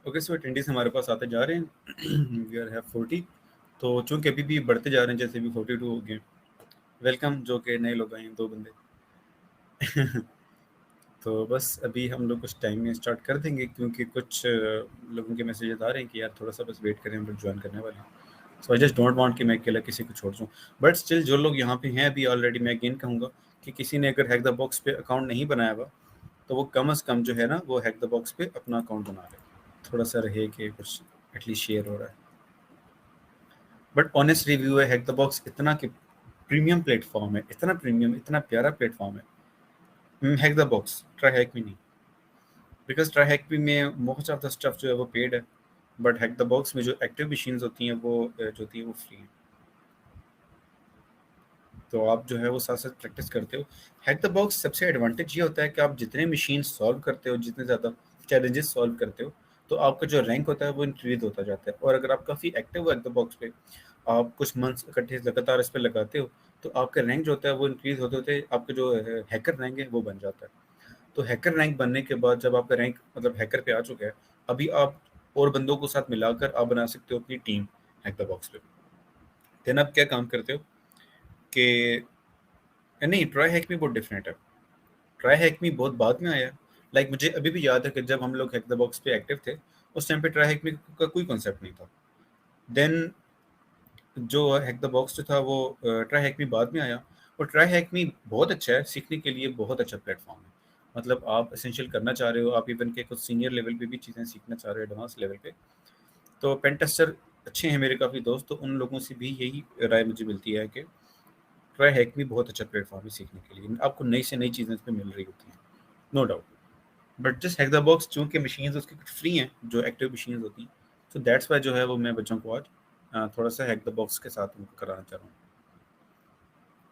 Okay, सो attendance हमारे पास आते जा रहे हैं। वी आर हैव 40, तो चूंकि अभी भी बढ़ते जा रहे हैं, जैसे भी 42 हो गए। वेलकम, जो कि नए लोग आए हैं, 2 बंदे। तो बस अभी हम लोग कुछ टाइम में स्टार्ट कर देंगे, क्योंकि कुछ लोगों के मैसेजेस आ रहे हैं कि यार थोड़ा सा बस वेट करें, हम लोग ज्वाइन करने वाले हैं। सो आई जस्ट डोंट वांट कि मैं अकेला किसी को छोड़ दूँ। बट स्टिल जो लोग यहाँ पे हैं अभी ऑलरेडी, मैं अगेन कहूँगा कि किसी ने अगर हैक द बॉक्स पे अकाउंट नहीं बनाया हुआ, तो वो कम अज़ कम जो है ना, वो हैक द बॉक्स पे अपना अकाउंट बना ले। थोड़ा सा रहे कि कुछ एटलीस्ट शेयर हो रहा है। बट ऑनेस्ट रिव्यू है, हैक द बॉक्स इतना कि प्रीमियम प्लेटफॉर्म है, इतना प्रीमियम, इतना प्यारा प्लेटफॉर्म है। Hack the box, try hack me नहीं, बिकॉज ट्राई हैक मी में मोस्ट ऑफ द स्टफ जो है वो पेड है। बट हैक द बॉक्स में जो एक्टिव मशीन्स होती हैं वो जो होती है वो फ्री है। तो आप जो है वो साथ साथ प्रैक्टिस करते हो। हैक द बॉक्स सबसे एडवांटेज ये होता है कि आप जितने मशीन सॉल्व करते हो, जितने ज़्यादा चैलेंजेस सॉल्व करते हो, तो आपका जो रैंक होता है वो इंक्रीज होता जाता है। और अगर आप काफ़ी एक्टिव हो हैक द बॉक्स पे, आप कुछ मंथ्स इकट्ठे लगातार इस पे लगाते हो, तो आपका रैंक जो होता है वो इंक्रीज होते होते आपका जो हैकर रैंक है वो बन जाता है। तो हैकर रैंक बनने के बाद जब आपका रैंक मतलब हैकर पे आ चुका है, अभी आप और बंदों को साथ मिलाकर आप बना सकते हो अपनी टीम हैक द बॉक्स पे। देन आप क्या काम करते हो कि नहीं, ट्राई हैक मी बहुत डिफरेंट है। ट्राई हैक मी बहुत बाद में आया। लाइक मुझे अभी भी याद है कि जब हम लोग हैक द बॉक्स पे एक्टिव थे, उस टाइम पे ट्राई हैक मी का कोई कॉन्सेप्ट नहीं था। देन जो हैक द बॉक्स जो था वो ट्राई हैक मी बाद में आया। और ट्राई हैक मी बहुत अच्छा है, सीखने के लिए बहुत अच्छा प्लेटफॉर्म है। मतलब आप एसेंशियल करना चाह रहे हो, आप इवन के कुछ सीनियर लेवल पे भी चीज़ें सीखना चाह रहे हो, एडवांस लेवल पे, तो पेन टेस्टर अच्छे हैं मेरे काफ़ी दोस्त, तो उन लोगों से भी यही राय मुझे मिलती है कि ट्राई हैक मी बहुत अच्छा प्लेटफॉर्म है सीखने के लिए। आपको नई से नई चीज़ें इसमें मिल रही होती हैं, no doubt. But just hack the box चूँकि मशीन्स उसकी कुछ फ्री हैं, जो एक्टिव मशीन्स होती हैं, तो दैट्स वाई जो है वो मैं बच्चों को आज थोड़ा सा हैक द बॉक्स के साथ उनको कराना चाह रहा हूँ।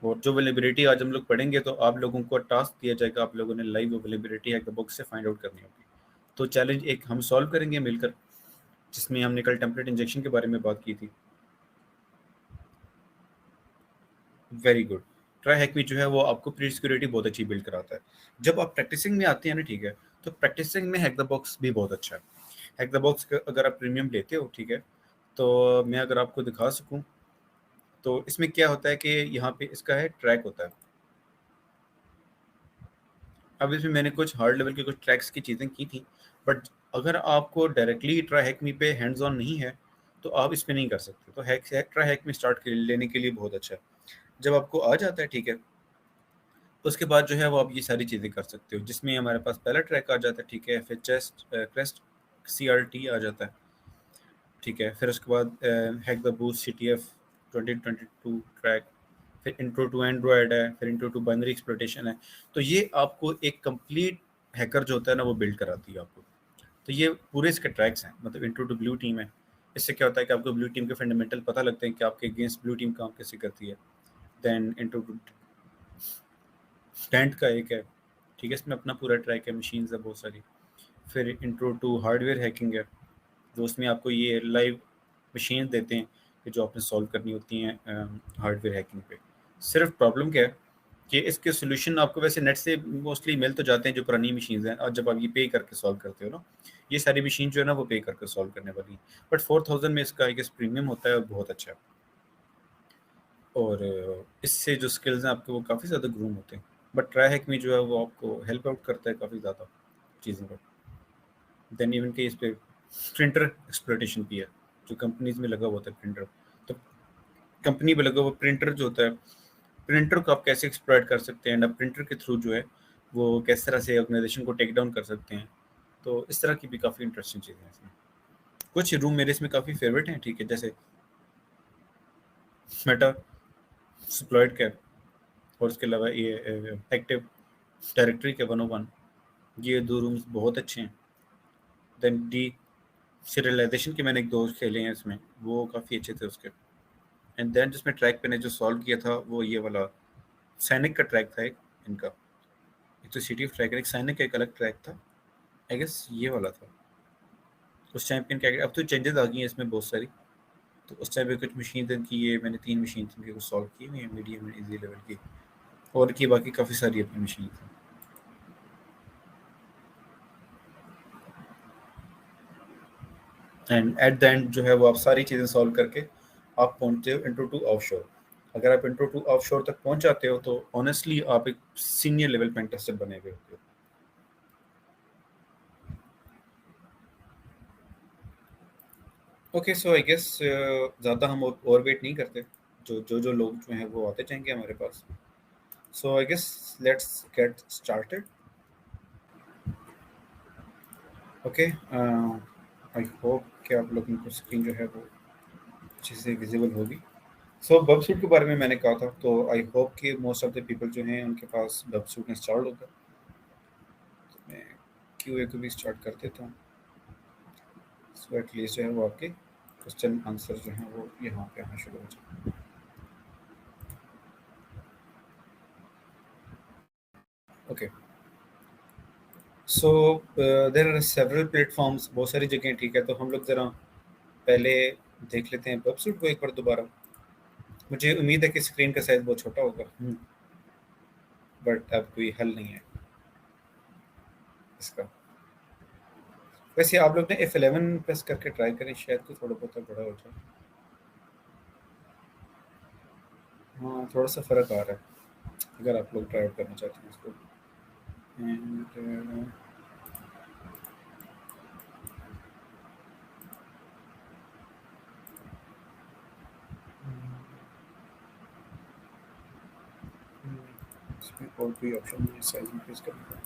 और जो अवेलेबिलिटी आज हम लोग पढ़ेंगे, तो आप लोगों को टास्क दिया जाएगा, आप लोगों ने live availability hack the box से फाइंड आउट करनी होगी। तो चैलेंज एक हम सॉल्व करेंगे मिलकर, जिसमें हमने कल टेम्पलेट इंजेक्शन के बारे में बात की थी। Very good. ट्राई हैक में जो है वो आपको प्री सिक्योरिटी बहुत अच्छी बिल्ड कराता है। जब आप प्रैक्टिसिंग में आते हैं ना, ठीक है, तो प्रैक्टिसिंग में हैक द बॉक्स भी बहुत अच्छा है। हैक द बॉक्स अगर आप प्रीमियम लेते हो, ठीक है, तो मैं अगर आपको दिखा सकूं, तो इसमें क्या होता है कि यहाँ पे इसका है ट्रैक होता है। अब इसमें मैंने कुछ हार्ड लेवल के कुछ ट्रैक्स की चीज़ें की थी, बट अगर आपको डायरेक्टली ट्राई हैक मी पे हैंड्स ऑन नहीं है, तो आप इस पे नहीं कर सकते। तो ट्राई हैक मी स्टार्ट लेने के लिए बहुत अच्छा है। जब आपको आ जाता है, ठीक है, उसके बाद जो है वो आप ये सारी चीज़ें कर सकते हो, जिसमें हमारे पास पहला ट्रैक आ जाता है, ठीक है, फिर चेस्ट क्रेस्ट CRT आ जाता है, ठीक है, फिर उसके बाद hack the boost CTF 2022 track, फिर इंट्रो टू एंड्रॉयड है, फिर इंट्रो टू बाइनरी एक्सप्लॉइटेशन है। तो ये आपको एक कंप्लीट हैकर जो होता है ना वो बिल्ड कराती है आपको। तो ये पूरे इसके ट्रैक्स हैं, मतलब इंट्रो टू ब्लू टीम है। इससे क्या होता है कि आपको ब्लू टीम के फंडामेंटल पता लगते हैं कि आपके अगेंस्ट ब्लू टीम काम कैसे करती है। देन इंट्रो टू स्टैंड का एक है, ठीक है, इसमें अपना पूरा ट्रैक है, मशीन्स है बहुत सारी। फिर इंट्रो टू हार्डवेयर हैकिंग है, जो उसमें आपको ये लाइव मशीन देते हैं कि जो आपने सॉल्व करनी होती हैं हार्डवेयर हैकिंग पे। सिर्फ प्रॉब्लम क्या है कि इसके सोल्यूशन आपको वैसे नेट से मोस्टली मिल तो जाते हैं, जो पुरानी मशीन्स हैं, और जब आप ये पे करके सॉल्व करते हो ना, ये सारी मशीन जो है ना वो पे करके सॉल्व करने वाली है। बट 4000 में इसका आई गेस प्रीमियम होता है और बहुत अच्छा है। और इससे जो स्किल्स हैं आपके वो काफ़ी ज़्यादा ग्रूम होते हैं। बट ट्राई हैक में जो है वो आपको हेल्प आउट करता है काफ़ी ज़्यादा चीज़ों पर। देन इवन के इस पे प्रिंटर एक्सप्लॉइटेशन भी है, जो कंपनीज में लगा हुआ होता है प्रिंटर। तो कंपनी में लगा हुआ प्रिंटर जो होता है, प्रिंटर को आप कैसे एक्सप्लॉइट कर सकते हैं, आप प्रिंटर के थ्रू जो है वो किस तरह से ऑर्गेनाइजेशन को टेक डाउन कर सकते हैं। तो इस तरह की भी काफ़ी इंटरेस्टिंग चीज़ें हैं इसमें। कुछ रूम मेरे इसमें काफ़ी फेवरेट हैं, ठीक है, जैसे मेटा एक्सप्लॉइट का, और उसके अलावा ये एक्टिव डायरेक्टरी के 101, ये 2 रूम्स बहुत अच्छे हैं। देन डी सीरियलाइजेशन के मैंने एक 2 खेले हैं इसमें, वो काफ़ी अच्छे थे उसके। एंड देन जिसमें ट्रैक मैंने जो सॉल्व किया था वो ये वाला सैनिक का ट्रैक था एक इनका। एक तो सिटी ऑफ ट्रैक, एक सैनिक का एक अलग ट्रैक था, आई गेस ये वाला था। उस चैंपियन क्या, अब तो चेंजेस आ गई हैं इसमें बहुत सारी। तो उस टाइम पे कुछ मशीन इनकी, ये मैंने 3 मशीन इनकी कुछ सॉल्व की हुई है, मीडियम एंड ईजी लेवल की, और की बाकी काफ़ी सारी अपनी मशीन थी। एंड एट द एंड जो है वो आप सारी चीज़ें सॉल्व करके आप पहुंचते हो इंटू टू ऑफशोर। अगर आप इंटू टू ऑफशोर तक पहुंच जाते हो तो ऑनेस्टली आप एक सीनियर लेवल पेन टेस्टर बने हुए होते हो। ओके, सो आई गेस ज़्यादा हम और वेट नहीं करते, जो लोग जो हैं वो आते जाएंगे हमारे पास। So I guess let's get started. Okay, I hope कि आप लोगों को स्क्रीन जो है वो अच्छे से विजिबल होगी। सो बग सूट के बारे में मैंने कहा था, तो आई होप कि मोस्ट ऑफ द पीपल जो हैं उनके पास बग सूट इंस्टॉल्ड होगा। तो मैं क्यूए को भी स्टार्ट कर देता हूँ। सो एटलीस्ट जो है वो आपके क्वेश्चन आंसर जो हैं वो यहाँ पे आना शुरू हो जाए। Okay, so there are several platforms, बहुत सारी जगह, ठीक है। तो हम लोग ज़रा पहले देख लेते हैं बग सूट को एक बार दोबारा। मुझे उम्मीद है कि स्क्रीन का साइज बहुत छोटा होगा, बट अब कोई हल नहीं है इसका। वैसे आप लोग ने F11 प्रेस करके ट्राई करें, शायद कोई थोड़ा बहुत बड़ा हो जाए। हाँ, थोड़ा सा फ़र्क आ रहा है अगर आप लोग ट्राई आउट करना चाहते हैं इसको। एंड इसमें और कोई ऑप्शन नहीं है साइज इंक्रीज करने का।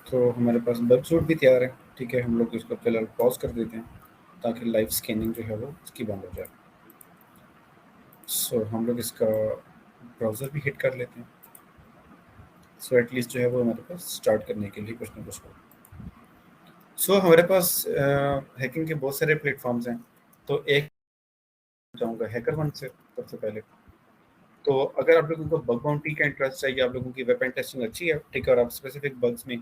तो हमारे पास बग सूट भी तैयार है, ठीक है। हम लोग इसको फिलहाल पॉज कर देते हैं ताकि लाइव स्कैनिंग जो है वो इसकी बंद हो जाए। सो हम लोग इसका ब्राउज़र भी हिट कर लेते हैं। सो एटलीस्ट जो है वो हमारे पास स्टार्ट करने के लिए कुछ ना कुछ हो। सो हमारे पास हैकिंग के बहुत सारे प्लेटफॉर्म्स हैं। तो एक चाहूँगा हैकर वन से सबसे पहले। तो अगर आप लोगों को बग बाउंटी का इंटरेस्ट चाहिए, आप लोगों की वेब पेन टेस्टिंग अच्छी है, ठीक है, और आप स्पेसिफिक बग्स में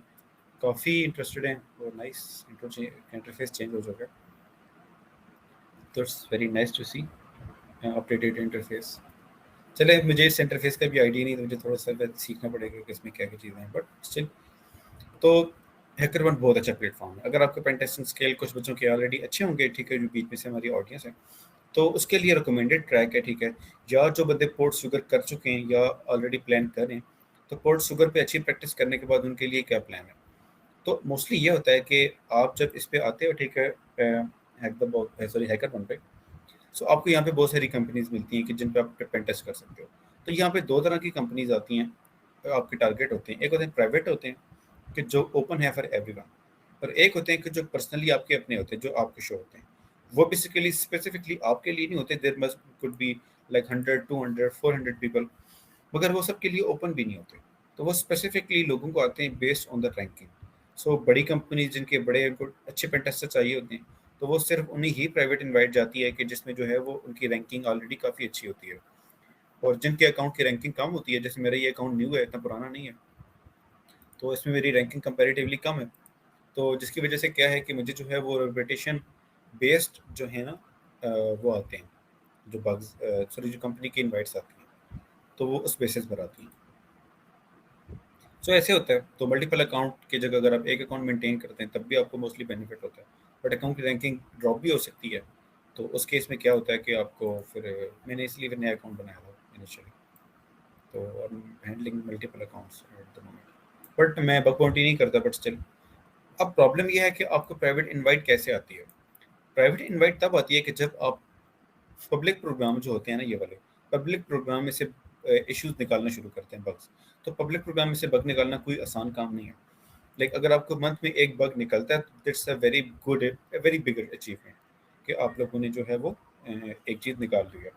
काफ़ी इंटरेस्टेड हैं, और नाइस इंटरफेस चेंज हो चुका है। तो it's very nice to see updated interface. चले, मुझे इस इंटरफेस का भी आइडिया नहीं, तो मुझे थोड़ा सा सीखना पड़ेगा कि इसमें क्या क्या चीज़ें हैं, बट स्टिल। तो हैकर वन बहुत अच्छा प्लेटफॉर्म है। अगर आपका पेन टेस्टिंग स्किल कुछ बच्चों के ऑलरेडी अच्छे होंगे, ठीक है, जो बीच में से हमारी ऑडियंस है, तो उसके लिए रिकमेंडेड ट्रैक है, ठीक है। या जो बंदे पोर्ट शुगर कर चुके हैं या ऑलरेडी प्लान कर रहे हैं, तो पोर्ट शुगर पे अच्छी प्रैक्टिस करने के बाद उनके लिए क्या प्लान है। तो मोस्टली ये होता है कि आप जब इस पे आते हो, ठीक है, हैकर वन पे, सो आपको यहाँ पे बहुत सारी कंपनीज मिलती हैं कि जिन पे आप पेन टेस्ट कर सकते हो। तो यहाँ पे दो तरह की कंपनीज आती हैं, आपके टारगेट होते हैं। एक होते हैं प्राइवेट होते हैं कि जो ओपन है फॉर एवरीवन, और एक होते हैं कि जो पर्सनली आपके अपने होते हैं, जो आपके शो होते हैं। वो बेसिकली स्पेसिफिकली आपके लिए नहीं होते। There must could be like 100 200 400 people, मगर वो सबके लिए ओपन भी नहीं होते। तो वो स्पेसिफिकली लोगों को आते हैं बेस्ड ऑन द रैंकिंग। सो बड़ी कंपनी जिनके बड़े उनको अच्छे पेन टेस्टर चाहिए होते हैं, तो वो सिर्फ उन्हीं ही प्राइवेट इनवाइट जाती है कि जिसमें जो है वो उनकी रैंकिंग ऑलरेडी काफ़ी अच्छी होती है। और जिनके अकाउंट की रैंकिंग कम होती है, जैसे मेरा ये अकाउंट न्यू है, इतना पुराना नहीं है, तो इसमें मेरी रैंकिंग कंपैरेटिवली कम है। तो जिसकी वजह से क्या है कि मुझे जो है वो रेपुटेशन बेस्ड जो है ना, वो आते हैं, जो बग्स, सॉरी, जो कंपनी की इनवाइट्स आती हैं, तो वो उस बेसिस पर आती हैं। सो ऐसे होता है। तो मल्टीपल अकाउंट की जगह अगर आप एक अकाउंट मेंटेन करते हैं, तब भी आपको मोस्टली बेनिफिट होता है, बट अकाउंट की रैंकिंग ड्रॉप भी हो सकती है। तो उस केस में क्या होता है कि आपको फिर, मैंने इसलिए फिर नया अकाउंट बनाया था इनिशियली। तो I am handling multiple accounts at the moment, but मैं बग बाउंटी नहीं करता, बट स्टिल। अब प्रॉब्लम ये है कि आपको प्राइवेट इनवाइट कैसे आती है। प्राइवेट इनवाइट तब आती है कि जब आप पब्लिक प्रोग्राम जो होते हैं ना, ये वाले पब्लिक प्रोग्राम में से इश्यूज निकालना शुरू करते हैं, बग्स। तो पब्लिक प्रोग्राम में से बग निकालना कोई आसान काम नहीं है। लाइक अगर आपको मंथ में एक बग निकलता है, तो it's a very good, very big achievement कि आप लोगों ने जो है वो एक चीज़ निकाल लिया।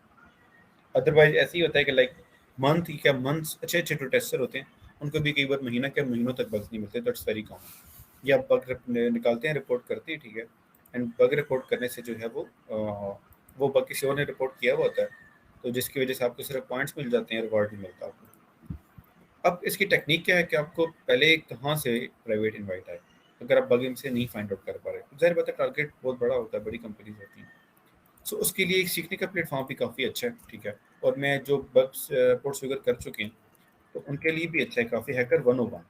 अदरवाइज ऐसे ही होता है कि लाइक मंथ ही क्या, मंथ्स अच्छे अच्छे जो टेस्टर होते हैं, उनको भी कई बार महीना के महीनों तक बग्स नहीं मिलते। That's very common. या बग निकालते हैं, रिपोर्ट करते हैं, ठीक है, एंड बग रिपोर्ट करने से जो है वो बग किसी और ने रिपोर्ट किया हुआ होता है, तो जिसकी वजह से आपको सिर्फ पॉइंट्स मिल जाते हैं, रिवॉर्ड नहीं मिलता आपको। अब इसकी टेक्निक क्या है कि आपको पहले कहाँ से प्राइवेट इनवाइट आए। अगर आप बग से नहीं फाइंड आउट कर पा रहे, तो जाहिर बात है टारगेट बहुत बड़ा होता है, बड़ी कंपनीज होती हैं। सो उसके लिए एक सीखने का प्लेटफॉर्म भी काफ़ी अच्छा है, ठीक है। और मैं जो बग्स रिपोर्ट्स वगैरह कर चुके हैं, तो उनके लिए भी अच्छा है काफ़ी, हैकर 101।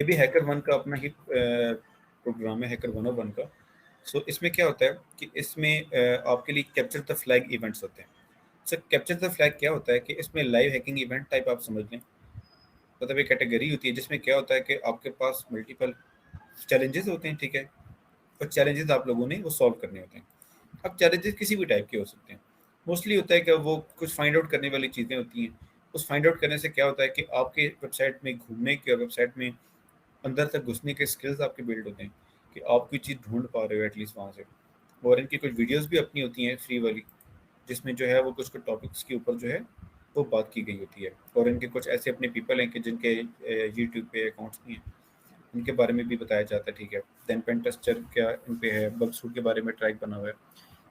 ये भी हैकर वन का अपना ही प्रोग्राम है, हैकर 101 का। सो इसमें क्या होता है कि इसमें आपके लिए कैप्चर द फ्लैग इवेंट्स होते हैं। सो कैप्चर द फ्लैग क्या होता है कि इसमें लाइव हैकिंग इवेंट टाइप आप समझ लें, मतलब एक कैटेगरी होती है जिसमें क्या होता है कि आपके पास मल्टीपल चैलेंजेस होते हैं, ठीक है, और चैलेंजेस आप लोगों ने वो सॉल्व करने होते हैं। अब चैलेंजेस किसी भी टाइप के हो सकते हैं, मोस्टली होता है कि वो कुछ फाइंड आउट करने वाली चीज़ें होती हैं। उस फाइंड आउट करने से क्या होता है कि आपके वेबसाइट में घूमने के और वेबसाइट में अंदर तक घुसने के स्किल्स आपके बिल्ड होते हैं कि आप कोई चीज़ ढूंढ पा रहे हो एटलीस्ट वहाँ से। और इनकी कुछ वीडियोस भी अपनी होती हैं फ्री वाली, जिसमें जो है वो कुछ कुछ टॉपिक्स के ऊपर जो है वो बात की गई होती है। और इनके कुछ ऐसे अपने पीपल हैं कि जिनके यूट्यूब पे अकाउंट्स भी हैं, उनके बारे में भी बताया जाता है, ठीक है। देन पेन टेस्टर क्या इन पे है, बग सूट के बारे में ट्रैक बना हुआ है,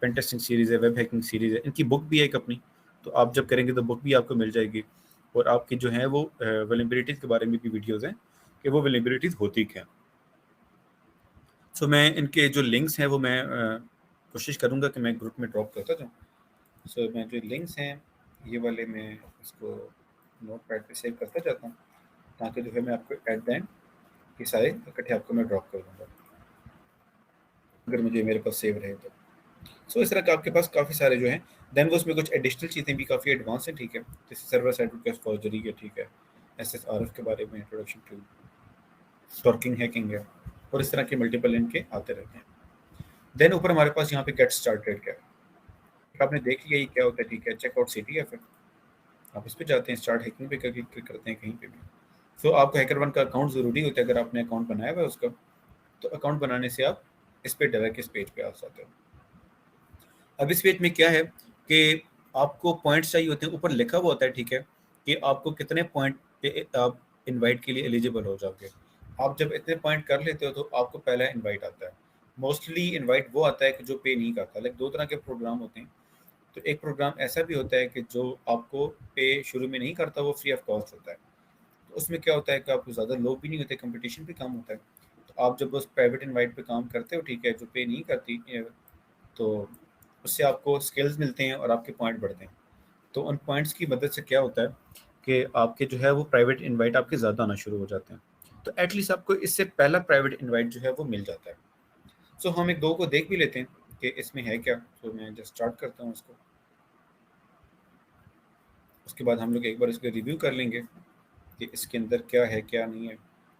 पेन टेस्टिंग सीरीज़ है, वेब हैकिंग सीरीज़ है, इनकी बुक भी है एक अपनी। तो आप जब करेंगे तो बुक भी आपको मिल जाएगी। और आपकी जो है वो वल्नरेबिलिटीज़ के बारे में भी वीडियोज़ हैं कि वो वल्नरेबिलिटीज़ होती क्या। सो मैं इनके जो लिंक्स हैं वो मैं कोशिश करूँगा कि मैं ग्रुप में ड्रॉप करता जाऊँ। सो मैं जो लिंक्स हैं ये वाले मैं इसको नोट पैड पे सेव करता जाता हूँ, ताकि जो है मैं आपको एट द एंड ये सारे इकट्ठे आपको मैं ड्रॉप कर दूँगा, अगर मुझे मेरे पास सेव रहे तो। सो इस तरह का आपके पास काफ़ी सारे जो हैं। देन वो उसमें कुछ एडिशनल चीज़ें भी काफ़ी एडवांस हैं, ठीक है, जैसे सर्वर साइड रिक्वेस्ट फॉर्जरी है, ठीक है, SSRF के बारे में इंट्रोडक्शन टू स्टॉकिंग हैकिंग है, और इस तरह के मल्टीपल इनके आते रहते हैं। देन ऊपर हमारे पास यहाँ पे गेट स्टार्टेड क्या है, आपने देख लिया ये क्या होता है, ठीक है। चेकआउट CTF है, आप इस पे जाते हैं, स्टार्ट हैकिंग पे क्लिक करते हैं कहीं पे भी। सो आपको हैकर वन का अकाउंट ज़रूरी होता है, अगर आपने अकाउंट बनाया हुआ है उसका, तो अकाउंट बनाने से आप इस पे डायरेक्ट इस पेज पे आ जाते हो। अब इस पेज में क्या है कि आपको पॉइंट्स चाहिए होते हैं, ऊपर लिखा हुआ होता है, ठीक है, कि आपको कितने पॉइंट पे आप इनवाइट के लिए एलिजिबल हो जाओगे। आप जब इतने पॉइंट कर लेते हो तो आपको पहला इनवाइट आता है। मोस्टली इनवाइट वो आता है कि जो पे नहीं करता, लाइक दो तरह के प्रोग्राम होते हैं। तो एक प्रोग्राम ऐसा भी होता है कि जो आपको पे शुरू में नहीं करता, वो फ्री ऑफ कॉस्ट होता है। तो उसमें क्या होता है कि आपको ज़्यादा लोग भी नहीं होते, कंपटीशन भी कम होता है। तो आप जब उस प्राइवेट इनवाइट पे काम करते हो, ठीक है, जो पे नहीं करती, तो उससे आपको स्किल्स मिलते हैं और आपके पॉइंट बढ़ते हैं। तो उन पॉइंट्स की मदद से क्या होता है कि आपके जो है वो प्राइवेट इनवाइट आपके ज़्यादा आना शुरू हो जाते हैं। तो एटलीस्ट आपको इससे पहला प्राइवेट इनवाइट जो है वो मिल जाता है। सो हम एक दो को देख भी लेते हैं कि इसमें है क्या। तो मैं जस्ट स्टार्ट करता हूँ इसको, उसके बाद हम लोग एक बार इसको रिव्यू कर लेंगे कि इसके अंदर क्या है क्या नहीं है।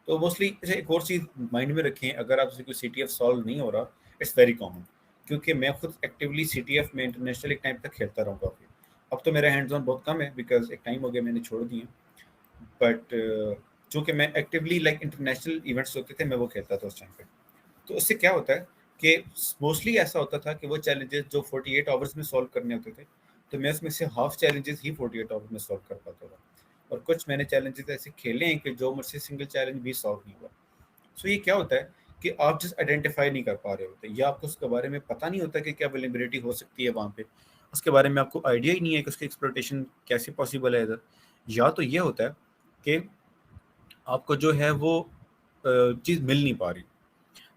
तो मोस्टली अच्छा एक और चीज़ माइंड में रखें, अगर आपसे कोई CTF सॉल्व नहीं हो रहा, इट्स वेरी कॉमन, क्योंकि मैं खुद एक्टिवली CTF में इंटरनेशनल एक टाइम तक खेलता रहूँगा काफ़ी। अब तो मेरा हैंड्स ऑन बहुत कम है, बिकॉज एक टाइम हो गया मैंने छोड़ दिए। बट चूँकि मैं एक्टिवली लाइक इंटरनेशनल इवेंट्स होते थे, मैं वो खेलता था उस टाइम पे। तो उससे क्या होता है कि मोस्टली ऐसा होता था कि वो चैलेंजेस जो 48 आवर्स में सॉल्व करने होते थे, तो मैं उसमें से हाफ चैलेंजेस ही 48 आवर्स में सॉल्व कर पाता था। और कुछ मैंने चैलेंजेस ऐसे खेले हैं कि जो मुझसे सिंगल चैलेंज भी सॉल्व नहीं हुआ। सो ये क्या होता है कि आप जस्ट आइडेंटिफाई नहीं कर पा रहे होते, या आपको उसके बारे में पता नहीं होता कि क्या वल्नरेबिलिटी हो सकती है वहाँ पे, उसके बारे में आपको आइडिया ही नहीं है कि उसकी एक्सप्लॉइटेशन कैसे पॉसिबल है इधर। या तो ये होता है कि आपको जो है वो चीज़ मिल नहीं पा रही।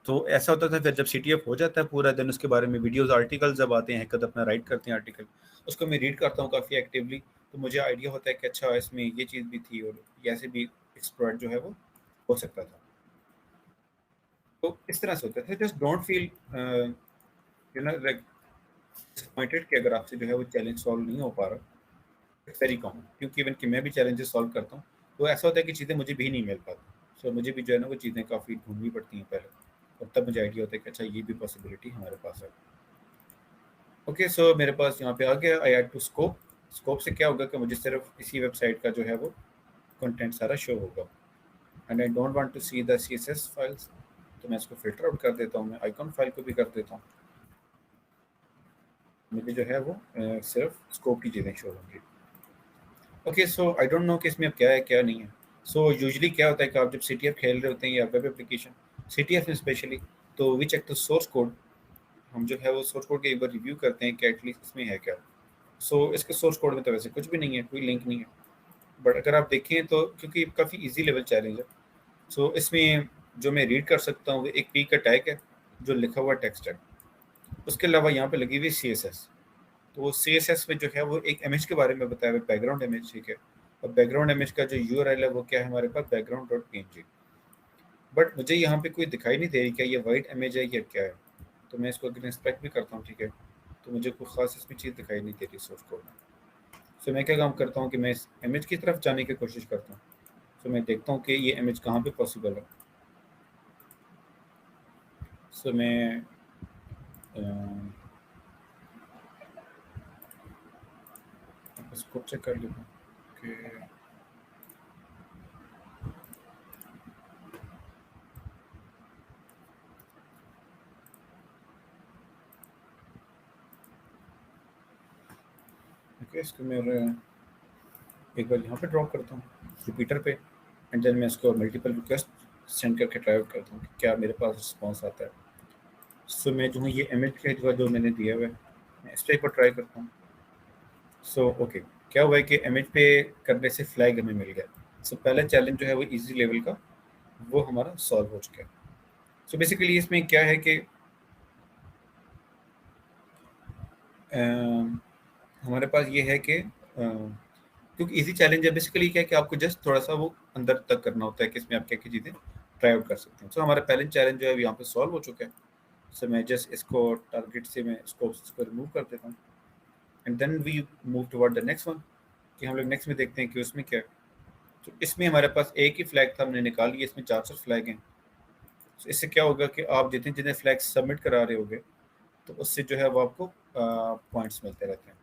तो ऐसा होता था, फिर जब CTF हो जाता है पूरा दिन, उसके बारे में वीडियोस आर्टिकल जब आते हैं, कद अपना राइट करते हैं आर्टिकल, उसको मैं रीड करता हूँ काफ़ी एक्टिवली। तो मुझे आइडिया होता है कि अच्छा इसमें ये चीज़ भी थी और ये ऐसे भी एक्सप्लॉइट जो है वो हो सकता था। तो इस तरह से होता है, just don't feel you know like disappointed कि अगर आपसे जो है वो चैलेंज सॉल्व नहीं हो पा रहा। इट्स वेरी कॉमन, क्योंकि इवन कि मैं भी चैलेंजेस सॉल्व करता हूँ, तो ऐसा होता है कि चीज़ें मुझे भी नहीं मिल पाती। सो मुझे भी जो है ना वो चीज़ें काफ़ी ढूंढनी पड़ती हैं पहले, और तब मुझे आइडिया होता है कि अच्छा ये भी पॉसिबिलिटी हमारे पास है। ओके, सो मेरे पास यहाँ पे आ गया, I add to scope. Scope से क्या होगा कि मुझे सिर्फ इसी वेबसाइट का जो है वो कंटेंट सारा शो होगा, and I don't want to see the CSS files. तो मैं इसको फिल्टर आउट कर देता हूँ, मैं आइकॉन फाइल को भी कर देता हूँ। मुझे जो है वो सिर्फ स्कोप की चीज़ें शो होंगी। Okay, so I don't know कि इसमें अब क्या है क्या नहीं है। सो यूजुअली क्या होता है कि आप जब CTF खेल रहे होते हैं या वेब एप्लीकेशन, CTF में स्पेशली, तो we check the source code. हम जो है वो सोर्स कोड के एक बार रिव्यू करते हैं कि एटलीस्ट इसमें है क्या। सो इसके सोर्स कोड में तो वैसे कुछ भी नहीं है, कोई लिंक नहीं है। बट अगर आप देखें तो क्योंकि काफ़ी इजी लेवल चैलेंज है, सो इसमें जो मैं रीड कर सकता हूँ वो एक पी का टैग है जो लिखा हुआ टेक्स्ट है। उसके अलावा यहाँ पे लगी हुई CSS। तो वो CSS में जो है वो एक इमेज के बारे में बताया हुआ, बैकग्राउंड इमेज, ठीक है। और बैकग्राउंड इमेज का जो URL है वो क्या है हमारे पास, background.png। बट मुझे यहाँ पे कोई दिखाई नहीं दे रही क्या ये वाइट इमेज है या क्या है। तो मैं इसको अगर इंस्पेक्ट भी करता हूँ, ठीक है, तो मुझे कोई खास इसमें चीज़ दिखाई नहीं दे रही सोर्स कोड में। सो मैं क्या काम करता हूँ कि मैं इस इमेज की तरफ जाने की कोशिश करता हूँ। सो मैं देखता हूँ कि ये इमेज कहाँ पे पॉसिबल है। सो मैं इसको चेक कर लेता हूँ कि ओके, इसको मैं एक बार यहाँ पे ड्रॉप करता हूँ रिपीटर पे, एंड देन मैं इसको मल्टीपल रिक्वेस्ट सेंड करके ट्राई आउट करता हूँ कि क्या मेरे पास रिस्पॉन्स आता है। सो मैं जो हूँ ये इमेज का जो मैंने दिया हुआ है, मैं इस टाइप पर ट्राई करता हूँ। सो ओके, क्या हुआ है कि इमेज पे करने से फ्लैग हमें मिल गया। सो पहला चैलेंज जो है वो इजी लेवल का वो हमारा सॉल्व हो चुका है। सो बेसिकली इसमें क्या है कि हमारे पास ये है कि क्योंकि इजी चैलेंज है, बेसिकली क्या है कि आपको जस्ट थोड़ा सा वो अंदर तक करना होता है कि इसमें आप क्या क्या चीज़ें ट्राई आउट कर सकते हैं। सो हमारा पहले चैलेंज जो है यहाँ पे सॉल्व हो चुका है। सो मैं जस्ट इसको टारगेट से मैं इसको रिमूव कर देता हूँ, and then we move toward the next one, कि हम लोग नेक्स्ट में देखते हैं कि उसमें क्या है। तो इसमें हमारे पास एक ही फ्लैग था, हमने निकाल लिया। इसमें 4 फ्लैग हैं। तो इससे क्या होगा कि आप जितने जितने फ्लैग सबमिट करा रहे होगे तो उससे जो है वो आपको पॉइंट्स मिलते रहते हैं।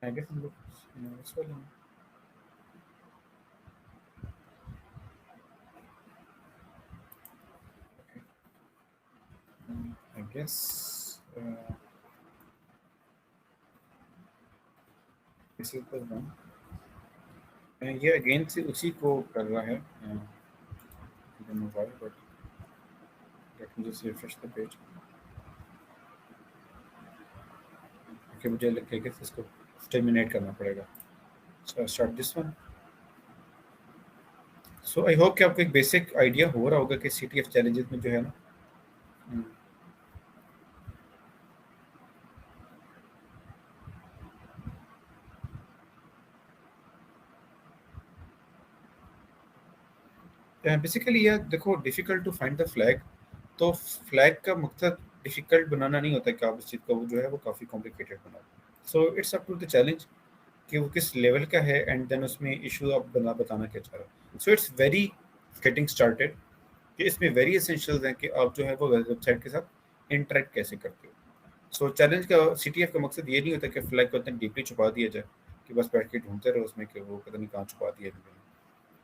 आई गेस हम लोग इस वाले में आई गेस इस ऊपर ये अगेन से उसी को कर रहा है। Mobile but let me just refresh the page. Okay, मुझे लगता है कि इसको टर्मिनेट करना पड़ेगा। So start this one. So I hope कि आपको एक बेसिक आइडिया हो रहा होगा कि CTF चैलेंजेस में जो है ना, बेसिकली यार देखो, difficult to find the flag. तो फ्लैग का मकसद डिफिकल्ट बनाना नहीं होता कि आप इस चीज़ को वो जो है वो काफ़ी कॉम्प्लिकेटेड बनाओ। So it's up to the challenge कि वो किस लेवल का है, एंड देन उसमें इशू आप बताना क्या चाह रहे हो। So it's very getting started कि इसमें वेरी एसेंशियल्स हैं कि आप जो है वो वेबसाइट के साथ इंटरेक्ट कैसे करते हो। सो चैलेंज का CTF का मकसद ये नहीं होता कि फ्लैग को इतना डीपली छुपा दिया जाए कि बस बैठ के ढूंढते रहो उसमें कि वो पता नहीं कहाँ छुपा दिया है।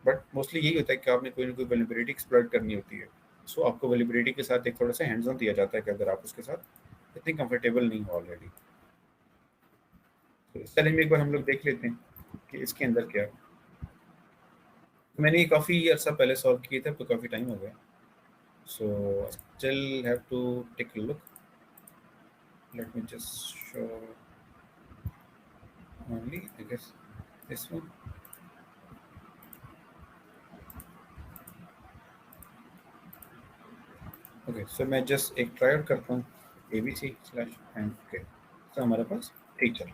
बट मोस्टली यही होता है कि आपने कोई ना कोई वेलिबिलिटी एक्सप्लॉइट करनी होती है। सो आपको वेलिबिलिटी के साथ एक थोड़ा सा हैंड्स ऑन दिया जाता है कि अगर आप उसके साथ इतनी कंफर्टेबल नहीं हो ऑलरेडी। तो इस चैलेंज में एक बार हम लोग देख लेते हैं कि इसके अंदर क्या है। तो मैंने ये काफ़ी अर्सा पहले सॉल्व किए थे, अब तो काफ़ी टाइम हो गया। So still have to take a look. Let me just show only I guess this one। Okay, so मैं जस्ट एक ट्राई आउट करता हूँ ABC/and ओके। तो हमारे पास टीचर।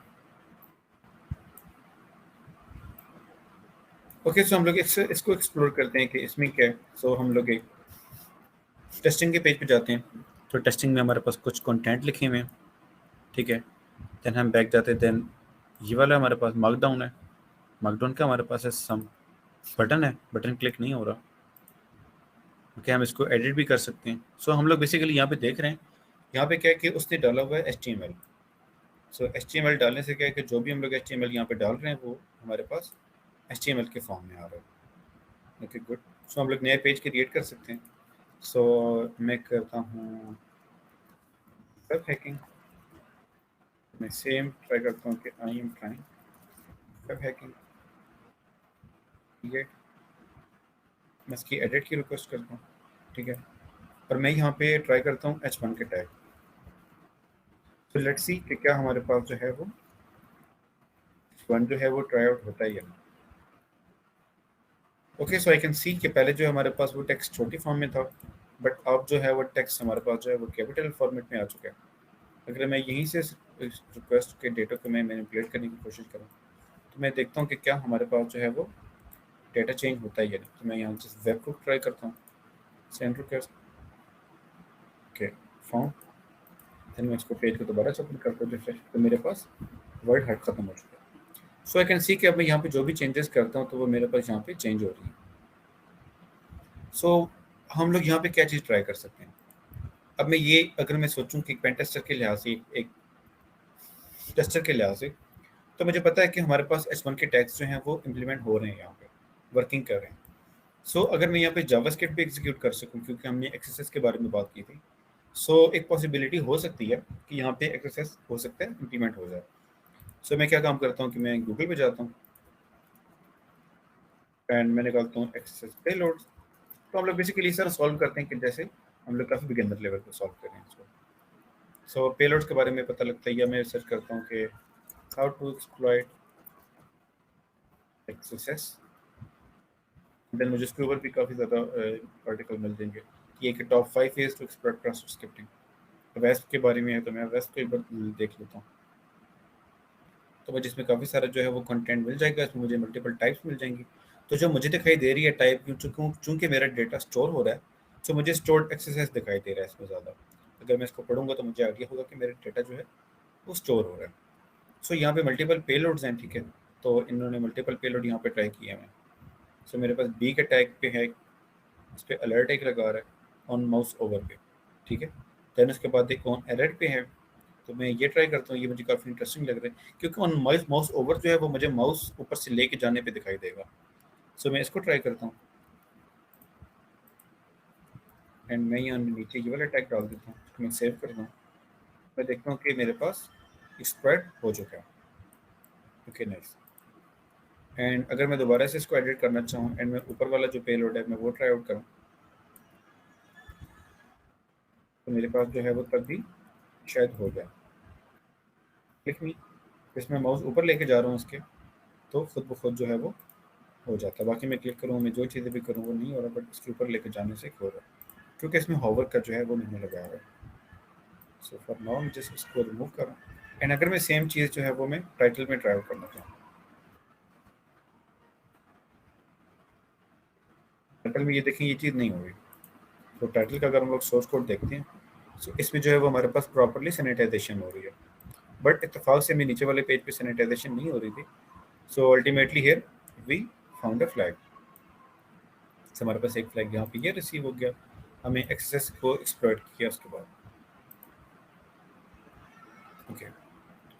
ओके, सो हम लोग इसको एक्सप्लोर करते हैं कि इसमें क्या है। सो हम लोग एक टेस्टिंग के पेज पे जाते हैं। तो टेस्टिंग में हमारे पास कुछ कंटेंट लिखे हुए हैं, ठीक है। देन हम बैक जाते हैं। देन ये वाला हमारे पास मार्कडाउन है। मार्कडाउन का हमारे पास है सम बटन है, बटन क्लिक नहीं हो रहा। ओके, हम इसको एडिट भी कर सकते हैं। सो हम लोग बेसिकली यहाँ पे देख रहे हैं, यहाँ पे क्या है कि उसने डाला हुआ है HTML। सो HTML डालने से क्या है कि जो भी हम लोग HTML यहाँ पे डाल रहे हैं वो हमारे पास HTML के फॉर्म में आ रहा है। Okay good. सो हम लोग नए पेज क्रिएट कर सकते हैं। सो मैं करता हूँ वेब हैकिंग। मैं सेम ट्राई करता हूँ कि I am trying web hacking. ये मैं इसकी एडिट की रिक्वेस्ट करता हूँ, ठीक है। और मैं यहाँ पे ट्राई करता हूँ H1 के टैग। तो लेट्स सी कि क्या हमारे पास जो है वो H1 जो है वो ट्राई आउट होता है या नहीं। Okay, so I can see कि पहले जो हमारे पास वो टेक्स्ट छोटी फॉर्म में था, बट अब जो है वो टेक्स्ट हमारे पास जो है वो कैपिटल फॉर्मेट में आ चुका है। अगर मैं यहीं से इस रिक्वेस्ट के डेटा को मैं मैनिपुलेट करने की कोशिश करूँ तो मैं देखता हूँ कि क्या हमारे पास जो है वो डेटा चेंज होता है या नहीं। तो मैं यहाँ से वेब को ट्राई करता हूँ, send request, okay found, then मैं इसको पेज को दोबारा सबमिट करता हूँ रिफ्रेश, तो मेरे पास वर्ड हट खत्म हो चुका है। सो आई कैन सी कि अब मैं यहाँ पे जो भी चेंजेस करता हूँ तो वो मेरे पास यहाँ पे चेंज हो रही है। सो हम लोग यहाँ पे क्या चीज़ ट्राई कर सकते हैं। अब मैं ये अगर मैं सोचूं कि पेन टेस्टर के लिहाज से, एक टेस्टर के लिहाज से, तो मुझे पता है कि हमारे पास H1 के टैग्स जो हैं वो इम्प्लीमेंट हो रहे हैं, यहाँ पे वर्किंग कर रहे हैं। सो अगर मैं यहाँ पे जावास्क्रिप्ट भी एग्जीक्यूट कर सकूँ, क्योंकि हमने एक्सेस के बारे में बात की थी, सो एक पॉसिबिलिटी हो सकती है कि यहाँ पे एक्सेस हो सकता है इम्प्लीमेंट हो जाए। सो मैं क्या काम करता हूँ कि मैं गूगल पे जाता हूँ एंड मैं निकालता हूँ एक्सेस पेलोड। तो हम लोग बेसिकली सर सॉल्व करते हैं कि जैसे हम लोग काफ़ी बिगिनर लेवल पे सॉल्व कर रहे हैं इसको। सो पेलोड्स के बारे में पता लगता है, या मैं सर्च करता हूँ कि how to exploit access, then मुझे इसके ऊपर भी काफ़ी ज़्यादा आर्टिकल मिल जाएंगे कि एक top 5 ways to exploit cross scripting. वेस्प के बारे में है तो मैं वेस्प को एक बार देख लेता हूँ। तो मुझे इसमें काफ़ी सारा जो है वो कंटेंट मिल जाएगा, इसमें मुझे मल्टीपल टाइप्स मिल जाएंगी। तो जो मुझे दिखाई दे रही है टाइप, चूँकि मेरा डेटा स्टोर हो रहा है, तो मुझे स्टोर्ड एक्सेस दिखाई दे रहा है इसमें ज़्यादा। अगर मैं इसको पढ़ूंगा तो मुझे आइडिया होगा कि मेरा डेटा जो है वो स्टोर हो रहा है। सो यहाँ पे मल्टीपल पेलोड्स हैं, ठीक है। तो इन्होंने मल्टीपल पेलोड यहाँ पे ट्राई किया है। सो मेरे पास बी के टैग पे है, इस पर अलर्ट एक लगा रहा है ऑन माउस ओवर पे, ठीक है। देन उसके बाद एक ऑन एरर पे है, तो मैं ये ट्राई करता हूँ, ये मुझे काफ़ी इंटरेस्टिंग लग रहा है क्योंकि ऑन माउस ओवर जो है वो मुझे माउस ऊपर से लेके जाने पे दिखाई देगा। सो मैं इसको ट्राई करता हूँ एंड मैं यहाँ नीचे ये वाला टैग डाल देता हूँ, मैं सेव करता हूँ। मैं देखता हूँ कि मेरे पास स्प्रेड हो चुका है, ओके नाइस। एंड अगर मैं दोबारा से इसको एडिट करना चाहूँ एंड मैं ऊपर वाला जो पेलोड है मैं वो ट्राई आउट करूँ, तो मेरे पास जो है वो तब भी शायद हो जाए। क्लिक मी, इसमें माउस ऊपर लेके जा रहा हूँ उसके, तो खुद ब खुद जो है वो हो जाता है। बाकी मैं क्लिक करूँ, मैं जो चीज़ें भी करूँ वो नहीं हो रहा, बट इसके ऊपर लेके जाने से हो रहा है क्योंकि इसमें होवर का जो है वो मैंने लगाया हुआ है। सो फॉर नाउ मैं जस्ट इसको रिमूव कर रहा हूँ एंड अगर मैं सेम चीज़ जो है वो मैं टाइटल में ट्राई करना चाहूँ, टाइटल में ये देखें ये चीज़ नहीं हो रही। तो टाइटल का अगर हम लोग सोर्स कोड देखते हैं, तो इसमें जो है वो हमारे पास प्रॉपरली सैनिटाइजेशन हो रही है, बट इत्तेफाक से मैं नीचे वाले पेज पे सैनिटाइजेशन नहीं हो रही थी। So ultimately here we found a flag. हमारे पास एक फ्लैग यहाँ पे ये रिसीव हो गया, हमें एक्सेस को एक्सप्लॉइट किया उसके बाद, ओके।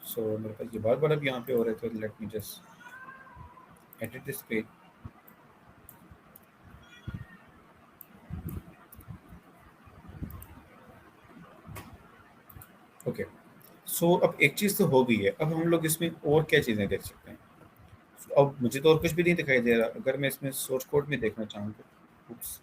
सो मेरे पास ये बार बार अब यहाँ पे हो रहे थे, let me just edit this page, okay. So अब एक चीज़ तो हो गई है, अब हम लोग इसमें और क्या चीज़ें देख सकते हैं। अब मुझे तो और कुछ भी नहीं दिखाई दे रहा, अगर मैं इसमें सोर्स कोड में देखना चाहूँ तो oops,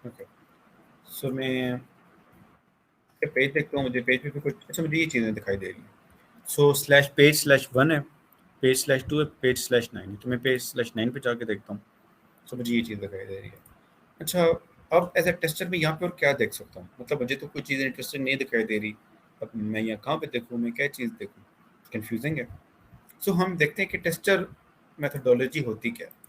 ओके। सो मैं पेज देखता हूँ, मुझे पेज पे भी कुछ, अच्छा मुझे ये चीज़ें दिखाई दे रही हैं। सो स्लैश पेज स्लैश 1 है, पेज स्लैश 2 है, पेज स्लैश 9 है, तो मैं पेज स्लैश 9 पे जाके देखता हूँ। सो मुझे ये चीज़ दिखाई दे रही है। अच्छा, अब एज ए टेस्टर में यहाँ पे और क्या देख सकता हूँ, मतलब मुझे तो कोई चीज़ इंटरेस्टिंग नहीं दिखाई दे रही। अब मैं यहाँ कहाँ पे देखूँ, मैं क्या चीज़ देखूँ, कन्फ्यूजिंग है। सो हम देखते हैं कि टेस्टर मेथडोलॉजी होती क्या है।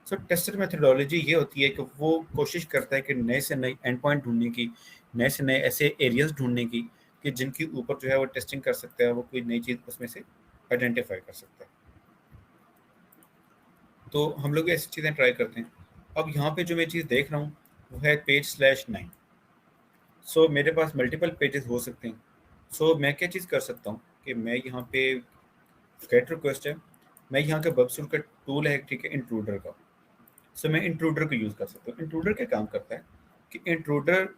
सो टेस्टर मेथडोलॉजी ये होती है कि वो कोशिश करता है कि नए से नए एंड पॉइंट ढूंढने की, नए से नए ऐसे एरियाज ढूंढने की कि जिनके ऊपर जो है वो टेस्टिंग कर सकता है, वो कोई नई चीज़ उसमें से आइडेंटिफाई कर सकता है। तो हम लोग ऐसी चीज़ें ट्राई करते हैं। अब यहाँ पे जो मैं चीज़ देख रहा हूँ वो है पेज स्लैश 9। सो मेरे पास मल्टीपल पेजेस हो सकते हैं। सो मैं क्या चीज़ कर सकता हूँ कि मैं यहाँ पे गेट रिक्वेस्ट है, मैं यहाँ का बबसूट का टूल है, ठीक है, इंट्रूडर का। सो मैं इंट्रूडर को यूज़ कर सकता हूँ। इंट्रूडर क्या काम करता है कि इंट्रूडर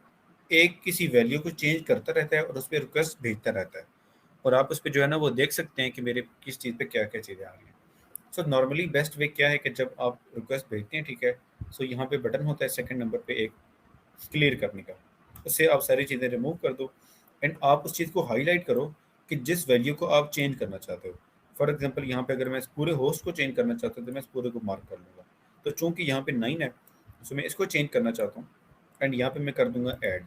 एक किसी वैल्यू को चेंज करता रहता है और उस पर रिक्वेस्ट भेजता रहता है, और आप उस पर जो है ना वो देख सकते हैं कि मेरे किस चीज़ पे क्या क्या चीज़ें आ रही हैं। सो नॉर्मली बेस्ट वे क्या है कि जब आप रिक्वेस्ट भेजते हैं, ठीक है, सो यहाँ पे बटन होता है सेकंड नंबर पे एक, क्लियर करने का। उससे आप सारी चीज़ें रिमूव कर दो एंड आप उस चीज़ को हाईलाइट करो कि जिस वैल्यू को आप चेंज करना चाहते हो। फॉर एग्जांपल यहाँ पे अगर मैं इस पूरे होस्ट को चेंज करना चाहता हूँ तो मैं इस पूरे को मार्क कर लूँगा। तो चूंकि यहाँ पे 9 है, तो मैं इसको चेंज करना चाहता हूँ एंड यहाँ पे मैं कर दूंगा ऐड।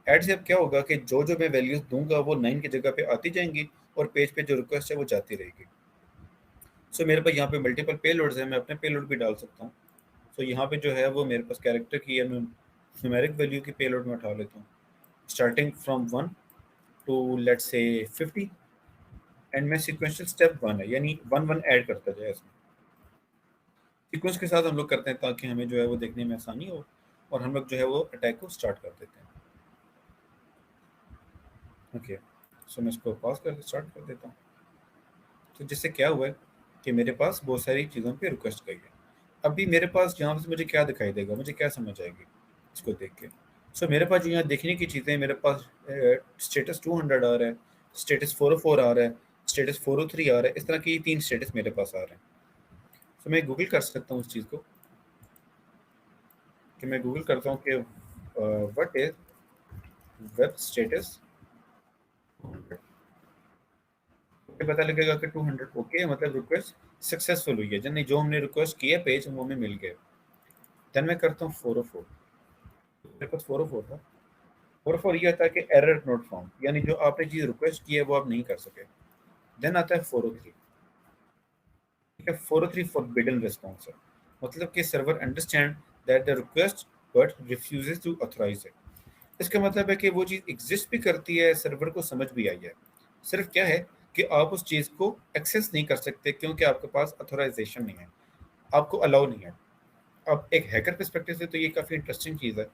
ऐड से अब क्या होगा कि जो जो मैं वैल्यूज दूंगा वो 9 की जगह पे आती जाएंगी और पेज पे जो रिक्वेस्ट है वो जाती रहेगी। सो मेरे पास यहाँ पे मल्टीपल पेलोड्स है, मैं अपने पेलोड भी डाल सकता हूँ। सो यहाँ पे जो है वो मेरे पास कैरेक्टर की या न्यूमेरिक वैल्यू की पेलोड में उठा लेता हूँ, starting from 1 to let's say 50 and मैं सिक्वेंशियल स्टेप 1 है यानी 1 1 ऐड करता जाए इसमें। सीक्वेंस के साथ हम लोग करते हैं ताकि हमें जो है वो देखने में आसानी हो और हम लोग जो है वो अटैक को स्टार्ट कर देते हैं। ओके, सो मैं इसको पॉज करके स्टार्ट कर देता हूँ। तो जिससे क्या हुआ है कि मेरे पास बहुत सारी चीज़ों पे रिक्वेस्ट गई है। अभी मेरे पास यहाँ से मुझे क्या दिखाई देगा, मुझे क्या समझ आएगी इसको देख के। सो मेरे पास जो यहाँ देखने की चीज़ें, मेरे पास स्टेटस 200 आ रहा है, स्टेटस 404 आ रहा है, स्टेटस 403 आ रहा है। इस तरह की 3 स्टेटस मेरे पास आ रहे हैं। सो मैं गूगल कर सकता हूँ उस चीज़ को, कि मैं गूगल करता हूँ कि व्हाट इज वेब स्टेटस। पता लगेगा कि 200 ओके, मतलब रिक्वेस्ट सक्सेसफुल हुई है, यानी जो हमने रिक्वेस्ट किया पेज वो हमें मिल गया। देन मैं करता हूँ 404। मेरे पास 404 था। 404 ये आता है कि एरर नोट फाउंड, यानी जो आपने चीज़ रिक्वेस्ट की है वो आप नहीं कर सके। देन आता है 403। ठीक है, 403 फॉरबिडन रिस्पॉन्स है, मतलब कि server understand that the request but refuses to authorize it. इसका मतलब है कि वो चीज़ एग्जिस्ट भी करती है, सर्वर को समझ भी आई है, सिर्फ क्या है कि आप उस चीज़ को एक्सेस नहीं कर सकते क्योंकि आपके पास अथोराइजेशन नहीं है, आपको अलाउ नहीं है। अब एक हैकर पर्सपेक्टिव से तो ये काफ़ी इंटरेस्टिंग चीज़ है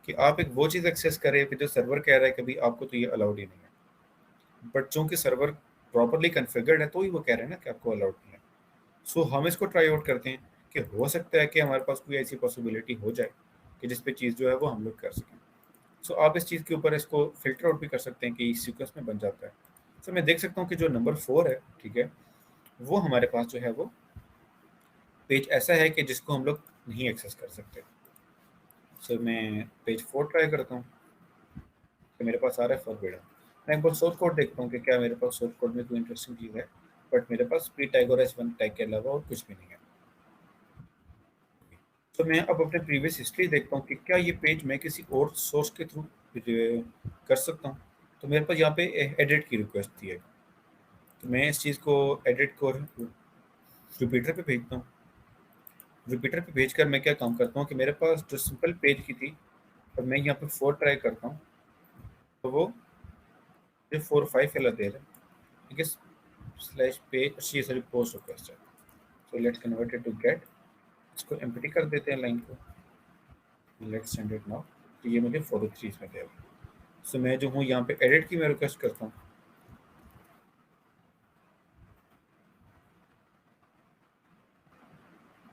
कि आप एक वो चीज़ एक्सेस करें कि जो सर्वर कह रहा है कि भाई आपको तो ये अलाउड ही नहीं है, बट चूंकि सर्वर प्रॉपरली कन्फिगर्ड है तो ही वो कह रहे हैं ना कि आपको अलाउड नहीं है। सो हम इसको ट्राई आउट करते हैं कि हो सकता है कि हमारे पास कोई ऐसी पॉसिबिलिटी हो जाए कि जिस पे चीज़ जो है वो हम लोग कर सकें। सो आप इस चीज़ के ऊपर इसको फिल्टर आउट भी कर सकते हैं कि इस सीक्वेंस में बन जाता है। सो मैं देख सकता हूँ कि जो नंबर 4 है, ठीक है, वो हमारे पास जो है वो पेज ऐसा है कि जिसको हम लोग नहीं एक्सेस कर सकते। सो मैं पेज 4 ट्राई करता हूँ कि मेरे पास आ रहा है फॉरबिडन। मैं एक बार सोर्स कोड देखता हूँ कि क्या मेरे पास सोर्स कोड में कोई इंटरेस्टिंग चीज़ है, बट मेरे पास पी टैग और S1 टैग के अलावा और कुछ भी नहीं है। तो मैं अब अपने प्रीवियस हिस्ट्री देखता हूँ कि क्या ये पेज मैं किसी और सोर्स के थ्रू कर सकता हूँ। तो मेरे पास यहाँ पे एडिट की रिक्वेस्ट थी है, तो मैं इस चीज़ को एडिट को रिपीटर पे भेजता हूँ। रिपीटर पे भेजकर मैं क्या काम करता हूँ कि मेरे पास जो सिंपल पेज की थी, और मैं यहाँ पे 4 ट्राई करता हूँ तो वो मुझे 4 5 वाला दे रहा है। ठीक है, स्लैश पेज अच्छी सॉरी पोस्ट रिक्वेस्ट है। So let's convert it to get, इसको एम्प्टी कर देते हैं लाइन को, लेट्स सेंड इट नाउ। तो ये मुझे 403 में दे रहा है। सो मैं जो हूँ यहाँ पे एडिट की मैं रिक्वेस्ट करता हूँ,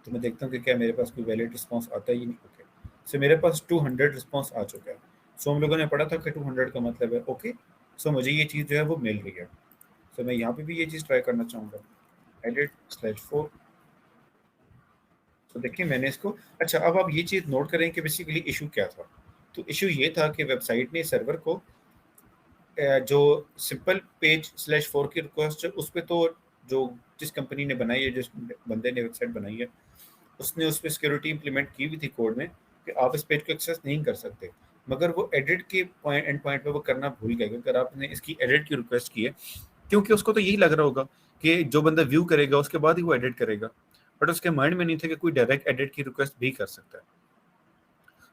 तो मैं देखता हूँ कि क्या मेरे पास कोई वैलिड रिस्पॉन्स आता है या नहीं। ओके, सो मेरे पास 200 रिस्पॉन्स आ चुका है। सो हम लोगों ने पढ़ा था कि 200 का मतलब है ओके। सो मुझे ये चीज़ जो है वो मिल रही है। सो मैं यहाँ पे भी ये चीज़ ट्राई करना चाहूँगा, एडिट स्लैश 4। तो देखिए मैंने इसको, अच्छा अब आप ये चीज़ नोट करें कि बेसिकली इशू क्या था। तो इशू ये था कि वेबसाइट ने सर्वर को जो सिंपल पेज स्लैश 4 की रिक्वेस्ट है उस पर तो जो जिस कंपनी ने बनाई है, जिस बंदे ने वेबसाइट बनाई है, उसने उस पर सिक्योरिटी इंप्लीमेंट की हुई थी कोड में कि आप इस पेज को एक्सेस नहीं कर सकते। मगर वो एडिट के एंड पॉइंट पे वो करना भूल गए। अगर आपने इसकी एडिट की रिक्वेस्ट की है, क्योंकि उसको तो यही लग रहा होगा कि जो बंदा व्यू करेगा उसके बाद ही वो एडिट करेगा, बट उसके माइंड में नहीं था कि कोई डायरेक्ट एडिट की रिक्वेस्ट भी कर सकता है।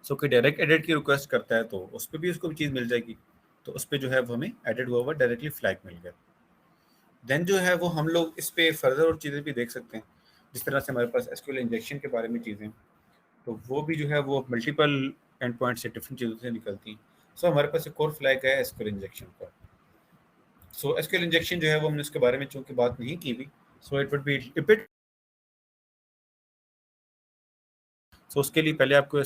सो कोई डायरेक्ट एडिट की रिक्वेस्ट करता है तो उस पर भी उसको भी चीज़ मिल जाएगी। तो उस पर जो है वो हमें एडिट हुआ हुआ डायरेक्टली फ्लैग मिल गया। देन जो है वो हम लोग इस पे फर्दर और चीज़ें भी देख सकते हैं, जिस तरह से हमारे पास एसक्यूएल इंजेक्शन के बारे में चीज़ें, तो वो भी जो है वो मल्टीपल एंड पॉइंट से डिफरेंट चीज़ों से निकलती हैं। सो हमारे पास एक और फ्लैग है एसक्यूएल इंजेक्शन का। सो एसक्यूएल इंजेक्शन जो है वो हमने उसके बारे में चूंकि बात नहीं की भी, so it would be bit. So उसके लिए पहले आपको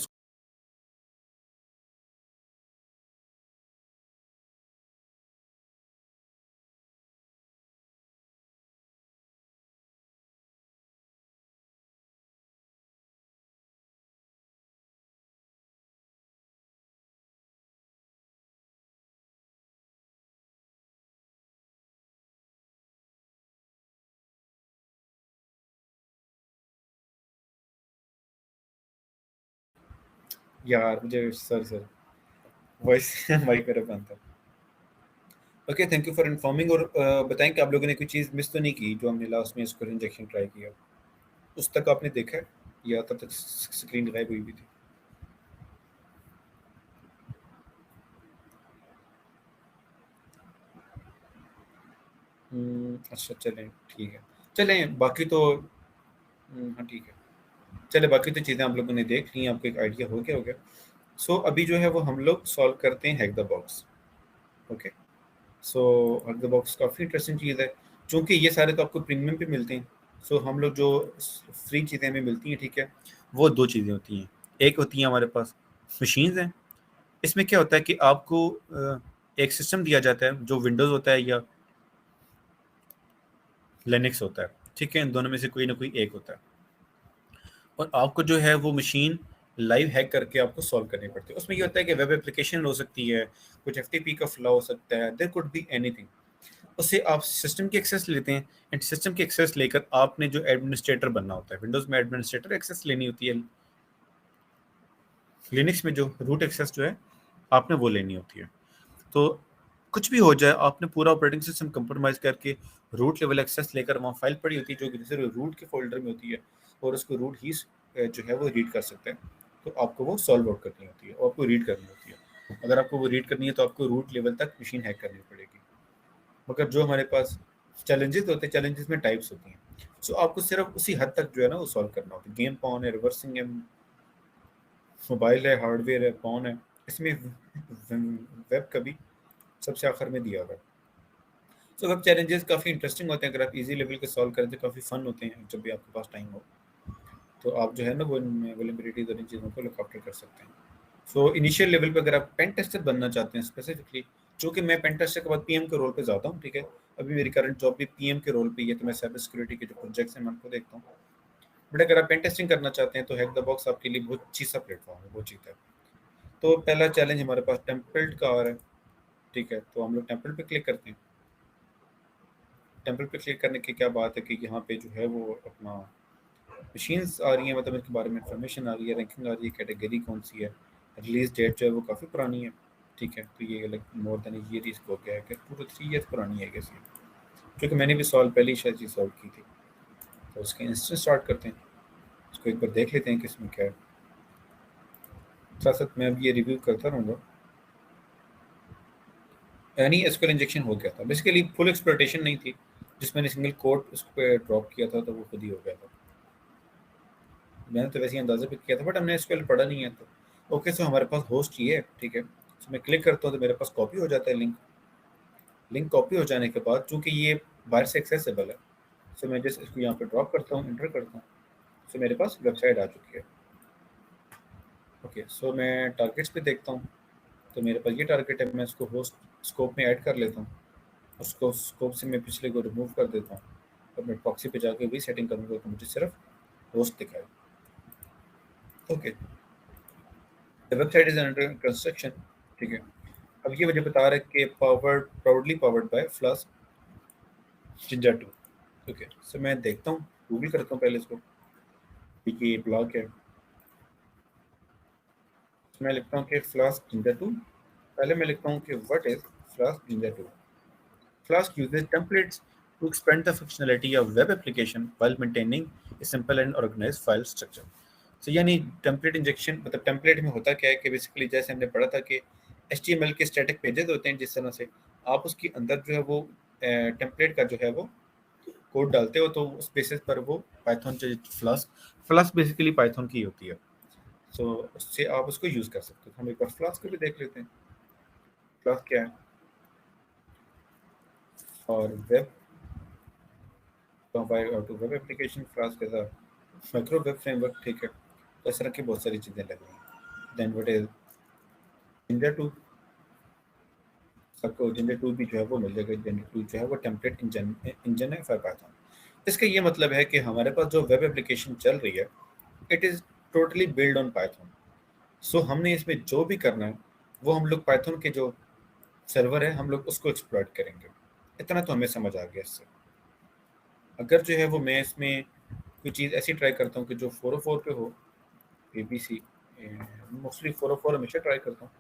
यार मुझे सर वॉइस माइक मेरा बंद था। Okay, thank you for informing. और बताएं कि आप लोगों ने कोई चीज़ मिस तो नहीं की जो हमने लास्ट में इसको इंजेक्शन ट्राई किया, उस तक आपने देखा है या तब तक स्क्रीन गायब हुई भी थी? अच्छा चलें, ठीक है। चलें बाकी तो हाँ ठीक है। चले बाकी तो चीज़ें आप लोगों ने देख ली, आपको एक आइडिया हो गया। सो अभी जो है वो हम लोग सॉल्व करते हैं hack the box. Okay, so hack the box काफ़ी इंटरेस्टिंग चीज़ है, चूँकि ये सारे तो आपको प्रीमियम पे मिलते हैं। सो हम लोग जो फ्री चीज़ें हमें मिलती हैं, ठीक है, वो दो चीज़ें होती हैं। एक होती है हमारे पास मशीन्स हैं। इसमें क्या होता है कि आपको एक सिस्टम दिया जाता है जो विंडोज़ होता है या लिनक्स होता है, ठीक है, इन दोनों में से कोई ना कोई एक होता है। और आपको जो है वो मशीन लाइव हैक करके आपको सॉल्व करनी पड़ती है। उसमें ये होता है कि वेब एप्लीकेशन हो सकती है, कुछ एफटीपी का फ्लॉ हो सकता है, देयर कुड बी एनीथिंग। उससे आप सिस्टम की एक्सेस लेते हैं, एंड सिस्टम की एक्सेस लेकर आपने जो एडमिनिस्ट्रेटर बनना होता है, विंडोज़ में एडमिनिस्ट्रेटर एक्सेस लेनी होती है, लिनक्स में जो रूट एक्सेस जो है आपने वो लेनी होती है। तो कुछ भी हो जाए, आपने पूरा ऑपरेटिंग सिस्टम कंप्रोमाइज करके रूट लेवल एक्सेस लेकर वहाँ फाइल पड़ी होती है जो कि सिर्फ रूट के फोल्डर में होती है, और उसको रूट ही जो है वो रीड कर सकते हैं। तो आपको वो सॉल्व आउट करनी होती है और आपको रीड करनी होती है। अगर आपको वो रीड करनी है तो आपको रूट लेवल तक मशीन हैक करनी पड़ेगी। मगर जो हमारे पास चैलेंजेस होते हैं, चैलेंजेस में टाइप्स होती हैं। सो आपको सिर्फ उसी हद तक जो है ना वो सॉल्व करना होता है। गेम पॉन है, रिवर्सिंग है, मोबाइल है, हार्डवेयर है, पॉन है, इसमें वेब का भी सबसे आखिर में दिया हुआ है। सो वेब चैलेंजेस काफ़ी इंटरेस्टिंग होते हैं। अगर आप इजी लेवल के सॉल्व करें तो काफ़ी फन होते हैं जब भी आपके पास टाइम हो। तो आप जो है ना वो वल्नरेबिलिटीज और इन चीज़ों को लुक आफ्टर कर सकते हैं। सो इनिशियल लेवल पे अगर आप पेन टेस्टर बनना चाहते हैं स्पेसिफिकली, चूँकि मैं पेन टेस्टर के बाद पीएम के रोल पे जाता हूँ, ठीक है, अभी मेरी करंट जॉब भी पीएम के रोल पे ही है, तो मैं साइबर सिक्योरिटी के जो प्रोजेक्ट्स हैं मैं उनको देखता हूँ। बट अगर आप पेन टेस्टिंग करना चाहते हैं तो हैक द बॉक्स आपके लिए बहुत अच्छी सा प्लेटफॉर्म है, बहुत चीज़ है। तो पहला चैलेंज हमारे पास टेम्पलेट का आ रहा है, ठीक है, तो हम लोग टेम्पलेट पे क्लिक करते हैं। टेम्पलेट पे क्लिक करने की क्या बात है कि यहाँ पे जो है वो अपना मशीन्स आ रही हैं, मतलब इसके बारे में इंफॉर्मेशन आ रही है, रैंकिंग आ रही है, कैटेगरी कौन सी है, रिलीज डेट जो है वो काफ़ी पुरानी है, ठीक है, तो ये लाइक मोर देन ईयर इसको हो गया है कि 2 to 3 ईयर्स पुरानी है कैसी, क्योंकि मैंने भी सॉल्व पहले ही शायद चीज़ सॉल्व की थी। तो उसके इंस्टेंस स्टार्ट करते हैं, उसको एक बार देख लेते हैं कि इसमें क्या है। साथ साथ मैं अब ये रिव्यू करता रहूँगा। यानी एसक्यूएल इंजेक्शन हो गया था, बेसिकली फुल एक्सप्लोइटेशन नहीं थी, जिस मैंने सिंगल कोड उस पर ड्रॉप किया था तो वो खुद ही हो गया था। मैंने तो वैसे ही अंदाजा भी किया था, बट हमने एसक्यूएल पढ़ा नहीं है। तो ओके, सो हमारे पास होस्ट ये है, ठीक है, सो मैं क्लिक करता हूँ तो मेरे पास कॉपी हो जाता है लिंक। लिंक कॉपी हो जाने के बाद चूंकि ये बाहर से एक्सेसिबल है, सो मैं जस्ट इसको यहाँ पे ड्रॉप करता हूँ, इंटर करता हूँ, सो मेरे पास वेबसाइट आ चुकी है। ओके, सो मैं टारगेट्स पे देखता हूँ, तो मेरे पास ये टारगेट है, मैं इसको होस्ट स्कोप में ऐड कर लेता हूँ। उसको स्कोप से मैं पिछले को रिमूव कर देता हूँ, और मैं प्रॉक्सी पे जाके वही सेटिंग करूँगा तो मुझे सिर्फ होस्ट दिखाए। Okay, the website is under construction, ठीक है। अब ये मुझे बता रहा है कि proudly powered by Flask Jinja 2। Okay, so मैं देखता हूँ, गूगल करता हूँ पहले इसको कि ये ब्लॉग है। मैं लिखता हूँ कि फ्लास्क जिंजर 2। पहले मैं लिखता हूँ कि what is flask Jinja 2। Flask uses templates to expand the functionality of web application while maintaining a simple and organized file structure. So यानी टेम्पलेट इंजेक्शन, मतलब टेम्पलेट में होता क्या है कि बेसिकली जैसे हमने पढ़ा था कि HTML के स्टैटिक पेजेस होते हैं, जिस तरह से आप उसके अंदर जो है वो टेम्पलेट का जो है वो कोड डालते हो, तो उस बेसिस पर वो पाइथन जो फ्लास्क फ्लास्क बेसिकली पाइथन की होती है। सो उससे आप उसको यूज़ कर सकते हो। हम एक बार फ्लास्क को भी देख लेते हैं, फ्लास्क क्या है। और web compile to web application, flask as a micro web framework, ठीक है। तो इस तरह की बहुत सारी चीज़ें लग रही हैं। Then what is Jinja two, सबको जेंडर टू भी जो है वो मिल जाएगा। जेंडर टू जो है वो टेम्पलेट इंजन है फॉर पाइथन। इसका ये मतलब है कि हमारे पास जो वेब एप्लीकेशन चल रही है, it is totally build on Python. So हमने इसमें जो भी करना है वो हम लोग पाइथन के जो सर्वर है हम लोग उसको एक्सप्लॉइट करेंगे। इतना तो हमें समझ आ गया इससे। अगर जो है वो मैं इसमें कोई चीज़ ऐसी ट्राई करता हूँ कि जो 404 पे हो, ABC मोस्टली 404 हमेशा ट्राई करता हूँ,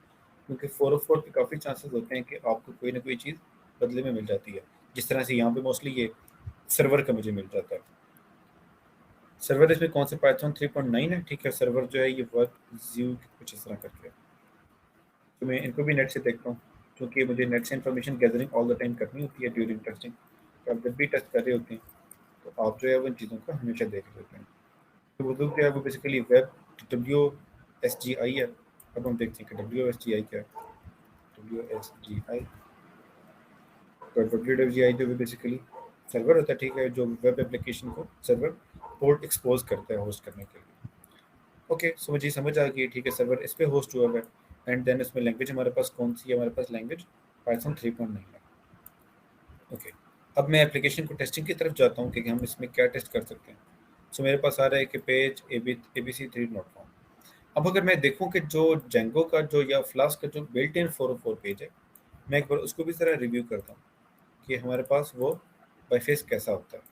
क्योंकि 404 पे काफ़ी चांसेस होते हैं कि आपको कोई ना कोई चीज़ बदले में मिल जाती है। जिस तरह से यहाँ पे मोस्टली ये सर्वर का मुझे मिल जाता है। सर्वर इसमें कौन सा पाइथन 3.9 है, ठीक है। सर्वर जो है ये वर्क ज़्यू कुछ इस तरह करके है। तो मैं इनको भी नेट से देखता हूँ, क्योंकि मुझे नेट से information gathering all the time करनी होती है ड्यूरिंग टेस्टिंग। तो आप जब भी टेस्ट कर रहे होते हैं तो आप जो है उन चीज़ों को हमेशा देख लेते हैं। तो वो जो है वो बेसिकली वेब WSGI है। अब हम देखते हैं कि WSGI क्या है। WSGI तो WSGI जो बेसिकली सर्वर होता है, ठीक है, जो वेब एप्लीकेशन को सर्वर पोर्ट एक्सपोज करता है होस्ट करने के लिए। ओके, सो मुझे समझ आ गई, ठीक है, सर्वर इस पे होस्ट हुआ है। एंड देन इसमें लैंग्वेज हमारे पास कौन सी है, हमारे पास लैंग्वेज पाइथन 3.9 है। ओके, अब मैं एप्लीकेशन को टेस्टिंग की तरफ जाता हूँ कि हम इसमें क्या टेस्ट कर सकते हैं। सो मेरे पास आ रहा है कि पेज abc3.com। अब अगर मैं देखूं कि जो जेंगो का जो या फ्लास्क का जो बिल्ट इन 404 पेज है, मैं एक बार उसको भी ज़रा रिव्यू करता हूँ कि हमारे पास वो बाईफेस कैसा होता है।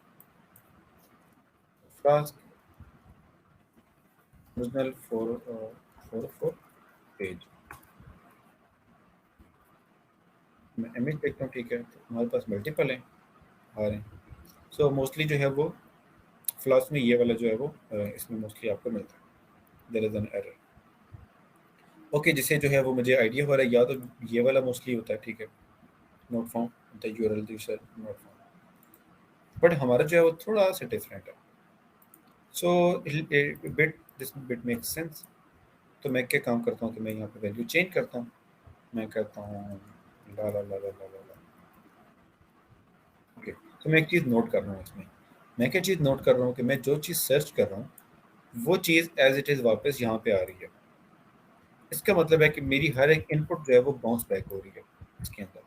फ्लास्क ओरिजिनल 404 पेज, मैं इमेज देखता हूँ, ठीक है। तो हमारे पास मल्टीपल हैं आ रहे हैं। सो मोस्टली जो है वो फ्लास्क में ये वाला जो है वो इसमें मोस्टली आपको मिलता है। There is an error. Okay, जिसे जो है वो मुझे आइडिया हो रहा है, या तो ये वाला मोस्टली होता है, ठीक है, not found the URL user not found. But हमारा जो है वो थोड़ा सा डिफरेंट है। So bit this bit makes sense. तो मैं क्या काम करता हूँ कि मैं यहाँ पे वैल्यू चेंज करता हूँ। मैं कहता हूँ ला ला ला ला ला ला ला। ओके, तो मैं एक चीज़ नोट कर रहा हूँ इसमें। मैं क्या चीज़ नोट कर रहा हूँ कि मैं जो चीज़ सर्च कर रहा हूँ वो चीज़ एज इट इज़ वापस यहाँ पे आ रही है। इसका मतलब है कि मेरी हर एक इनपुट जो है वो बाउंस बैक हो रही है इसके अंदर।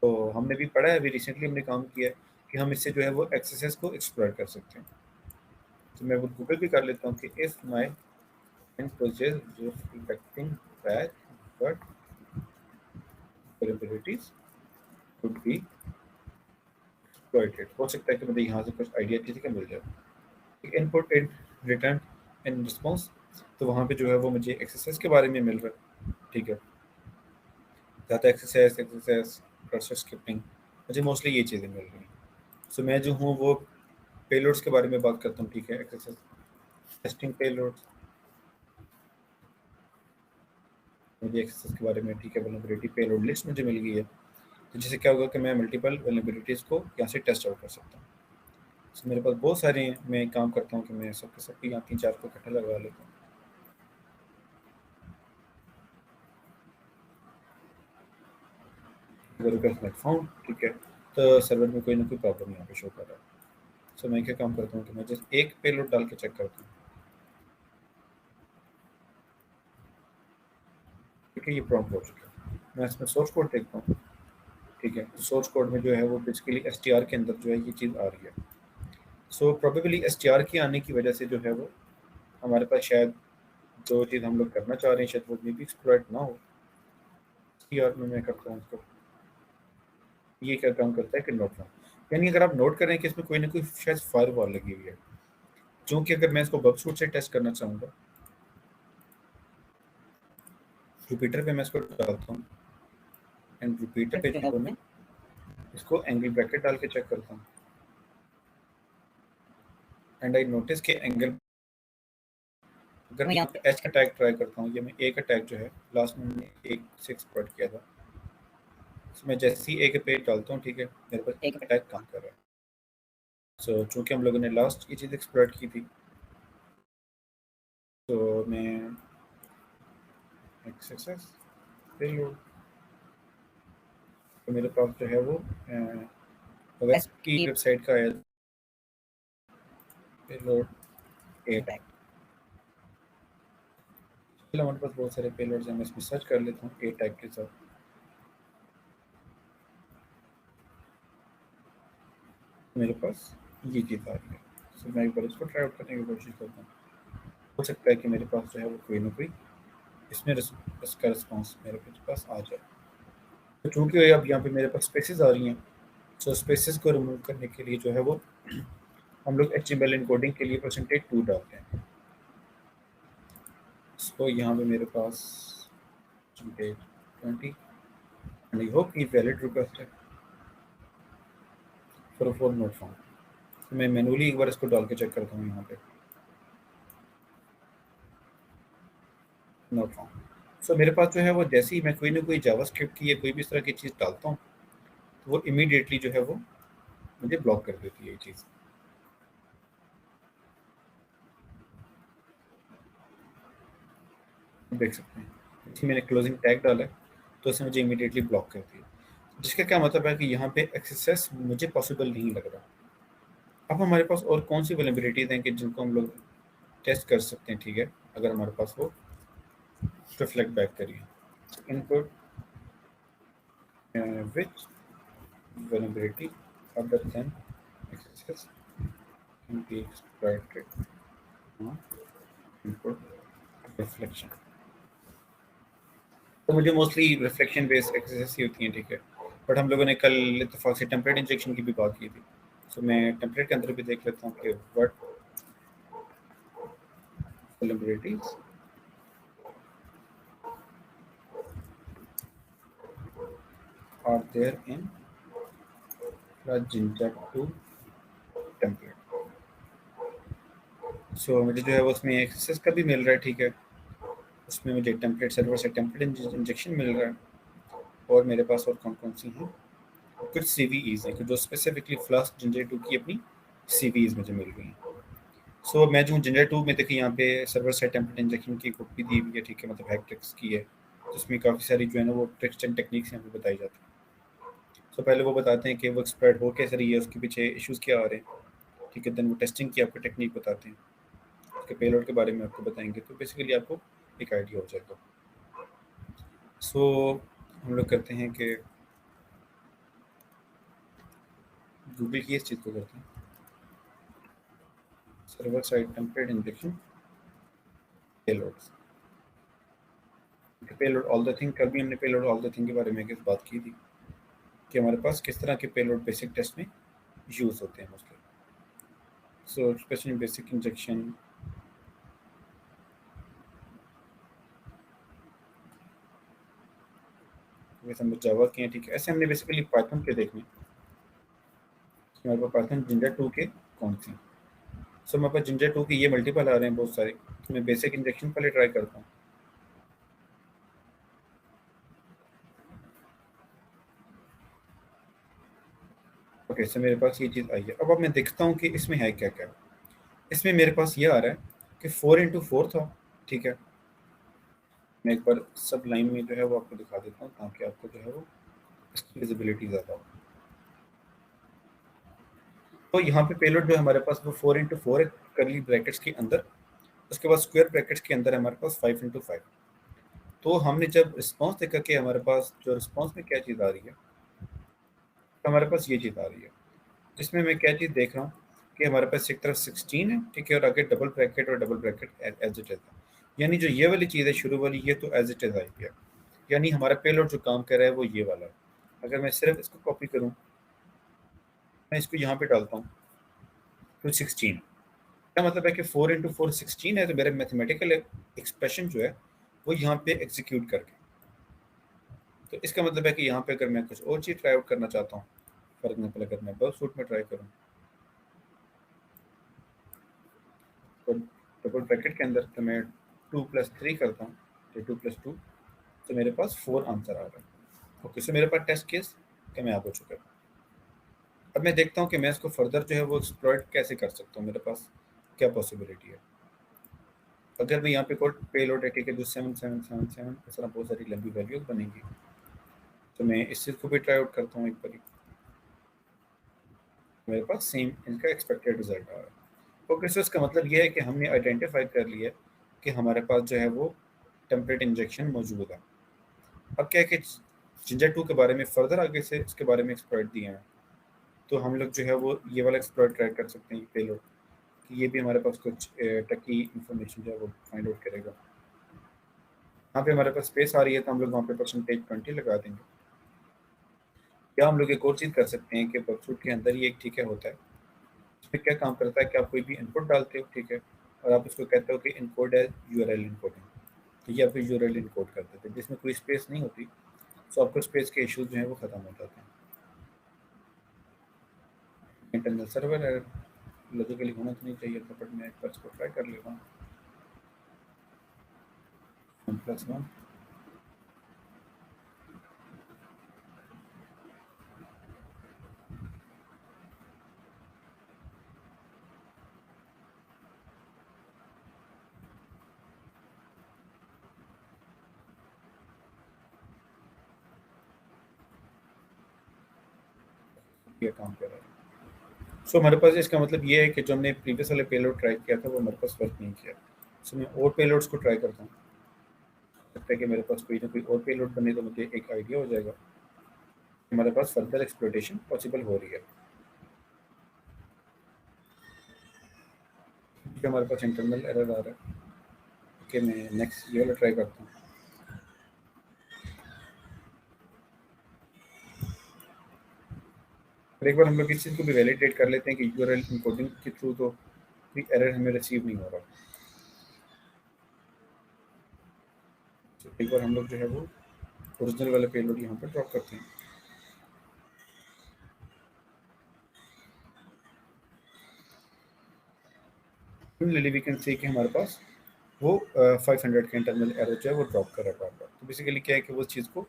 तो हमने भी पढ़ा है, अभी रिसेंटली हमने काम किया है कि हम इससे जो है वो एक्सेसेस को एक्सप्लोर कर सकते हैं। तो मैं वो गूगल भी कर लेता हूँ कि if my and purchase reflecting back but capabilities could be exploited। हो सकता है कि मुझे यहाँ से कुछ आइडिया किसी का मिल जाए। Input in return in response, तो वहाँ पे जो है वो मुझे एक्सेसेस के बारे में मिल रहा है, ठीक है। ज़्यादा एक्सेसेस कर्सर स्किपिंग, मुझे मोस्टली ये चीज़ें मिल रही हैं। सो मैं जो हूँ वो पेलोड्स के बारे में बात करता हूँ, ठीक है। एक्सेसेस टेस्टिंग पेलोड्स, मुझे एक्सेसेस के बारे में, ठीक है। वल्नरेबिलिटी पेलोड लिस्ट मुझे मिल गई है, तो जिससे क्या होगा कि मैं मल्टीपल वल्नरेबिलिटीज़ को यहाँ से टेस्ट आउट कर सकता हूँ। सो मेरे पास बहुत सारे हैं, मैं एक काम करता हूँ कि मैं सबके सब यहाँ 3-4 को इकट्ठा लगा लेता हूँ। अगर फाउंड, ठीक है, तो सर्वर में कोई ना कोई प्रॉब्लम यहाँ पे शो कर रहा है। सो मैं क्या काम करता हूँ कि मैं जस्ट एक पेलोड डाल के चेक करता हूँ, ठीक है। ये प्रॉम्प्ट हो चुका है। मैं इसमें सोर्स कोड देखता हूँ, ठीक है। तो सोर्स कोड में जो है वो बेसिकली STR के अंदर जो है ये चीज़ आ रही है। सो प्रोबेबली STR के आने की वजह से जो है वो हमारे पास शायद जो चीज़ हम लोग करना चाह रहे हैं शायद वो मे भी एक्सप्लॉइट ना हो। STR में मैं करता हूँ इसको, ये क्या काम करता है कि नोट फाउंड, यानी अगर आप नोट करें कि इसमें कोई ना कोई शायद फायरवॉल लगी हुई है। क्योंकि अगर मैं इसको बगसूट से टेस्ट करना चाहूँगा, रिपीटर पे मैं इसको डालता हूँ एंड रिपीटर पे जो है मैं इसको एंगल ब्रैकेट डाल के चेक करता हूँ एंड आई नोटिस के एंगल, अगर मैं यहाँ पे एच का टैग ट्राई करता हूँ, ये मैं ए का टैग जो है लास्ट में मैंने एक से एक्सप्लॉइट किया था। तो मैं जैसे ही ए के पेज डालता हूँ, ठीक है, मेरे पास ए का टैग काम कर रहा है। सो चूँकि हम लोगों ने लास्ट ये चीज़ एक्सप्लॉइट की थी, तो मैं एक्सेस पेलोड, तो मेरे पास जो है वो अगर की वेबसाइट का है पेलोड ए टैग, चलो हमारे पास बहुत सारे पेलोड्स हैं, मैं इसमें सर्च कर लेता हूँ ए टैग के साथ। मेरे पास ये चीज़ आ रही है। सो मैं एक बार इसको ट्राई आउट करने की कोशिश करता हूँ। हो सकता है कि मेरे पास जो है वो कोई ना कोई इसमें इसका रिस्पॉन्स मेरे पास आ जाए। तो चूँकि अब यहाँ पे मेरे पास स्पेसेस आ रही हैं, सो स्पेसेस को रिमूव करने के लिए जो है वो हम लोग HTML इनकोडिंग के लिए %2 डालते हैं। सो यहाँ पे मेरे पास डेट 20 एंड आई होप ये वैलिड रिक्वेस्ट है फॉर फोर नोट फॉर्म। तो मैं मैनुअली एक बार इसको डाल के चेक करता हूँ यहाँ पे नोट फॉर्म। सो मेरे पास जो है वो जैसे ही मैं कोई ना कोई जावास्क्रिप्ट की या कोई भी इस तरह की चीज़ डालता हूँ तो वो इमीडिएटली जो है वो मुझे ब्लॉक कर देती है ये चीज़। देख सकते हैं इसी मैंने क्लोजिंग टैग डाला है तो इसने मुझे इमीडिएटली ब्लॉक कर दिया, जिसका क्या मतलब है कि यहाँ पे एक्सेस मुझे पॉसिबल नहीं लग रहा। अब हमारे पास और कौन सी वल्नरेबिलिटीज हैं कि जिनको हम लोग टेस्ट कर सकते हैं, ठीक है, अगर हमारे पास वो रिफ्लेक्ट बैक करिए input which vulnerability other than access can be exploited input reflection. तो मुझे मोस्टली रिफ्लेक्शन बेस्ड एक्सेस ही होती हैं, ठीक है, बट हम लोगों ने कल इत्तेफाक से टेम्पलेट इंजेक्शन की भी बात की थी। तो मैं टेम्पलेट के अंदर भी देख लेता हूँ कि what vulnerabilities are there in the Jinja 2 template. So मुझे जो है वो उसमें एक्सेस का भी मिल रहा है, ठीक है, उसमें मुझे टेम्पलेट सर्वर से टेम्पलेट इंजेक्शन मिल रहा है, और मेरे पास और कौन कौन सी हैं, कुछ CVEs हैं जो स्पेसिफिकली फ्लास्क जिंजर 2 की अपनी CVEs मुझे मिल गई हैं। सो मैं जो जिंजर 2 में देखिए यहाँ पे सर्वर साइड टेम्पलेट इंजेक्शन की कॉपी दी हुई है, ठीक है, मतलब हैक ट्रिक्स की है, जिसमें काफ़ी सारी जो है ना वो ट्रिक्स एंड टेक्निक्स यहाँ पे बताई जाती हैं। सो पहले वो बताते हैं कि वो एक्सप्लॉइट हो कैसे रही है, उसके पीछे इश्यूज़ क्या आ रहे हैं, ठीक है, देन वो टेस्टिंग की आपको टेक्निक बताते हैं, उसके पेलोड के बारे में आपको बताएंगे, तो बेसिकली आपको एक आइडिया हो जाएगा। सो हम लोग करते हैं कि गूगल की इस चीज़ को करते हैं, server side template injection payloads, payload all the thing. कल भी हमने पेलोड ऑल द थिंग के बारे में किस बात की थी कि हमारे पास किस तरह के पेलोड बेसिक टेस्ट में यूज़ होते हैं mostly. So specially basic injection, वैसे हम जावा के हैं, ठीक है, ऐसे हमने बेसिकली पाइथन के देखने हमारे पास पाइथन जिंजर 2 के कौन से। सो हमारे पास जिंजर 2 के ये मल्टीपल आ रहे हैं बहुत सारे, तो मैं बेसिक इंजेक्शन पहले ट्राई करता हूँ। ओके, सो मेरे पास ये चीज़ आई है। अब मैं देखता हूँ कि इसमें है क्या क्या। इसमें मेरे पास ये आ रहा है कि 4x4 था, ठीक है, मैं एक बार सब लाइन में जो है वो आपको दिखा देता हूँ ताकि आपको जो है वो इसकी विजिबिलिटी ज़्यादा हो। तो यहाँ पे पेलोड जो है हमारे पास वो 4x4 है करली ब्रैकेट्स के अंदर, उसके बाद स्क्वायर ब्रैकेट्स के अंदर हमारे पास 5x5। तो हमने जब रिस्पॉन्स देखा कि हमारे पास जो रिस्पॉन्स में क्या चीज़ आ रही है, तो हमारे पास ये चीज़ आ रही है। इसमें मैं क्या चीज़ देख रहा हूँ कि हमारे पास एक तरफ 16 है, ठीक है, और आगे डबल ब्रैकेट और double bracket as it is है, यानी जो ये वाली चीज़ है शुरू वाली, ये तो एज इट इज आई है, यानी हमारा पेलोड जो काम कर रहा है वो ये वाला है। अगर मैं सिर्फ इसको कॉपी करूँ, मैं इसको यहाँ पे डालता हूँ तो 16, क्या मतलब है कि 4x4 16 है, तो मेरा मैथमेटिकल एक्सप्रेशन जो है वो यहाँ पे एग्जीक्यूट करके, तो इसका मतलब है कि यहाँ पे अगर मैं कुछ और चीज़ ट्राई आउट करना चाहता हूँ, फॉर एग्जाम्पल अगर मैं बग सूट में ट्राई करूँ तो डबल ब्रैकेट के अंदर तो मैं 2+3 करता हूँ, तो 2+2, तो मेरे पास 4 आंसर आ रहा है। ओके, सो मेरे पास टेस्ट केस कामयाब हो चुका है। अब मैं देखता हूँ कि मैं इसको फर्दर जो है वो एक्सप्लॉइट कैसे कर सकता हूँ, मेरे पास क्या पॉसिबिलिटी है। अगर मैं यहाँ पे कोड पेलोड है, ठीक है, जो 7777 इस तरह बहुत सारी लंबी वैल्यूज बनेंगी, तो मैं इस चीज़ को भी ट्राई आउट करता हूँ एक बार, मेरे पास सेम इनका एक्सपेक्टेड रिजल्ट आ रहा है। ओके, सो इसका मतलब ये है कि हमने आइडेंटिफाई कर लिया कि हमारे पास जो है वो टेम्पलेट इंजेक्शन मौजूद है। अब क्या है कि जिंजर 2 के बारे में फर्दर आगे से इसके बारे में एक्सप्लॉइट दिए हैं, तो हम लोग जो है वो ये वाला एक्सप्लॉइट ट्राई कर सकते हैं पेलोड कि ये भी हमारे पास कुछ टकी इन्फॉर्मेशन जो है वो फाइंड आउट करेगा। यहाँ पे हमारे पास स्पेस आ रही है तो हम लोग वहाँ पे %20 लगा देंगे। या हम लोग एक और चीज़ कर सकते हैं कि बगसूट के अंदर ही एक, ठीक है, होता है, इसमें क्या काम करता है कि आप कोई भी इनपुट डालते हो, ठीक है, और आप उसको कहते हो कि इनकोड है URL इनकोडिंग, तो ये आप यूआरएल इनकोड कर देते हैं जिसमें कोई स्पेस नहीं होती, तो आपको स्पेस के इश्यूज जो हैं वो ख़त्म हो जाते हैं। इंटरनल सर्वर एरर लॉजिकली होना तो नहीं चाहिए था, बट मैं एक बार इसको ट्राई कर लेता हूँ। 1+1 ये काम कर रहा है। सो हमारे पास इसका मतलब ये है कि जो हमने प्रीवियस वाले पेलोड ट्राई किया था वो हमारे पास वर्क नहीं किया। सो मैं और पेलोड्स को ट्राई करता हूँ, लगता है कि मेरे पास कोई ना कोई और पेलोड बने तो मुझे एक आइडिया हो जाएगा, हमारे पास फर्दर एक्सप्लोइटेशन पॉसिबल हो रही है। ठीक है, हमारे पास इंटरनल एरर आ रहा है। ओके, मैं नेक्स्ट ये वाला ट्राई करता हूँ। और एक बार हम लोग इस चीज़ को भी वैलिडेट कर लेते हैं कि यूआरएल इनकोडिंग के थ्रू तो कोई एरर हमें रिसीव नहीं हो रहा। तो एक बार हम लोग जो है वो ओरिजिनल वाला पेलोड यहाँ पर ड्रॉप करते हैं। सिमिलरली वी कैन से कि हमारे पास वो 500 का इंटरनल एरर जो है वो ड्रॉप कर रहा है। तो बेसिकली क्या है कि वो उस चीज़ को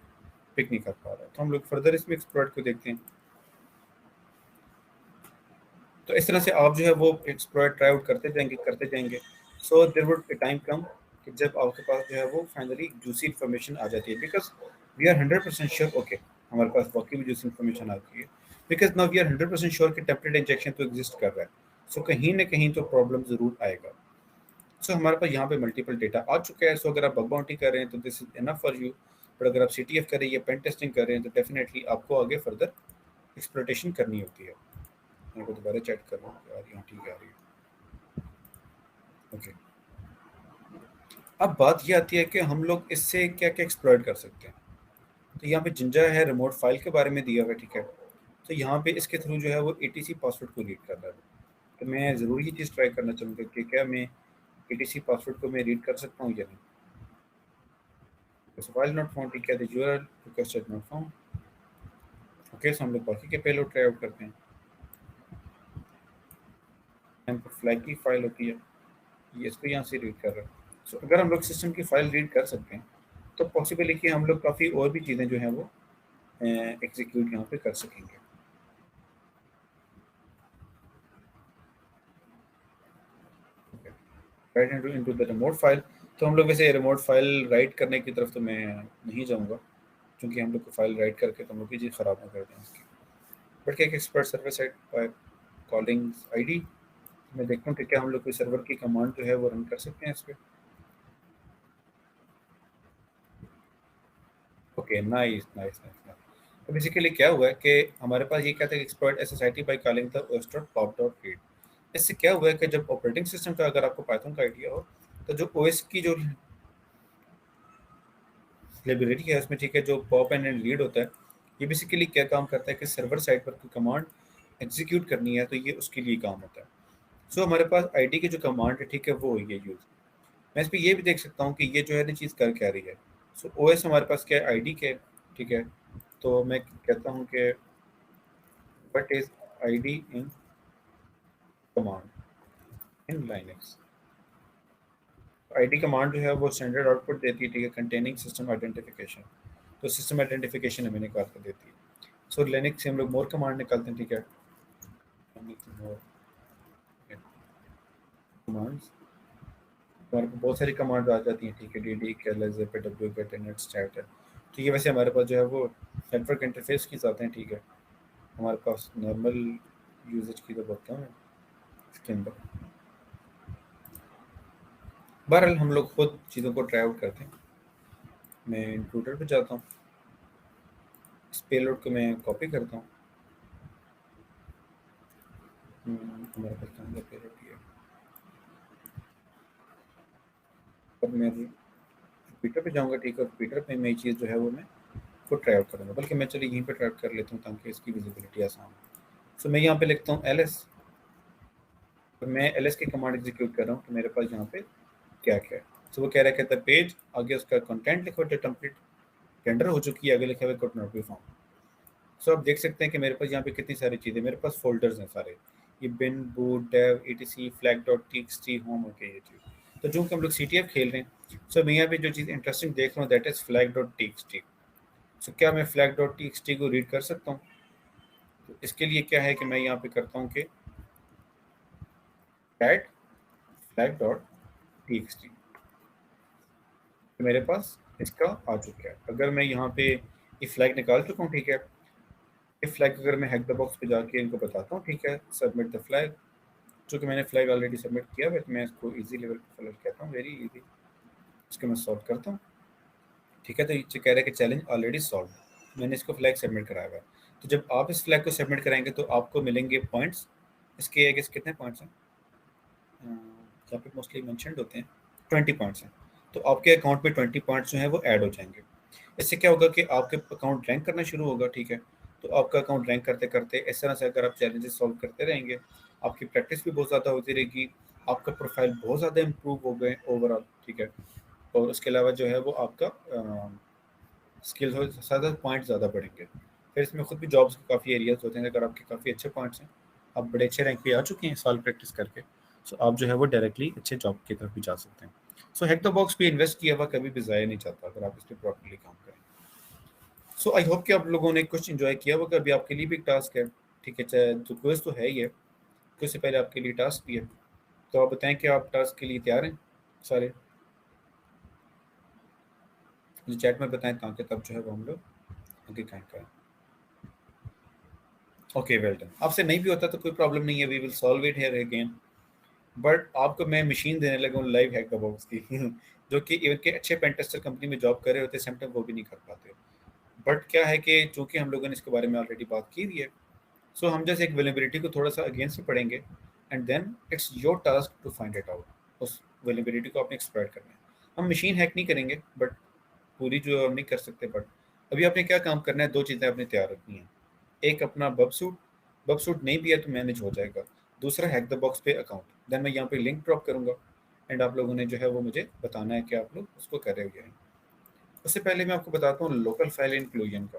पिक नहीं कर पा रहा है। तो हम लोग फर्दर इसमें एक्सप्लॉइट को देखते हैं। तो इस तरह से आप जो है वो एक्सप्लॉइट ट्राई आउट करते जाएंगे। So there would a time come कि जब आपके पास जो है वो फाइनली जूसी इन्फॉर्मेशन आ जाती है, because we are 100% sure okay हमारे पास वाकई में जूसी इन्फॉर्मेशन आती है, because now we are 100% sure कि टेम्पलेट इंजेक्शन तो एग्जिस्ट कर रहा है। सो कहीं ना कहीं तो प्रॉब्लम ज़रूर आएगा। सो हमारे पास यहाँ पे मल्टीपल डेटा आ चुका है। सो अगर आप बग बाउंटी कर रहे हैं तो this is enough for you, but अगर आप CTF कर रहे हैं या पेन टेस्टिंग कर रहे हैं तो डेफिनेटली आपको आगे फर्दर एक्सप्लोइटेशन करनी होती है। मेरे को दोबारा चेक कर रहा हूँ, आ रही है, ठीक है आ रही है। ओके, अब बात ये आती है कि हम लोग इससे क्या क्या एक्सप्लॉइट कर सकते हैं। तो यहाँ पे जिंजा है, रिमोट फाइल के बारे में दिया हुआ है, ठीक है। तो यहाँ पे इसके थ्रू जो है वो ATC पासवर्ड को रीड कर रहा है। तो मैं ज़रूर ये चीज़ ट्राई करना चाहूँगा कि क्या मैं ATC पासवर्ड को मैं रीड कर सकता हूँ या नहीं। So file not found, ठीक है, the URL requested not found। Okay, so हम लोग बाकी के पेलोड ट्राई आउट करते हैं। यहाँ पर फ्लैग की फाइल होती है, ये इसको यहाँ से रीड कर रहा है। सो अगर हम लोग सिस्टम की फाइल रीड कर सकते हैं तो पॉसिबल है कि हम लोग काफ़ी और भी चीज़ें जो हैं वो एग्जीक्यूट यहाँ पे कर सकेंगे। Right into the remote file. तो हम लोग वैसे रिमोट फाइल राइट करने की तरफ तो मैं नहीं जाऊँगा, क्योंकि हम लोग को फाइल राइट करके तो हम लोग की चीज़ ख़राब ना कर दें इसकी। बट क्या expert server side by calling ID, मैं देखता हूँ कि क्या हम लोग कोई सर्वर की कमांड जो है वो रन कर सकते हैं इस पर। Okay, nice nice nice. तो बेसिकली क्या हुआ है कि हमारे पास ये कहता है कि exploit SSID by calling the os.pop.read। इससे क्या हुआ है कि जब ऑपरेटिंग सिस्टम का, अगर आपको पाइथन का आइडिया हो, तो जो OS की जो लाइब्रेरी है उसमें, ठीक है, जो पॉप एंड रीड होता है, ये बेसिकली क्या काम करता है कि सर्वर साइड पर कोई कमांड एग्जीक्यूट करनी है तो ये उसके लिए काम होता है। सो हमारे पास ID की जो कमांड है, ठीक है, वो हुई है यूज़। मैं इस पर ये भी देख सकता हूँ कि ये जो है ना चीज़ कर क्या रही है। सो OS हमारे पास क्या है, ID के, ठीक है। तो मैं कहता हूँ कि what is ID in command in Linux. ID command जो है वो स्टैंडर्ड आउटपुट देती है, ठीक है, कंटेनिंग सिस्टम आइडेंटिफिकेशन। तो सिस्टम आइडेंटिफिकेशन हमें निकाल कर देती है। सो लिनक्स से हम लोग मोर कमांड निकालते हैं, ठीक है, मोर कमांड्स। हमारे पास बहुत सारी कमांड आ जाती हैं, ठीक है, DD KLS PW get init stat है। तो ये वैसे हमारे पास जो है वो नेटवर्क इंटरफेस की जाते हैं, ठीक है। हमारे पास नॉर्मल यूजेज की तो बताऊँ मैं इसके अंदर। बहरहाल हम लोग खुद चीज़ों को ट्राई आउट करते हैं। मैं इंक्लूडर पे जाता हूँ, इस पेलोड को मैं कॉपी करता हूँ। हमारे पास कहाँ का पेलोड है। अब मैं ट्विटर पे जाऊँगा, ठीक है, ट्विटर पे मैं ये चीज़ जो है वो मैं खुद ट्राई आउट करूँगा, बल्कि मैं चलिए यहीं पे ट्राई आउट कर लेता हूँ ताकि इसकी विजिबिलिटी आसान हो। सो मैं यहाँ पे लिखता हूँ LS, और मैं LS की कमांड एग्जीक्यूट कर रहा हूँ। तो मेरे पास यहाँ पे क्या क्या है, सो वो कह रहा है कि द पेज, आगे उसका कंटेंट लिखो, जो टेम्पलेट रेंडर हो चुकी है, आगे लिखा हुआ है कुड नॉट बी फाउंड। सो आप देख सकते हैं कि मेरे पास यहाँ पे कितनी सारी चीज़ें, मेरे पास फोल्डर्स हैं सारे, ये bin, boot, dev, etc, flag dot TXT, home, okay, ये चीज़। तो जो कि हम लोग CTF खेल रहे हैं, सो मैं यहाँ पे जो चीज़ इंटरेस्टिंग देख रहा हूँ that is flag dot TXT. So क्या मैं फ्लैग डॉट टीएक्सटी को रीड कर सकता हूँ? तो इसके लिए क्या है कि मैं यहाँ पे करता हूँ कि कैट फ्लैग डॉट टीएक्सटी, मेरे पास इसका आ चुका है। अगर मैं यहाँ पे ये फ्लैग निकाल चुका हूँ, ठीक है, ये फ्लैग अगर मैं हैक द बॉक्स पे जाके इनको बताता हूँ, ठीक है, सबमिट द फ्लैग, चूँकि मैंने फ्लैग ऑलरेडी सबमिट किया है, मैं इसको ईजी लेवल पे फिलर कहता हूँ, वेरी ईजी। इसको मैं सॉल्व करता हूँ, ठीक है। तो ये कह रहा है कि चैलेंज ऑलरेडी सॉल्व, मैंने इसको फ्लैग सबमिट कराया हुआ है। तो जब आप इस फ्लैग को सबमिट कराएंगे तो आपको मिलेंगे पॉइंट्स। इसके आगे कितने पॉइंट्स हैं, यहाँ पे मोस्टली मैंशनड होते हैं, 20 पॉइंट्स हैं। तो आपके अकाउंट पे 20 पॉइंट्स जो हैं वो ऐड हो जाएंगे। इससे क्या होगा कि आपके अकाउंट रैंक करना शुरू होगा, ठीक है। तो आपका अकाउंट रैंक करते करते इस तरह से अगर आप चैलेंजेस सॉल्व करते रहेंगे, आपकी प्रैक्टिस भी बहुत ज़्यादा होती रहेगी, आपका प्रोफाइल बहुत ज़्यादा इम्प्रूव हो गए ओवरऑल, ठीक है। और उसके अलावा जो है वो आपका स्किल्स हो ज़्यादा, पॉइंट ज़्यादा बढ़ेंगे। फिर इसमें खुद भी जॉब्स के काफ़ी एरियाज होते हैं, अगर आपके काफ़ी अच्छे पॉइंट्स हैं, आप बड़े अच्छे रैंक पे आ चुके हैं साल प्रैक्टिस करके, सो आप जो है वो डायरेक्टली अच्छे जॉब की तरफ भी जा सकते हैं। सो हैक द बॉक्स पे इन्वेस्ट किया हुआ कभी भी ज़ाया नहीं जाता अगर आप इस पर प्रॉपरली काम करें। सो आई होप कि आप लोगों ने कुछ इन्जॉय किया होगा। अभी आपके लिए भी एक टास्क है, ठीक है, चाहे तो क्विज तो है ही है, क्विज से पहले आपके लिए टास्क भी है। तो आप बताएं कि आप टास्क के लिए तैयार हैं सारे, मुझे चैट में बताएं ताकि तब जो है वो हम लोग आगे काम करें। Okay, well done. आपसे नहीं भी होता तो कोई प्रॉब्लम नहीं है, we will solve it here again. But आपको मैं मशीन देने लगा हूँ लाइव हैक द बॉक्स की जो कि इवन के अच्छे पेन टेस्टर कंपनी में जॉब कर रहे होते समटाइम वो भी नहीं कर पाते। बट क्या है कि चूंकि हम लोगों ने इसके बारे में ऑलरेडी बात की हुई है, सो हम जैसे एक वेलेबिलिटी को थोड़ा सा अगेंस्ट से पढ़ेंगे, and then it's your task to find it out. उस वेलेबिलिटी को आपने एक्सप्लॉइट करना है। हम मशीन हैक नहीं करेंगे, बट पूरी जो हम नहीं कर सकते, बट अभी आपने क्या काम करना है, दो चीज़ें आपने तैयार रखनी है। एक अपना बब सूट नहीं भी है तो मैनेज हो जाएगा। दूसरा हैक द बॉक्स पे अकाउंट, देन मैं यहाँ पे लिंक ड्रॉप करूँगा, एंड आप लोगों ने जो है वो मुझे बताना है कि आप लोग उसको कर रहे हो या नहीं। उससे पहले मैं आपको बताता हूँ लोकल फाइल इंक्लूजन का।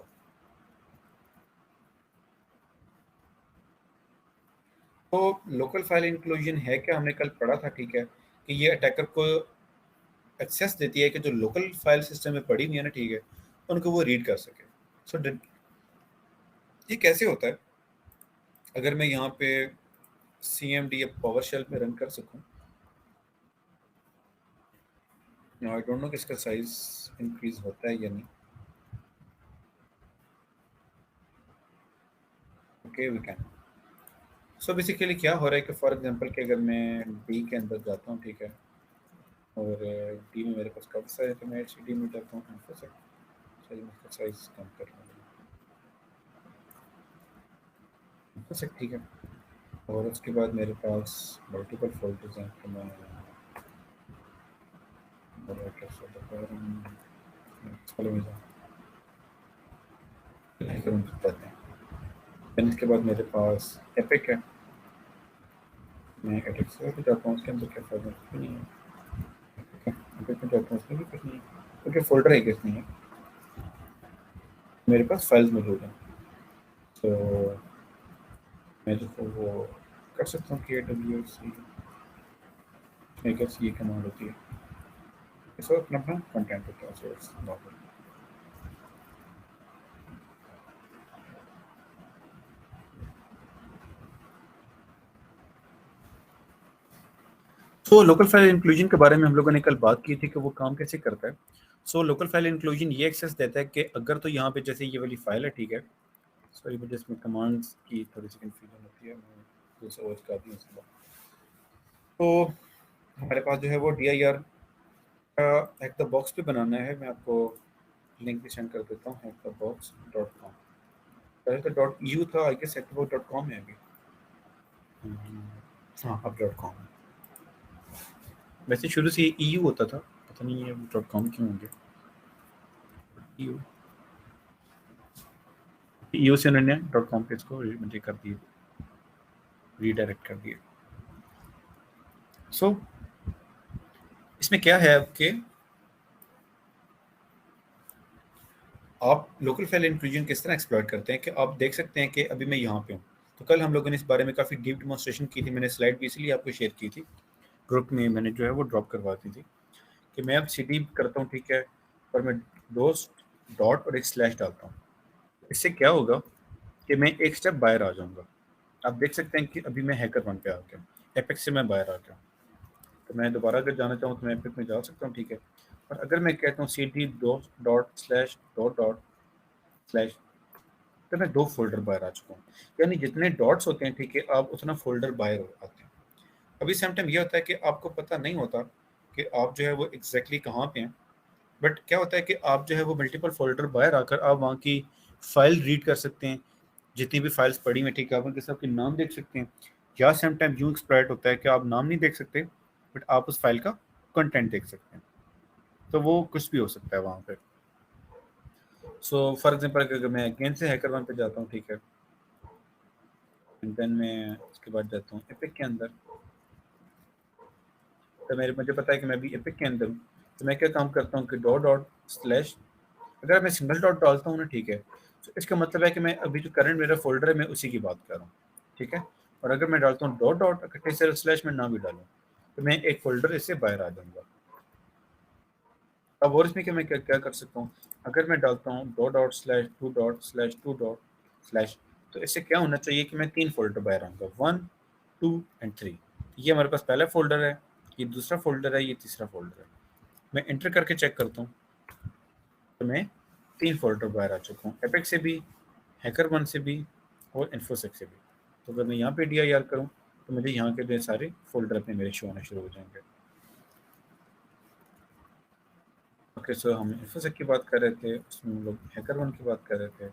तो लोकल फाइल इंक्लूजन है क्या, हमने कल पढ़ा था, ठीक है, कि ये अटैकर को एक्सेस देती है कि जो लोकल फाइल सिस्टम में पड़ी हुई है ना, ठीक है, उनको वो रीड कर सके। सो ये कैसे होता है, अगर मैं यहाँ पे CMD या पावर शेल में रन कर सकूँ। आई डोंट नो कि इसका साइज इंक्रीज होता है या नहीं। Okay, we can. So basically क्या हो रहा है कि फॉर एग्जांपल कि अगर मैं डी के अंदर जाता हूँ, ठीक है, और डी में मेरे पास काफ़ी सारे, तो मैं डी में जाता हूँ फिर से चलिए मैं इसका साइज कम कर लूँगा, ठीक है। और उसके बाद मेरे पास मल्टीपल फोल्डर्स हैं, तो मैं बताते हैं। फिर इसके बाद मेरे पास एपिक है, मैं एपिक से भी जाता हूँ, उसके अंदर क्या फायदा, कुछ भी नहीं है। एपिक में जाता हूँ, उसमें भी कुछ नहीं है, क्योंकि फोल्डर है कुछ नहीं है, मेरे पास फाइल्स मौजूद हैं। तो मैं जो वो कर सकता हूँ कि AWS ये कमांड होती है, इसको अपना अपना कंटेंट होता है, सो इट्स नॉर्मल। तो लोकल फाइल इंक्लूजन के बारे में हम लोगों ने कल बात की थी कि वो काम कैसे करता है। सो लोकल फाइल इंक्लूजन ये एक्सेस देता है कि अगर तो यहाँ पे जैसे ये वाली फाइल है, ठीक है, सॉरी मुझे इसमें कमांड्स की थोड़ी सी कन्फ्यूजन होती है, मैं दूसरा वर्ड का भी इसमें। तो हमारे पास जो है वो DIR का हैक द बॉक्स पे बनाना है। मैं आपको लिंक भी सेंड कर देता हूँ, hackthebox.com। पहले तो .eu था, आई गेस hackthebox.com है अभी। हाँ, अब .com है। वैसे शुरू से EU होता था, पता नहीं ये .com क्यों होंगे। EU EU से उन्होंने .com पे इसको मुझे कर दिए, रीडायरेक्ट कर दिए। सो इसमें क्या है आपके, आप लोकल फाइल इंक्लूजन किस तरह एक्सप्लॉइट करते हैं कि आप देख सकते हैं कि अभी मैं यहाँ पे हूँ। तो कल हम लोगों ने इस बारे में काफ़ी डीप डिमॉन्स्ट्रेशन की थी, मैंने स्लाइड भी इसलिए आपको शेयर की थी, ग्रुप में मैंने जो है वो ड्रॉप करवा दी थी कि मैं अब सीडी करता हूँ, ठीक है, और मैं दो डॉट और एक स्लैश डालता हूँ। इससे क्या होगा कि मैं एक स्टेप बाहर आ जाऊँगा। आप देख सकते हैं कि अभी मैं हैकर वन पे आ गया, एपेक्स से मैं बाहर आ गया। तो मैं दोबारा अगर जाना चाहूँ तो मैं एपिक में जा सकता हूँ, ठीक है। और अगर मैं कहता हूँ C D dot dot slash dot dot slash, तो मैं दो फोल्डर बाहर आ चुका हूँ। यानी जितने डॉट्स होते हैं, ठीक है, आप उतना फोल्डर बाहर आते हैं। अभी सेम टाइम ये होता है कि आपको पता नहीं होता कि आप जो है वो एग्जैक्टली कहाँ पे हैं, बट क्या होता है कि आप जो है वो मल्टीपल फोल्डर बाहर आकर आप वहाँ की फाइल रीड कर सकते हैं, जितनी भी फाइल्स पड़ी हुई, ठीक है, आप उनके सबके नाम देख सकते हैं। या सेम टाइम यूँ एक्सप्लॉइट होता है कि आप नाम नहीं देख सकते, बट आप उस फाइल का कंटेंट देख सकते हैं। तो वो कुछ भी हो सकता है वहाँ पे। सो फॉर एग्जांपल अगर मैं अगेन से हैकर वन पे जाता हूँ, ठीक है, एंड देन मैं उसके बाद जाता हूँ एपिक के अंदर, तो मेरे मुझे पता है कि मैं अभी एपिक के अंदर हूँ। तो मैं क्या काम करता हूँ कि डॉट डॉट स्लैश, अगर मैं सिंगल डॉट डालता हूँ ना, ठीक है, तो इसका मतलब है कि मैं अभी जो करंट मेरा फोल्डर है मैं उसी की बात कर रहा हूँ, ठीक है। और अगर मैं डालता हूँ डॉट डॉट इकट्ठे से स्लैश में ना भी डालूँ, तो मैं एक फोल्डर इससे बाहर आ जाऊँगा। अब और इसमें क्या मैं क्या क्या कर सकता हूँ, अगर मैं डालता हूँ डॉट डॉट स्लैश, तो इससे क्या होना चाहिए कि मैं तीन फोल्डर बाहर आऊँगा, 1 2 एंड 3। ये हमारे पास पहला फोल्डर है, ये दूसरा फोल्डर है, ये तीसरा फोल्डर है। मैं एंटर करके चेक करता हूँ, तो मैं तीन फोल्डर बाहर आ चुका हूँ, एपिक से भी, हैकर वन से भी, और इन्फोसेक से भी। तो अगर मैं यहाँ पे DIR करूँ, तो मुझे यहाँ के जो सारे फोल्डर अपने मेरे शो होना शुरू हो जाएंगे। ओके, सो हम इन्फोसेक की बात कर रहे थे, उसमें हम लोग हैकर वन की बात कर रहे थे,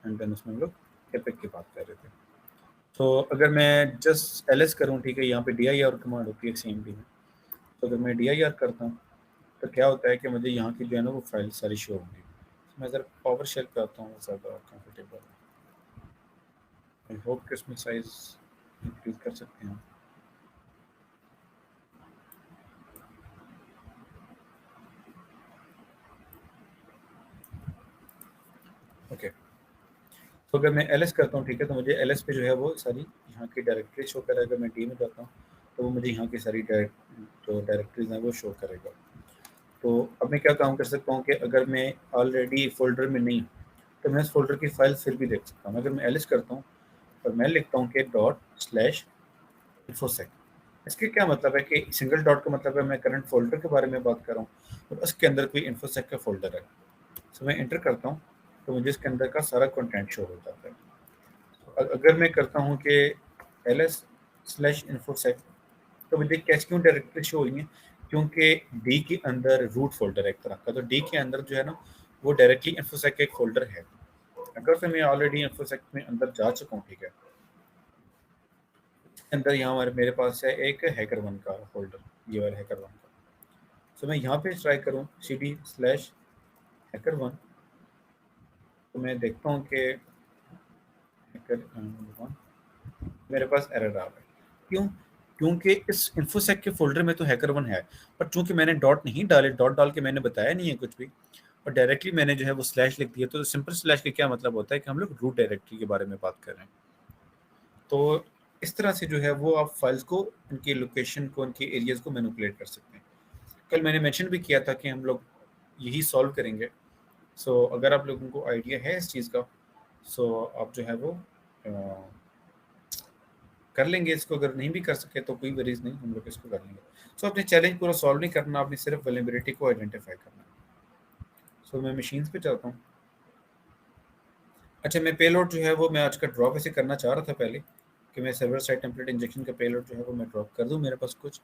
एंड देन उसमें हम लोग एपिक की बात कर रहे थे। तो अगर मैं जस्ट LS करूँ, ठीक है, यहाँ पे DIR कमांड होती है CMD में। तो अगर मैं DIR करता हूँ, तो क्या होता है कि मुझे यहाँ की जो है ना वो फाइल सारी शो होंगी। मैं अगर पावर शेल पे आता हूँ, ज़्यादा कंफर्टेबल, आई होप कि इसमें साइज इंक्रीज कर सकते हैं। ओके, तो अगर मैं LS करता हूँ, ठीक है, तो मुझे LS पे जो है वो सारी यहाँ की डायरेक्टरी शो करेगा। अगर मैं D में जाता हूँ, तो वो मुझे यहाँ की सारी जो डायरेक्टरीज हैं वो शो करेगा। तो अब मैं क्या काम कर सकता हूँ कि अगर मैं ऑलरेडी फ़ोल्डर में नहीं हूँ, तो मैं उस फ़ोल्डर की फ़ाइल फिर भी देख सकता हूँ। अगर मैं LS करता हूँ और मैं लिखता हूँ कि डॉट स्लैश इन्फोसेक, इसके क्या मतलब है कि सिंगल डॉट का मतलब है मैं करंट फ़ोल्डर के बारे में बात कर रहा हूँ और उसके अंदर कोई इन्फोसेक का फ़ोल्डर है। तो मैं एंटर करता हूँ, तो मुझे इसके अंदर का सारा कंटेंट शो हो जाता है। अगर मैं करता हूँ कि ls/infosec, तो मुझे कैश क्यों डायरेक्टरी शो हो रही है, क्योंकि डी के अंदर रूट फोल्डर है एक तरह का। तो डी के अंदर जो है ना वो डायरेक्टली इन्फोसेक का एक फोल्डर है। अगर से मैं ऑलरेडी इन्फोसेक में अंदर जा चुका हूँ, ठीक है, अंदर यहाँ हमारे मेरे पास है एक हैकर वन का फोल्डर, ये वाला हैकर वन का। तो मैं यहाँ पे ट्राई करूँ cd/हैकर वन, तो मैं देखता हूँ कि हैकर वन मेरे पास एरर आ रहा है। क्यों? क्योंकि इस इन्फोसेक के फ़ोल्डर में तो हैकर वन है, पर चूँकि मैंने डॉट नहीं डाले, डॉट डाल के मैंने बताया नहीं है कुछ भी, और डायरेक्टली मैंने जो है वो स्लैश लिख दिया। तो सिंपल स्लैश का क्या मतलब होता है कि हम लोग रूट डायरेक्टरी के बारे में बात कर रहे हैं। तो इस तरह से जो है वो आप फाइल्स को, उनकी लोकेशन को, उनके एरियाज़ को मैनिपुलेट कर सकते हैं। कल मैंने मेंशन भी किया था कि हम लोग यही सॉल्व करेंगे। सो अगर आप लोगों को आइडिया है इस चीज़ का, सो आप जो है वो कर लेंगे इसको। अगर नहीं भी कर सके तो कोई वरीज नहीं, हम लोग इसको कर लेंगे। सो अपने चैलेंज पूरा सॉल्व नहीं करना, आपने सिर्फ वल्नरेबिलिटी को आइडेंटिफाई करना है। सो मैं मशीन्स पे जाता हूँ। अच्छा, मैं पेलोड जो है वो मैं आज का ड्रॉप ऐसे करना चाह रहा था पहले, कि मैं सर्वर साइड टेम्पलेट इंजेक्शन का पेलोड जो है वो मैं ड्रॉप कर दूँ। मेरे पास कुछ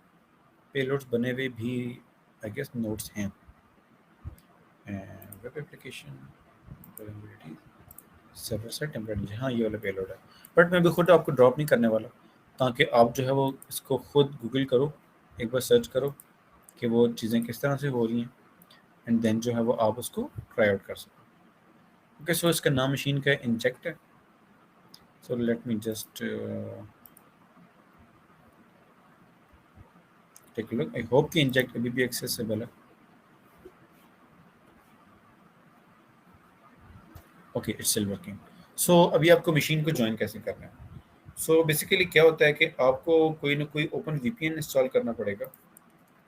पेलोड्स बने हुए भी आई गेस नोट्स हैं। Web application vulnerability server side template, हाँ ये वाला पेलोड है। बट मैं भी खुद आपको ड्रॉप नहीं करने वाला, ताकि आप जो है वो इसको खुद गूगल करो, एक बार सर्च करो कि वो चीज़ें किस तरह से हो रही हैं, एंड देन जो है वो आप उसको ट्राई आउट कर सकते हो। ओके, सो इसका नाम मशीन का इंजेक्ट है। So let me just take a look. I hope कि इंजेक्ट अभी भी एक्सेसिबल है। Okay, it's still working. So अभी आपको मशीन को ज्वाइन कैसे करना है? सो बेसिकली क्या होता है कि आपको कोई ना कोई ओपन वीपीएन इंस्टॉल करना पड़ेगा।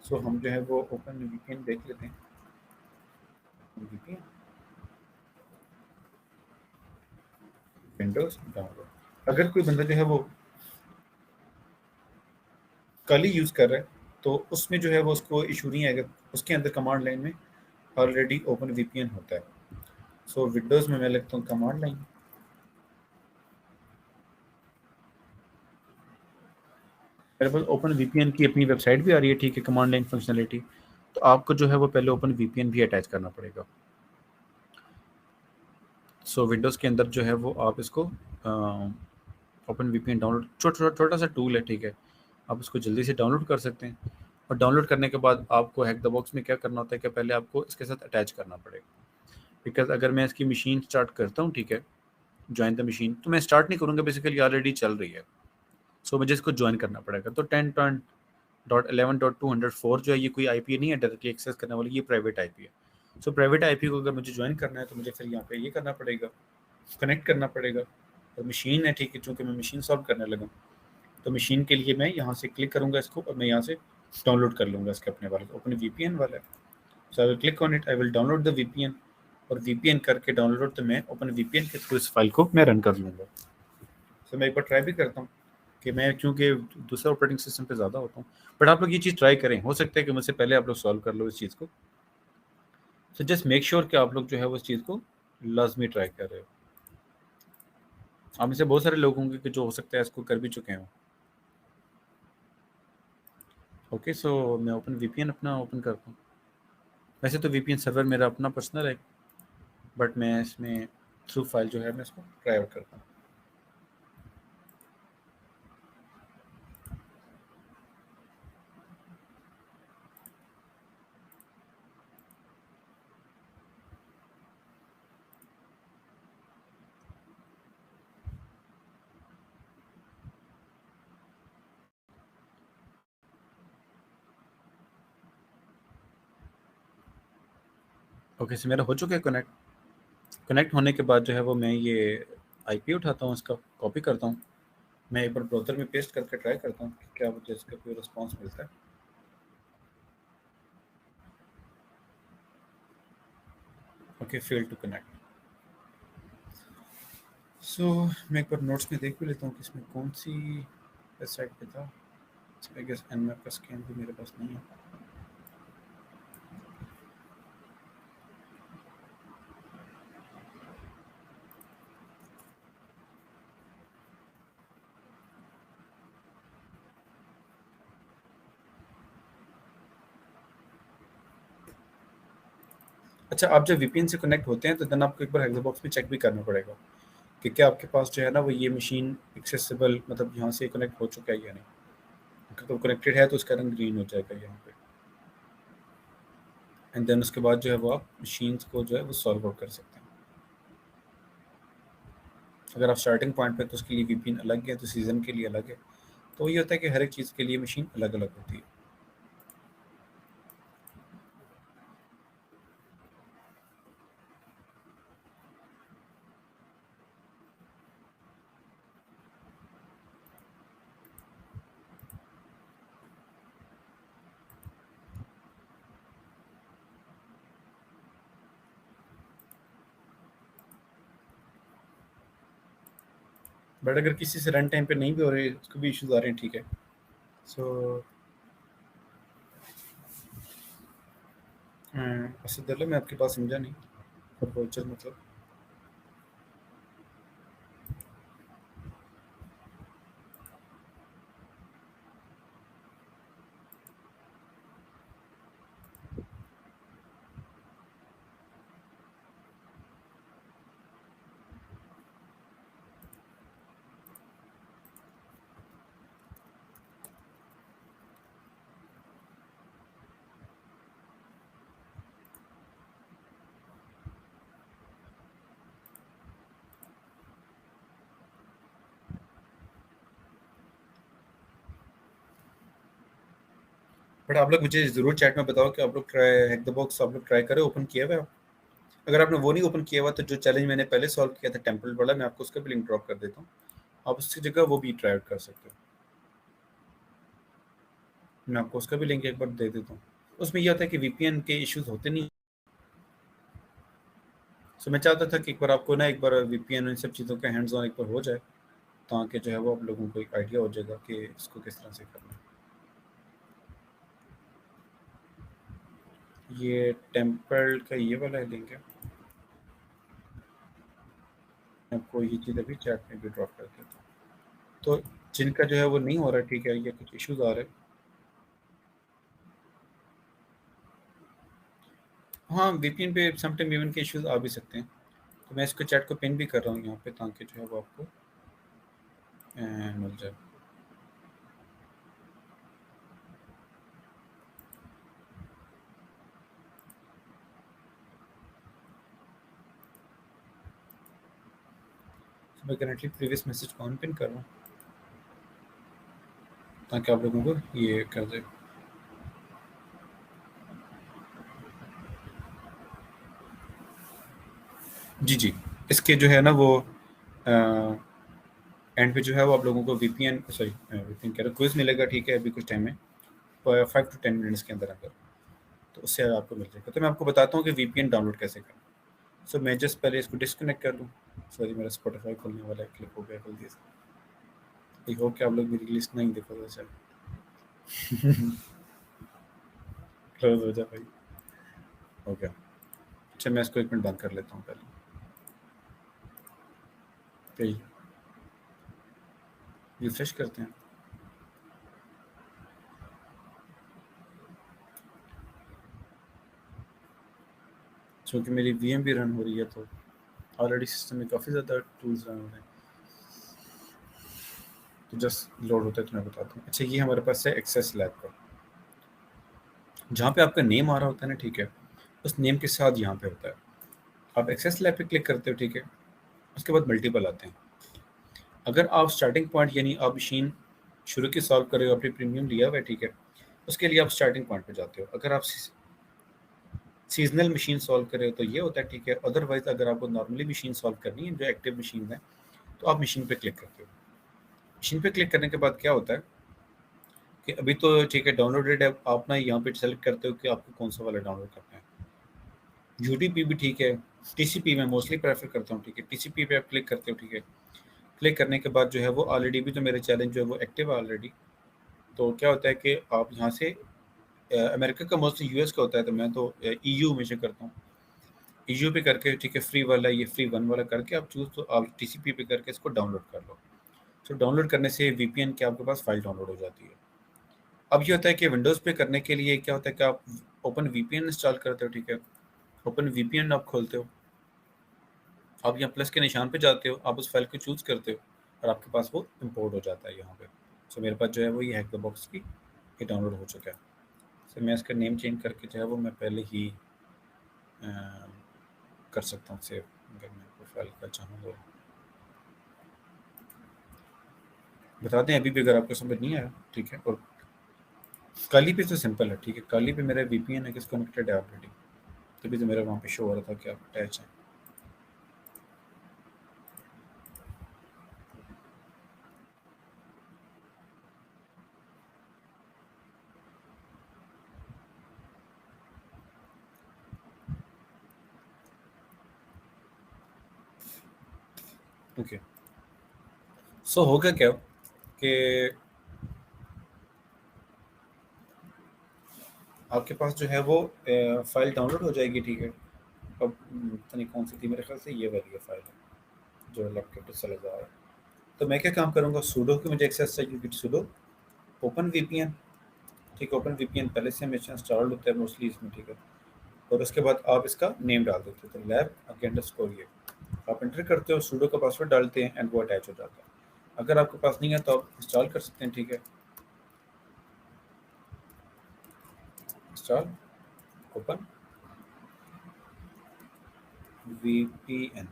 सो हम जो है वो ओपन वीपीएन देख लेते हैं। VPN Windows download. अगर कोई बंदा जो है वो कल ही यूज़ कर रहा है तो उसमें जो है वो उसको इशू नहीं आएगा। उसके अंदर कमांड लाइन में ऑलरेडी ओपन वीपीएन होता है। सो विंडोज़ में मैं लिखता हूँ कमांड लाइन। मेरे पास ओपन वीपीएन की अपनी वेबसाइट भी आ रही है, ठीक है, कमांड लाइन फंक्शनलिटी। तो आपको जो है वो पहले ओपन वीपीएन भी अटैच करना पड़ेगा। सो विंडोज़ के अंदर जो है वो आप इसको ओपन वीपीएन डाउनलोड, छोटा सा टूल है, ठीक है, आप इसको जल्दी से डाउनलोड कर सकते हैं। और डाउनलोड करने के बाद आपको हैक द बॉक्स में क्या करना होता है कि पहले आपको इसके साथ अटैच करना पड़ेगा। बिकॉज अगर मैं इसकी मशीन स्टार्ट करता हूँ, ठीक है, ज्वाइन द मशीन, तो मैं स्टार्ट नहीं करूँगा, बेसिकली ऑलरेडी चल रही है। सो मुझे इसको ज्वाइन करना पड़ेगा। तो 10.11.204 जो है ये कोई आईपी नहीं है डायरेक्टली एक्सेस करने वाली, ये प्राइवेट आईपी है। सो प्राइवेट आईपी को अगर मुझे ज्वाइन करना है तो मुझे फिर यहाँ पे ये करना पड़ेगा, कनेक्ट करना पड़ेगा। और मशीन है, ठीक है, चूँकि मैं मशीन सॉल्व करने लगा, तो मशीन के लिए मैं यहाँ से क्लिक करूँगा इसको और मैं यहाँ से डाउनलोड कर लूँगा इसके अपने वाले ओपन वीपीएन वाला है। So I will click on it, I will download the VPN. और वीपीएन करके डाउनलोड तो मैं ओपन वीपीएन के थ्रू इस फाइल को मैं रन कर लूँगा। सो मैं एक बार ट्राई भी करता हूँ कि मैं क्योंकि दूसरे ऑपरेटिंग सिस्टम पे ज़्यादा होता हूँ, बट आप लोग ये चीज़ ट्राई करें, हो सकता है कि मुझसे पहले आप लोग सॉल्व कर लो इस चीज़ को। सो जस्ट मेक श्योर कि आप लोग जो है वो इस चीज़ को लाजमी ट्राई कर रहे हो। आप में से बहुत सारे लोग होंगे कि जो हो सकता है इसको कर भी चुके हों। ओके, सो मैं ओपन वीपीएन अपना ओपन करता हूँ। वैसे तो वीपीएन सर्वर मेरा अपना पर्सनल है, बट मैं इसमें थ्रू फाइल जो है मैं इसको ट्राई आउट करता हूँ। ओके, सो मेरा हो चुका है कनेक्ट। कनेक्ट होने के बाद जो है वो मैं ये आईपी उठाता हूँ, इसका कॉपी करता हूँ। मैं एक बार ब्राउज़र में पेस्ट करके ट्राई करता हूँ कि क्या मुझे इसका कोई रिस्पॉन्स मिलता है। Okay, fail to connect. So मैं एक बार नोट्स में देख भी लेता हूँ कि इसमें कौन सी वेबसाइट पे था। आई गेस एनमैप का स्कैन भी मेरे पास नहीं है। अच्छा, आप जब वीपीएन से कनेक्ट होते हैं तो देन आपको एक बार हेक्सा बॉक्स में चेक भी करना पड़ेगा कि क्या आपके पास जो है ना वो ये मशीन एक्सेसिबल, मतलब यहाँ से कनेक्ट हो चुका है या नहीं। अगर तो कनेक्टेड है तो उसका रंग ग्रीन हो जाएगा यहाँ पे। एंड देन उसके बाद जो है वो आप मशीन्स को जो है वो सॉल्व आउट कर सकते हैं। अगर आप स्टार्टिंग पॉइंट पे तो उसके लिए वीपीएन अलग है, तो सीज़न के लिए अलग है। तो ये होता है कि हर एक चीज़ के लिए मशीन अलग अलग होती है। बट अगर किसी से रन टाइम पे नहीं भी हो रहे, उसको भी इश्यूज आ रहे हैं, ठीक है। सो असद, मैं आपकी बात समझा नहीं। वाउचर मतलब? बट आप लोग मुझे ज़रूर चैट में बताओ कि आप लोग ट्राई हैक द बॉक्स आप लोग ट्राई करें, ओपन किया हुआ है? अगर आपने वो नहीं ओपन किया हुआ तो जो चैलेंज मैंने पहले सॉल्व किया था टेम्पल वाला, मैं आपको उसका भी लिंक ड्रॉप कर देता हूँ, आप उसकी जगह वो भी ट्राई आउट कर सकते हो। मैं आपको उसका भी लिंक एक बार दे देता हूँ। उसमें ये होता है कि वीपीएन के इश्यूज होते नहीं। सो मैं चाहता था कि एक बार आपको ना एक बार वीपीएन इन सब चीज़ों का हैंड्स ऑन एक बार हो जाए, ताकि जो है वो आप लोगों को एक आइडिया हो जाएगा कि इसको किस तरह से करना है। ये टेम्पल का ये वाला लिंक है, मैं आपको ये चीज़ अभी चैट में भी ड्रॉप कर देता हूँ। तो जिनका जो है वो नहीं हो रहा है, ठीक है, ये कुछ इश्यूज आ रहे हैं। हाँ, वीपीएन पे समटाइम इवन के इश्यूज आ भी सकते हैं। तो मैं इसको चैट को पिन भी कर रहा हूँ यहाँ पे, ताकि जो है वो आपको मिल जाए। तो मैं करेंटली प्रीवियस मैसेज को अनपिन कर रहा हूँ, ताकि आप लोगों को ये कर दे। जी जी, इसके जो है ना वो एंड पे जो है वो आप लोगों को वीपीएन सॉरी वीपीएन कह रहा क्विज मिलेगा, ठीक है, अभी कुछ टाइम में 5 to 10 मिनट्स के अंदर अंदर, तो उससे आपको मिल जाएगा। तो मैं आपको बताता हूँ कि वीपीएन डाउनलोड कैसे करना। सो मैं जस्ट पहले इसको डिस्कनेक्ट कर लूँ। सॉरी, मेरा स्पॉटिफाई खुलने वाला है, क्लिक हो गया जल्दी से। आई होप कि आप लोग मेरी लिस्ट नहीं देखोगे सर। क्लोज हो जा भाई। हो गया। अच्छा, मैं इसको 1 मिनट बंद कर लेता हूँ पहले। फिर रिफ्रेश करते हैं। चूँकि मेरी वीएम भी रन हो रही है, तो ऑलरेडी सिस्टम में काफ़ी ज़्यादा टूल्स रन हो रहे हैं, तो जस्ट लोड होता है तो मैं बताता हूँ। अच्छा, ये हमारे पास है एक्सेस लैब का, जहाँ पे आपका नेम आ रहा होता है ना, ठीक है, उस नेम के साथ यहाँ पे होता है। आप एक्सेस लैब पे क्लिक करते हो, ठीक है, उसके बाद मल्टीपल आते हैं। अगर आप स्टार्टिंग पॉइंट यानी आप मशीन शुरू की सॉल्व कर रहे हो, आपने प्रीमियम लिया हुआ है, ठीक है, उसके लिए आप स्टार्टिंग पॉइंट पे जाते हो। अगर आप सीजनल मशीन सॉल्व कर रहे हो तो ये होता है, ठीक है। अदरवाइज अगर आपको नॉर्मली मशीन सॉल्व करनी है जो एक्टिव मशीन है, तो आप मशीन पे क्लिक करते हो। मशीन पे क्लिक करने के बाद क्या होता है कि अभी तो ठीक है डाउनलोडेड है, आप ना यहाँ पे सेलेक्ट करते हो कि आपको कौन सा वाला डाउनलोड करना है। यूडीपी भी ठीक है, टीसीपी मैं मोस्टली प्रेफर करता हूँ, ठीक है। टीसीपी पे आप क्लिक करते हो, ठीक है। क्लिक करने के बाद जो है वो ऑलरेडी भी तो मेरे चैलेंज जो है वो एक्टिव है ऑलरेडी। तो क्या होता है कि आप यहाँ से अमेरिका का मोस्टली यूएस का होता है, तो मैं तो ईयू में से करता हूँ। ईयू पे करके, ठीक है, फ्री वाला ये फ्री वन वाला करके आप चूज, तो आप टीसीपी पे करके इसको डाउनलोड कर लो। तो डाउनलोड करने से वीपीएन के आपके पास फाइल डाउनलोड हो जाती है। अब ये होता है कि विंडोज़ पे करने के लिए क्या होता है कि आप ओपन वीपीएन इंस्टॉल करते हो, ठीक है। ओपन वीपीएन आप खोलते हो, आप यहाँ प्लस के निशान पे जाते हो, आप उस फाइल को चूज़ करते हो, और आपके पास वो इम्पोर्ट हो जाता है यहाँ पे। सो मेरे पास जो है वो ये हैक द बॉक्स की ये डाउनलोड हो चुका है। सो मैं इसका नेम चेंज करके जो है वो मैं पहले ही अ, कर सकता हूँ सेव, अगर मैं प्रोफाइल का चाहूँ तो। बता दें अभी भी अगर आपको समझ नहीं आया, ठीक है। और काली पे तो सिंपल है, ठीक है। काली पे मेरा वीपीएन है, किस कनेक्टेड है ऑलरेडी, तभी तो मेरा वहाँ पे शो हो रहा था कि आप अटैच हैं। ओके, सो होगा क्या कि आपके पास जो है वो फाइल डाउनलोड हो जाएगी, ठीक है। अब पता नहीं कौन सी थी, मेरे ख्याल से ये वाली फाइल है जो लैपटॉप पे चला जा रहा है। तो मैं क्या काम करूँगा, सूडो की मुझे एक्सेस चाहिए, विद सूडो ओपन वीपीएन, ठीक है। ओपन वीपीएन पहले से हमेशा इंस्टॉल्ड होता है मोस्टली इसमें, ठीक है। और उसके बाद आप इसका नेम डाल देते हो, तो लैब अंडरस्कोर ये आप एंटर करते हो, सूडो का पासवर्ड डालते हैं, एंड वो अटैच हो जाता है। अगर आपके पास नहीं है तो आप इंस्टॉल कर सकते हैं, ठीक है। इंस्टॉल, ओपन वीपीएन,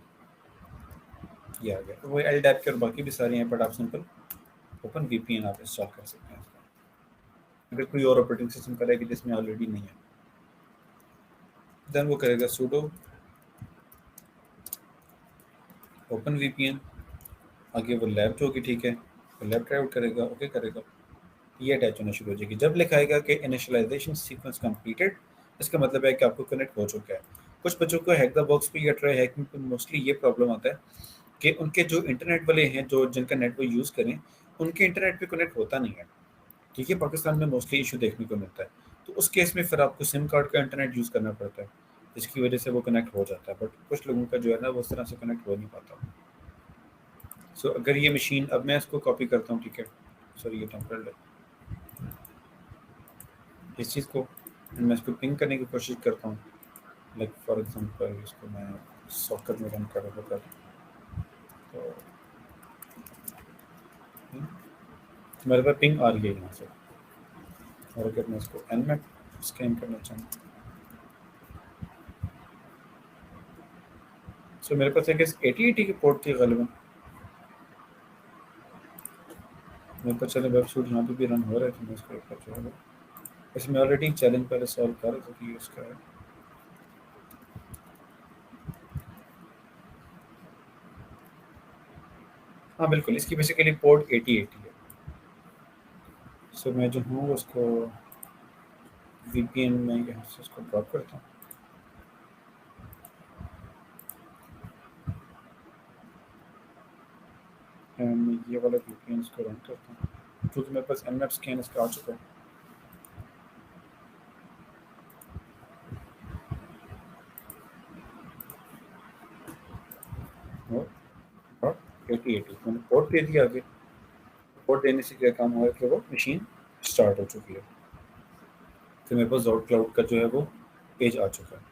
ये आ गया। तो वो एल टैप के और बाकी भी सारे हैं, बट आप सिंपल ओपन वीपीएन आप इंस्टॉल कर सकते हैं इसका। अगर कोई और ऑपरेटिंग सिस्टम करेगा जिसमें ऑलरेडी नहीं है, देन वो करेगा sudo ओपन वीपीएन, आगे वो लैब जो होगी, ठीक है, वो लैब ट्राई आउट करेगा, ओके करेगा, ये अटैच होना शुरू हो जाएगी। जब लिखाएगा कि इनिशियलाइजेशन सीक्वेंस कंप्लीटेड, इसका मतलब है कि आपको कनेक्ट हो चुका है। कुछ बच्चों को हैक द बॉक्स पे या ट्राई हैकिंग पे मोस्टली ये प्रॉब्लम आता है कि उनके जो इंटरनेट वाले हैं, जो जिनका नेट वो यूज़ करें, उनके इंटरनेट पे कनेक्ट होता नहीं है। ठीक है, पाकिस्तान में मोस्टली इशू देखने को मिलता है। तो उस केस में फिर आपको सिम कार्ड का इंटरनेट यूज़ करना पड़ता है, जिसकी वजह से वो कनेक्ट हो जाता है। बट कुछ लोगों का जो है ना, वो उस तरह से कनेक्ट हो नहीं पाता। सो अगर ये मशीन, अब मैं इसको कॉपी करता हूँ, ठीक है, सॉरी ये टेम्परल है, इस चीज़ को मैं इसको पिंग करने की कोशिश करता हूँ। लाइक फॉर एग्जांपल इसको मैं सॉकेट में रन कर रहा, तो मेरे पास पिंग आ रही है यहाँ से। और अगर मैं इसको nmap स्कैन करना चाहूँ, सो मेरे पास एक 8080 की पोर्ट थी ग़ालिबन। मेरे पास चले वेब सूट यहाँ पे भी रन हो रहा है, तो मैं इसको एक बार जो है, इसमें ऑलरेडी चैलेंज पहले सॉल्व कर रहा था कि इसका है। हाँ बिल्कुल, इसकी बेसिकली पोर्ट 8080 है। सो मैं जो हूँ उसको वीपीएन में यहाँ से इसको ड्रॉप करता हूँ। मैं ये वाला वीपीएन इसको रन करता हूँ, क्योंकि मेरे पास nmap स्कैन इसका आ चुका है। और 8080 मैंने पोर्ट दे दिया। आगे पोर्ट देने से क्या काम हुआ है कि वो मशीन स्टार्ट हो चुकी है, तो मेरे पास ज़ोड क्लाउड का जो है वो पेज आ चुका है।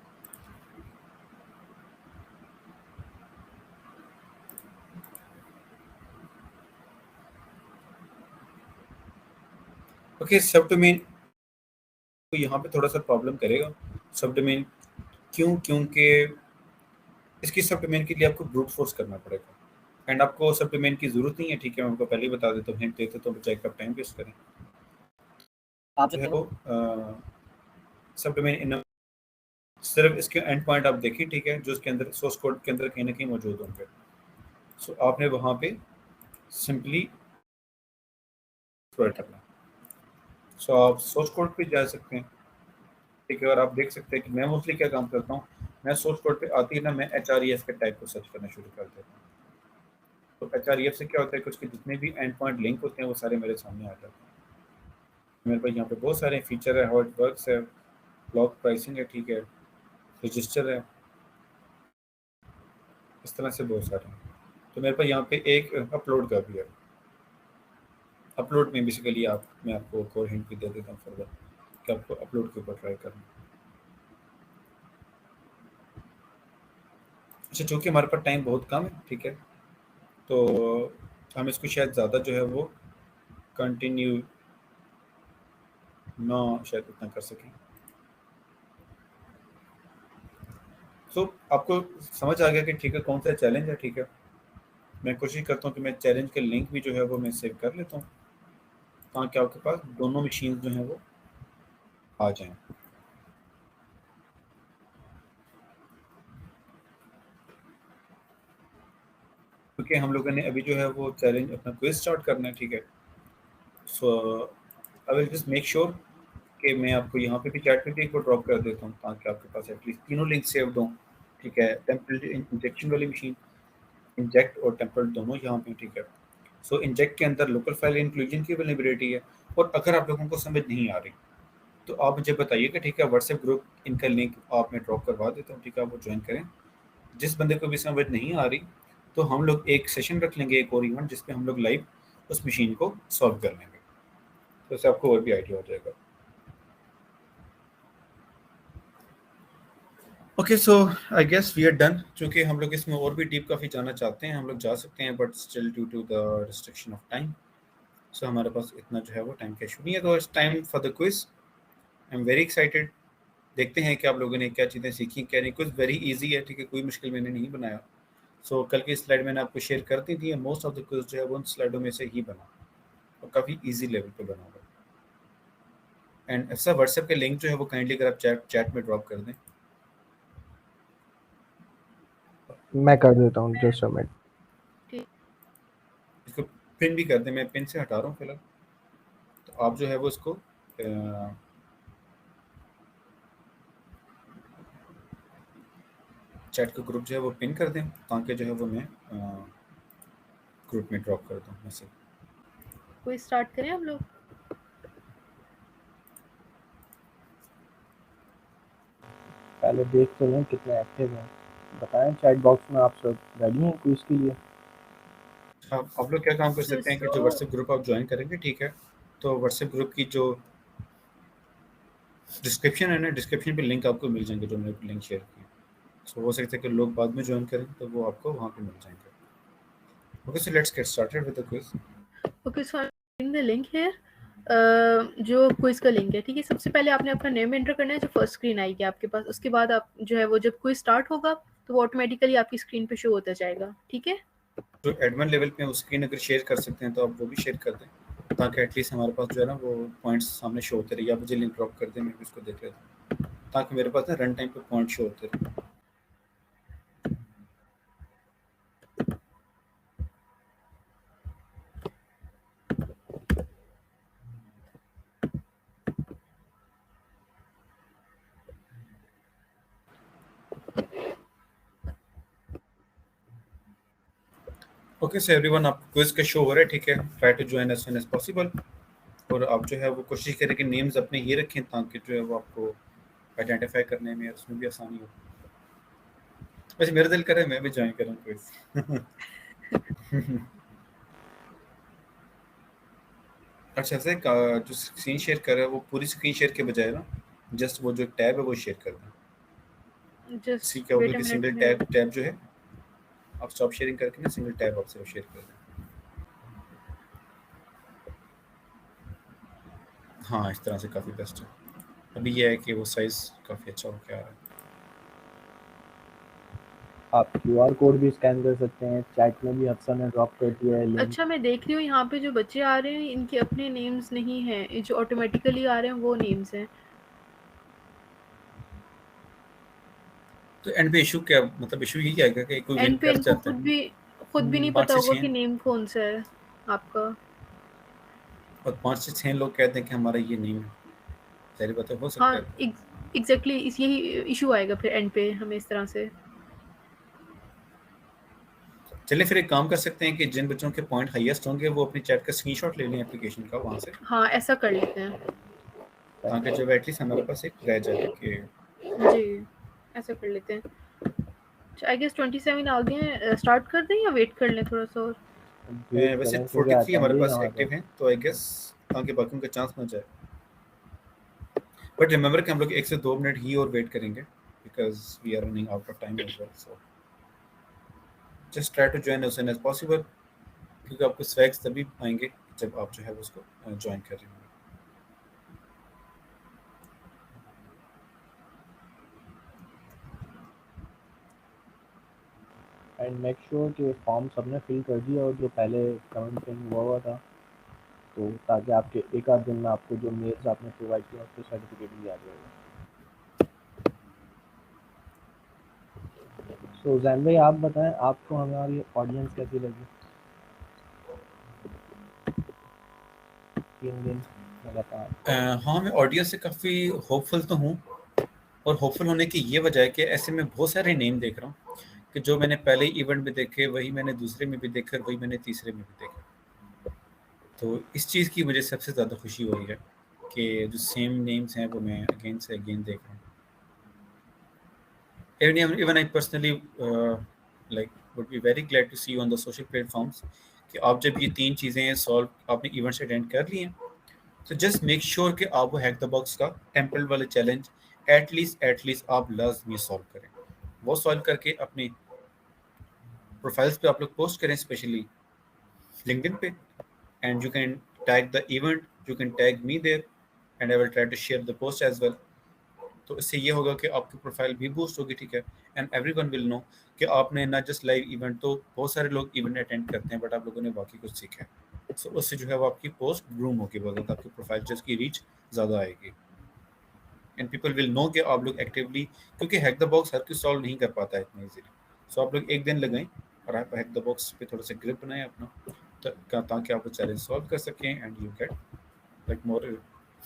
ओके, सब डोमेन तो यहाँ पे थोड़ा सा प्रॉब्लम करेगा। सब डोमेन क्यों? क्योंकि इसकी सब डोमेन के लिए आपको ब्रूट फोर्स करना पड़ेगा, एंड आपको सब डोमेन की ज़रूरत नहीं है। ठीक है, मैं आपको पहले ही बता देता हूँ, हिंट देते तो बजाय का टाइम वेस्ट करें। आप जो है वो सब डोमेन इन सिर्फ इसके एंड पॉइंट आप देखिए, ठीक है, जो इसके अंदर सोर्स कोड के अंदर कहीं ना कहीं मौजूद होंगे। सो आपने वहाँ पे सिंपली करना। सो आप सोर्स कोड पे जा सकते हैं, ठीक है, और आप देख सकते हैं कि मैं मोस्टली क्या काम करता हूँ, मैं सोर्स कोड पे आती है ना, मैं HREF के टाइप को सर्च करना शुरू कर देता हूँ। तो HREF से क्या होता है कि उसके जितने भी एंड पॉइंट लिंक होते हैं वो सारे मेरे सामने आ जाते हैं। मेरे पास यहाँ पे बहुत सारे फीचर है, हाउ इट वर्क्स है, ब्लॉक प्राइसिंग है, ठीक है, रजिस्टर है, इस तरह से बहुत सारे हैं। तो मेरे पास यहाँ पे एक अपलोड का भी है। अपलोड में बेसिकली मैं आपको एक और हिंट भी दे देता हूँ फर्दर कि आपको अपलोड के ऊपर ट्राई करना। अच्छा, चूँकि हमारे पास टाइम बहुत कम है, ठीक है, तो हम इसको शायद ज़्यादा जो है वो कंटिन्यू ना शायद उतना कर सकें। सो आपको समझ आ गया कि ठीक है कौन सा चैलेंज है, ठीक है। मैं कोशिश करता हूँ कि मैं चैलेंज के लिंक भी जो है वो मैं सेव कर लेता हूँ, ताकि आपके पास दोनों मशीन जो हैं वो आ जाएँ। क्योंकि हम लोगों ने अभी जो है वो चैलेंज अपना क्विज स्टार्ट करना है, ठीक है। So I will just make sure कि मैं आपको यहाँ पे भी चैट में भी एक बार ड्रॉप कर देता हूँ, ताकि आपके पास एटलीस्ट तीनों लिंक सेव्ड हों, ठीक है। टेम्पल इंजेक्शन वाली मशीन, इंजेक्ट और टेम्पल दोनों यहाँ पे, ठीक है। सो इंजेक्ट के अंदर लोकल फाइल इंक्लूजन की अवेलेबिलिटी है। और अगर आप लोगों को समझ नहीं आ रही तो आप मुझे बताइएगा, ठीक है, व्हाट्सएप ग्रुप इनका लिंक आप मैं ड्रॉप करवा देता हूँ, ठीक है, आप वो ज्वाइन करें। जिस बंदे को भी समझ नहीं आ रही तो हम लोग एक सेशन रख लेंगे, एक और इवेंट, जिसपे हम लोग लाइव उस मशीन को सॉल्व कर लेंगे, तो इससे आपको और भी आइडिया हो जाएगा। Okay, so I guess we are done. चूँकि हम लोग इसमें और भी डीप काफ़ी जाना चाहते हैं, हम लोग जा सकते हैं, but still due to the restriction of time, so हमारे पास इतना जो है वो टाइम का इशू नहीं है। तो it's time for the quiz. I am very excited. देखते हैं कि आप लोगों ने क्या चीज़ें सीखी, क्या नहीं। कुछ वेरी इजी है, ठीक है, कोई मुश्किल मैंने नहीं बनाया। सो कल की स्लाइड मैंने आपको शेयर कर दी थी, मोस्ट ऑफ द क्विज जो है वो उन स्लाइडों में से ही बना और काफ़ी इजी लेवल पे बना हुआ है। एंड ऐसा व्हाट्सएप के लिंक जो है वो काइंडली अगर आप चैट में ड्रॉप कर दें। मैं कर देता हूँ, जस्ट अ मिनट। इसको पिन भी कर दें, मैं पिन से हटा रहा हूँ फिलहाल। तो आप जो है वो इसको चैट का ग्रुप जो है वो पिन कर दें ताकि जो है वो मैं ग्रुप में ड्रॉप कर दूँ मैसेज। कोई स्टार्ट करें हम लोग? पहले देख तो लें कितने एक्टिव हैं, बताएं चैट बॉक्स में आप सब रेडी हैं क्विज के लिए। आप लोग क्या काम कर सकते हैं कि जो व्हाट्सएप ग्रुप आप ज्वाइन करेंगे, ठीक है, तो व्हाट्सएप ग्रुप की जो डिस्क्रिप्शन है ना, डिस्क्रिप्शन पे लिंक आपको मिल जाएंगे जो मैंने लिंक शेयर किया। सो हो सकता है कि लोग बाद में ज्वाइन करें तो वो आपको वहाँ पे मिल जाएंगे। Okay, so let's get started with the quiz. Okay, so the link here, जो क्विज का लिंक है, ठीक है। सबसे पहले आपने अपना नेम एंटर करना है जो फर्स्ट स्क्रीन आएगी आपके पास। उसके बाद आप जो है वो जब क्विज स्टार्ट होगा तो वो ऑटोमेटिकली आपकी स्क्रीन पे शो होता जाएगा, ठीक है। जो एडमिन लेवल पे वो स्क्रीन अगर शेयर कर सकते हैं तो आप वो भी शेयर कर दें ताकि एटलीस्ट हमारे पास जो है ना वो पॉइंट्स सामने शो होते रहे। या मुझे लिंक ड्रॉप कर दें, मैं भी उसको देख लेता हूँ ताकि मेरे पास ना रन टाइम पे पॉइंट शो होते रहे। ओके सो एवरीवन, आप क्विज का शो हो रहा है, ठीक है। Try to join as soon as possible. और आप जो है वो कोशिश करें कि नेम्स अपने ही रखें ताकि जो है वो आपको आइडेंटिफाई करने में उसमें भी आसानी हो। वैसे मेरा दिल करे मैं भी ज्वाइन करूँ क्विज। अच्छा, ऐसे जो स्क्रीन शेयर कर रहा है वो पूरी स्क्रीन शेयर के बजाय ना जस्ट वो जो टैब है वो शेयर कर दें। जस्ट क्या होगा वेट अ कि मिनट, सिंगल टैब जो है आप स्टॉप शेयरिंग करके ना सिंगल टैब आप सिर्फ शेयर कर दें। हाँ, इस तरह से काफ़ी बेस्ट है। अभी ये है कि वो साइज़ काफ़ी अच्छा हो के आ रहा है। आप क्यूआर कोड भी स्कैन कर सकते हैं, चैट में भी हफ्सा ने ड्रॉप कर दिया है लिंक। अच्छा, मैं देख रही हूँ यहाँ पे जो बच्चे आ रहे हैं इनके अपने नेम्स नहीं हैं, ये जो ऑटोमेटिकली आ रहे हैं वो नेम्स हैं। तो एंड पे इशू क्या, मतलब इशू यही आएगा कि कोई विन एंड पे कर इनको जाता खुद है भी नहीं 5 पता से होगा 6 कि नेम कौन सा है आपका। और 5 से 6 लोग कहते हैं कि हमारा ये नेम है। सारी बातें हो सकता हाँ, है। एग्जैक्टली यही इशू आएगा फिर एंड पे हमें इस तरह से। चलिए फिर एक काम कर सकते हैं कि जिन बच्चों के पॉइंट हाईएस्ट होंगे वो अपनी चैट का स्क्रीनशॉट ले लें एप्लीकेशन का वहाँ से, हाँ, ऐसा कर लेते हैं। ताकि जब एटलीस्ट हमारे पास एक रह जाए कि जी, ऐसा कर लेते हैं। आई गेस 27 आ गए हैं, स्टार्ट कर दें या वेट कर लें थोड़ा सा और? वेट वैसे करें क्योंकि 43 हमारे अटेंडेंस पास हमारे एक्टिव पास। हैं तो आई गेस ताकि बाकियों का चांस ना जाए। बट रिमेंबर कि हम लोग 1 से 2 मिनट ही और वेट करेंगे because we are running out of time as well. So just try to join as soon as possible क्योंकि आपको स्वैग्स तभी आएंगे जब आप जो है उसको ज्वाइन कर रहे होंगे। एंड मेक श्योर कि फॉर्म सबने फिल कर दिया और जो पहले कमेंट पिन हुआ था, तो ताकि आपके एक आध दिन में आपको जो मेल्स आपने प्रोवाइड किया उसके सर्टिफिकेट भी आ जाएगा। सो जैन भाई आप बताएं, आपको हमारी ऑडियंस कैसी लगी 3 दिन लगातार? हाँ, मैं ऑडियंस से काफ़ी होपफुल तो हूँ और होपफुल होने की ये वजह है कि ऐसे में बहुत सारे नेम देख रहा हूँ कि जो मैंने पहले इवेंट में देखे वही मैंने दूसरे में भी देखे और वही मैंने तीसरे में भी देखे। तो इस चीज़ की मुझे सबसे ज़्यादा खुशी हो रही है कि जो सेम नेम्स हैं वो मैं अगेन से अगेन देख रहा हूँ। Even I personally like would be very glad to see you on the social platforms कि आप जब ये 3 चीज़ें सॉल्व आपने इवेंट्स अटेंड कर लिए हैं तो जस्ट मेक श्योर कि आप वो हैक द बॉक्स का टेम्पल वाले चैलेंज एटलीस्ट आप लाजमी सॉल्व करें। वो सॉल्व करके अपनी प्रोफाइल्स पे आप लोग पोस्ट करें, स्पेशली लिंक्डइन पे, and you can tag the event, you can tag me there and I will try to share the post as well. तो इससे ये होगा कि आपकी प्रोफाइल भी बूस्ट होगी, ठीक है, एंड एवरीवन विल नो कि आपने ना जस्ट लाइव इवेंट, तो बहुत सारे लोग इवेंट अटेंड करते हैं बट आप लोगों ने बाकी कुछ सीखा है। सो उससे जो है वो आपकी पोस्ट ग्रूम होगी, बहुत ज़्यादा आपकी प्रोफाइल जिसकी रीच ज़्यादा आएगी एंड पीपल विल नो कि आप लोग एक्टिवली, क्योंकि हैक द बॉक्स हर कोई सॉल्व नहीं कर पाता है इतना इजीली। सो आप लोग एक दिन लगाएं और आप हैक द बॉक्स पे थोड़ा सा ग्रिप बनाएं अपना, ताकि आप वो चैलेंज सॉल्व कर सकें and you get like more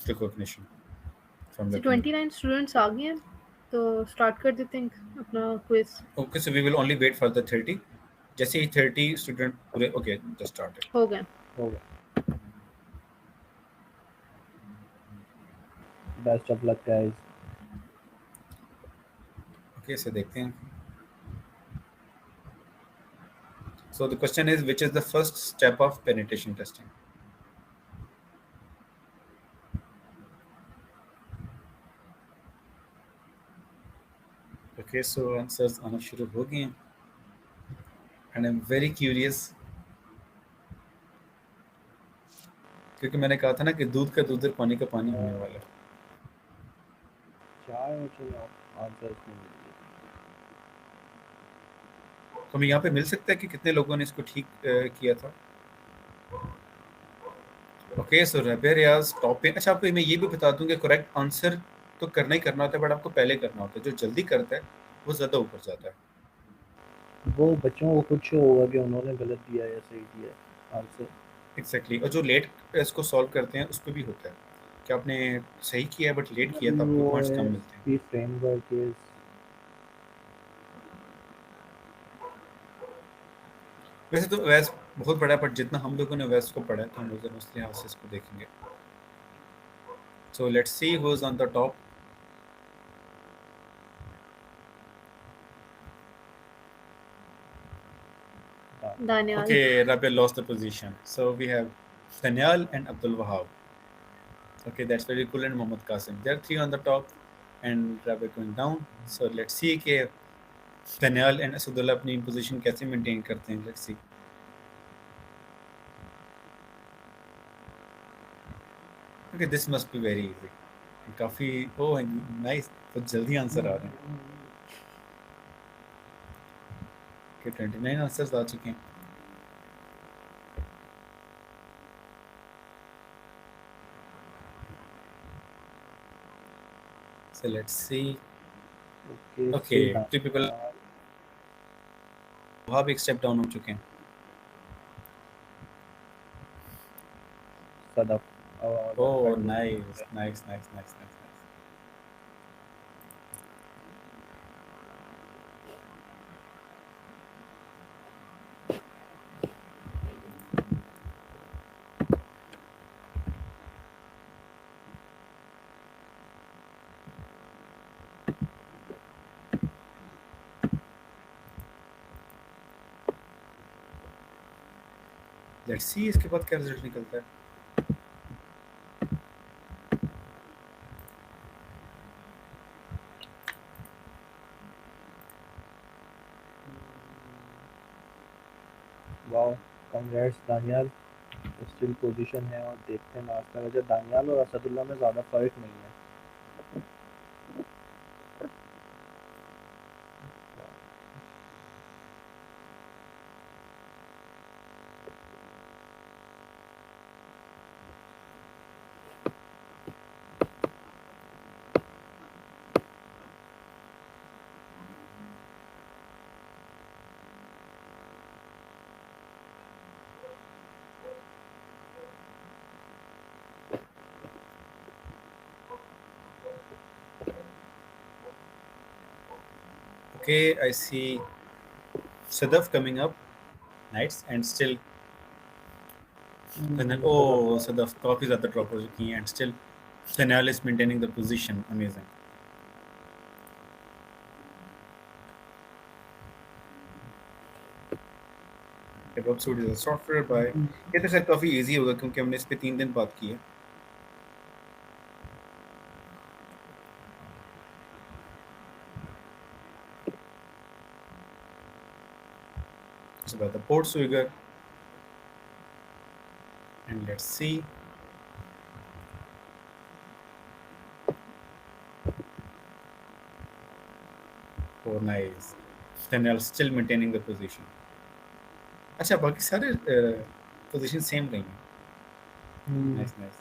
recognition from the So community. 29 students आ गए हैं, तो स्टार्ट कर देते हैं अपना quiz. Okay, so we will only wait for the 30। जैसे ही 30 स्टूडेंट पूरे, ओके जस्ट स्टार्टेड। हो गए। Best of luck guys. Okay, so देखते हैं। So the question is, which is the first step of penetration testing? Okay, so answers आना शुरू हो गए हैं and I'm very curious, क्योंकि मैंने कहा था ना कि दूध का दूध और पानी का पानी होने वाला है। चार आंसर्स नहीं मिले। तो हमें यहाँ पे मिल सकता है कि कितने लोगों ने इसको ठीक किया था। ओके, सो रेबेरियाज टॉप पे। अच्छा, आपको मैं ये भी बता दूं कि करेक्ट आंसर तो करना ही करना होता है, बट आपको पहले करना होता है। जो जल्दी करता है वो ज़्यादा ऊपर जाता है। वो बच्चों को कुछ होगा कि उन्होंने गलत दिया या सही दिया आंसर। एग्जैक्टली, और जो लेट इसको सॉल्व करते हैं उस पर भी होता है कि आपने सही किया बट लेट किया तो आपको पॉइंट्स कम मिलते हैं। फ्रेमवर्क इज वैसे तो वैस बहुत बड़ा है, बट जितना हम लोगों ने वैस को पढ़ा है तो हम लोग उस लिहाज से इसको देखेंगे। So let's see who is on the top. Daniel. Okay, Rabi lost the position, so we have Daniel and Abdul Wahab. Okay, that's very cool. And Mohammad Qasim, there are three on the top and Rabi going down. So let's see कि Daniel and Asadullah अपनी position कैसे maintain करते हैं। Let's see. Okay, this must be very easy. काफी nice, बहुत जल्दी answer आ रहे हैं। Okay, 29 आंसर्स आ चुके हैं। So let's see. Okay, three people. वहाँ एक स्टेप डाउन हो चुके हैं। Sadaf. Oh, nice. Let's see इसके बाद क्या रिजल्ट निकलता है। Wow, congrats Daniyal, still position है। और देखते हैं लास्ट में वजह दानियाल और असदुल्ला में ज़्यादा फर्क नहीं है। Okay, I see Sadaf coming up. Nice, and still and then Sadaf काफी ज़्यादा ड्रॉप हो चुकी हैं and still Daniel is maintaining the position. Amazing. DevOps Suite is a software by ये तो शायद काफी इजी होगा क्योंकि हमने इस पे 3 दिन बात की है। It's about the port swigger, and let's see. Oh, nice. Daniel still maintaining the position. अच्छा, बाकी सारे पोजीशन सेम रही है। Nice nice.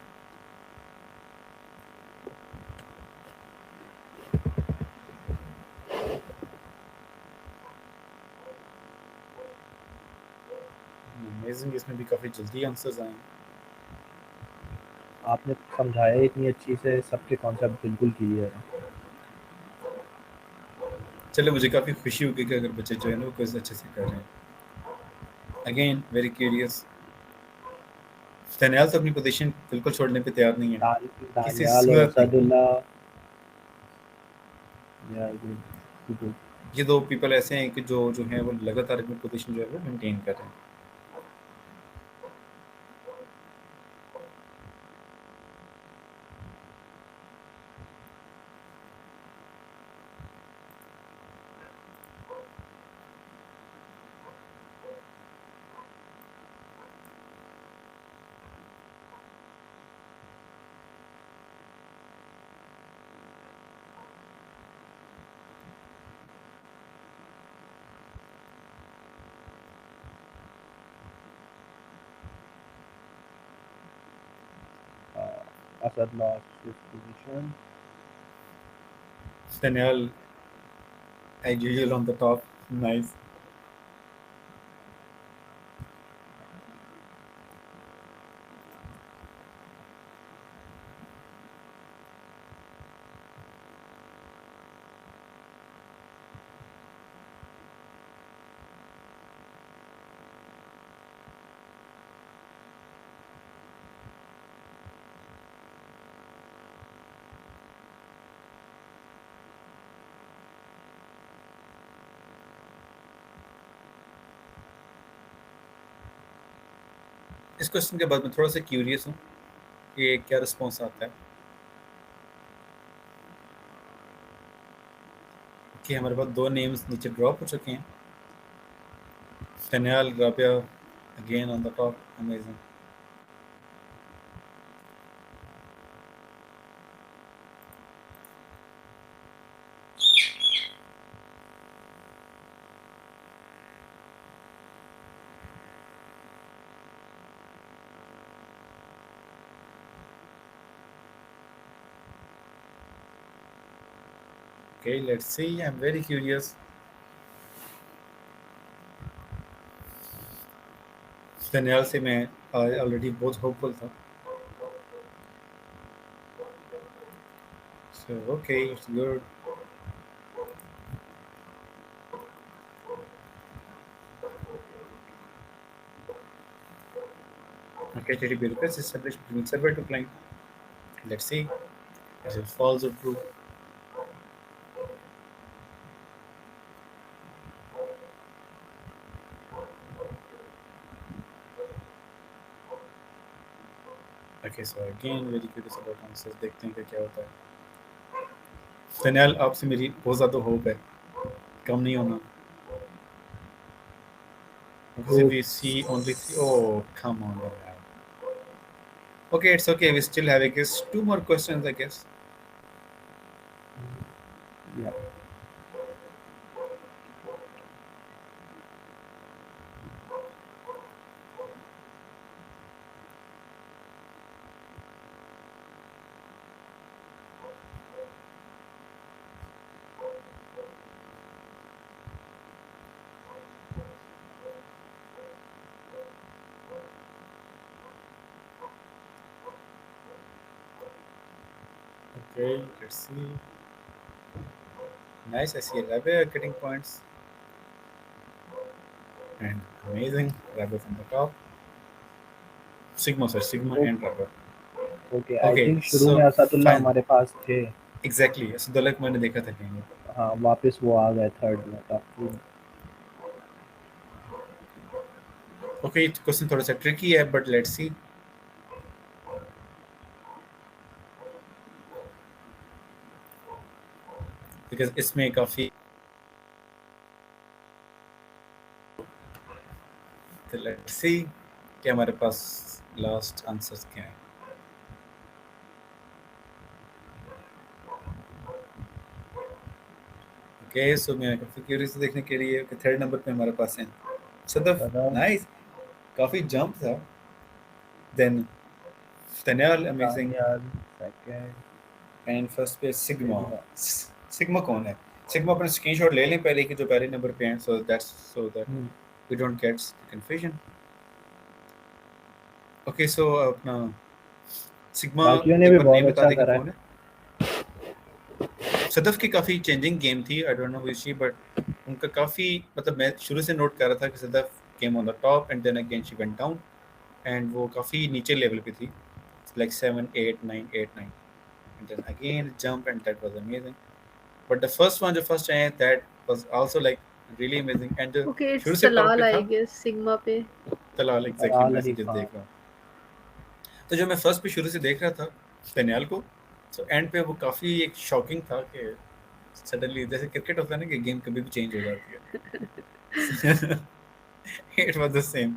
अमेजिंग, इसमें भी काफी जल्दी आंसर्स आए। आपने समझाया इतनी अच्छी से, सबके कॉन्सेप्ट बिल्कुल क्लियर है। चलो, मुझे काफी खुशी होगी कि अगर बच्चे जो है ना वो क्विज अच्छे से कर रहे हैं। Again very curious. तनियाल तो अपनी पोजीशन बिल्कुल छोड़ने पे तैयार नहीं है किसी दानियाल और सूरत में। असदुल्ला, ये दो पीपल ऐसे हैं कि जो है वो लगातार अपनी पोजीशन जो है वो मेंटेन कर रहे हैं। Asad lost his position. Daniel, as usual on the top. Nice. इस क्वेश्चन के बाद मैं थोड़ा सा क्यूरियस हूँ कि क्या रिस्पॉन्स आता है। कि हमारे पास दो नेम्स नीचे ड्रॉप हो चुके हैं। Daniel, Rabia, again on the top. Amazing. Okay, let's see. I'm very curious. Daniel से मैं ऑलरेडी बहुत होपफुल था। So okay, it's good. Okay, TTP request established between server to client. Let's see if it false or true. Okay, so again very curious about answers. देखते हैं कि क्या होता है। Daniel, आपसे मेरी बहुत ज़्यादा होप है, कम नहीं होना। Obviously, we see only three. Oh, come on, Daniel. Okay, it's okay. We still have, I guess, two more questions, I guess. Yeah. Okay, let's see. Nice, I see Rabia getting points. And amazing, Rabia from the top. Sigma, sir, Sigma and Rabia. Okay, I Okay, think शुरू so में Asadullah fine. हमारे पास थे। Exactly, Asadullah मैंने देखा था कहीं। हाँ, वापस वो आ गए थर्ड में, टॉप 3। Okay, क्वेश्चन थोड़ा सा ट्रिकी है, but let's see. Because इसमें काफी, तो let's see कि हमारे पास लास्ट आंसर्स क्या हैं। Okay, so मैं काफी क्यूरियस देखने के लिए कि थर्ड नंबर पे हमारे पास हैं सदफ। नाइस, काफी जंप था। then Daniel, amazing, Daniel, second, and first पे Sigma. Sigma. Sigma कौन है? Sigma अपना स्क्रीनशॉट ले लें पहले कि जो पहले नंबर पे हैं, so that we don't get confusion. Okay, so अपना Sigma बाकियों ने एक भी बार बहुत नेम बता अच्छा दें कि करा कौन है? सदफ की काफ़ी चेंजिंग गेम थी, I don't know which she, but उनका काफ़ी मतलब मैं शुरू से नोट कर रहा था कि Sadaf came on the top and then again she went down, and वो काफ़ी नीचे लेवल पे थी, like 7 8 9 8 9 and then again jump, and that was amazing. But the first one, जो first आए, that was also like really amazing, and जो Okay, शुरू it's से टॉप Talal, पे था I guess, Sigma पे. तलाल, एग्जैक्टली Talal मैं Ali मैसेजेस Khan. देख रहा हूँ। तो जो मैं फर्स्ट पे शुरू से देख रहा था दनियाल को, सो एंड पे वो काफ़ी एक शॉकिंग था कि सडनली जैसे क्रिकेट होता है ना कि गेम कभी भी चेंज हो जाती है। It was the same.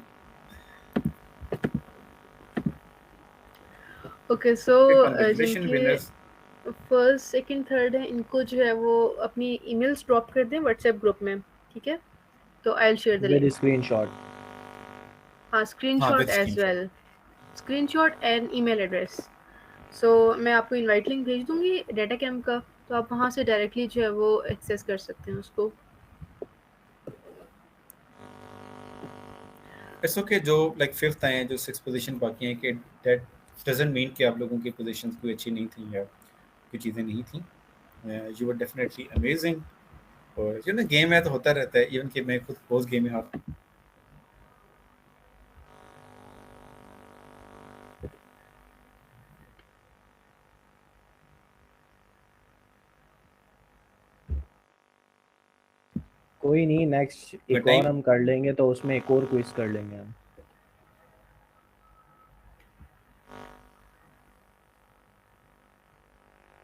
Okay, so congratulation जिनके विनर्स। फर्स्ट सेकंड थर्ड है, इनको जो है वो अपनी ईमेल्स ड्रॉप कर दें व्हाट्सएप ग्रुप में, ठीक है? तो I will share the With link. screenshot. हाँ, screenshot with as screenshot. Well, screenshot and email address. So मैं आपको इनवाइट लिंक भेज दूंगी डाटा कैम्प का, तो आप वहाँ से डायरेक्टली जो है वो एक्सेस कर सकते हैं उसको. इट्स ओके, जो लाइक फिफ्थ आए हैं, जो 6 पोजीशन बाकी हैं, कि दैट डजंट मीन कि आप लोगों की पोजीशंस कोई अच्छी नहीं थी या कोई चीज़ें नहीं थी। यू वर डेफिनेटली अमेजिंग, और यू नो गेम है तो होता रहता है, इवन कि मैं खुद पोस्ट गेम में हाथ कोई नहीं, नेक्स्ट एक और टाइम हम कर लेंगे तो उसमें एक और क्विज कर लेंगे हम.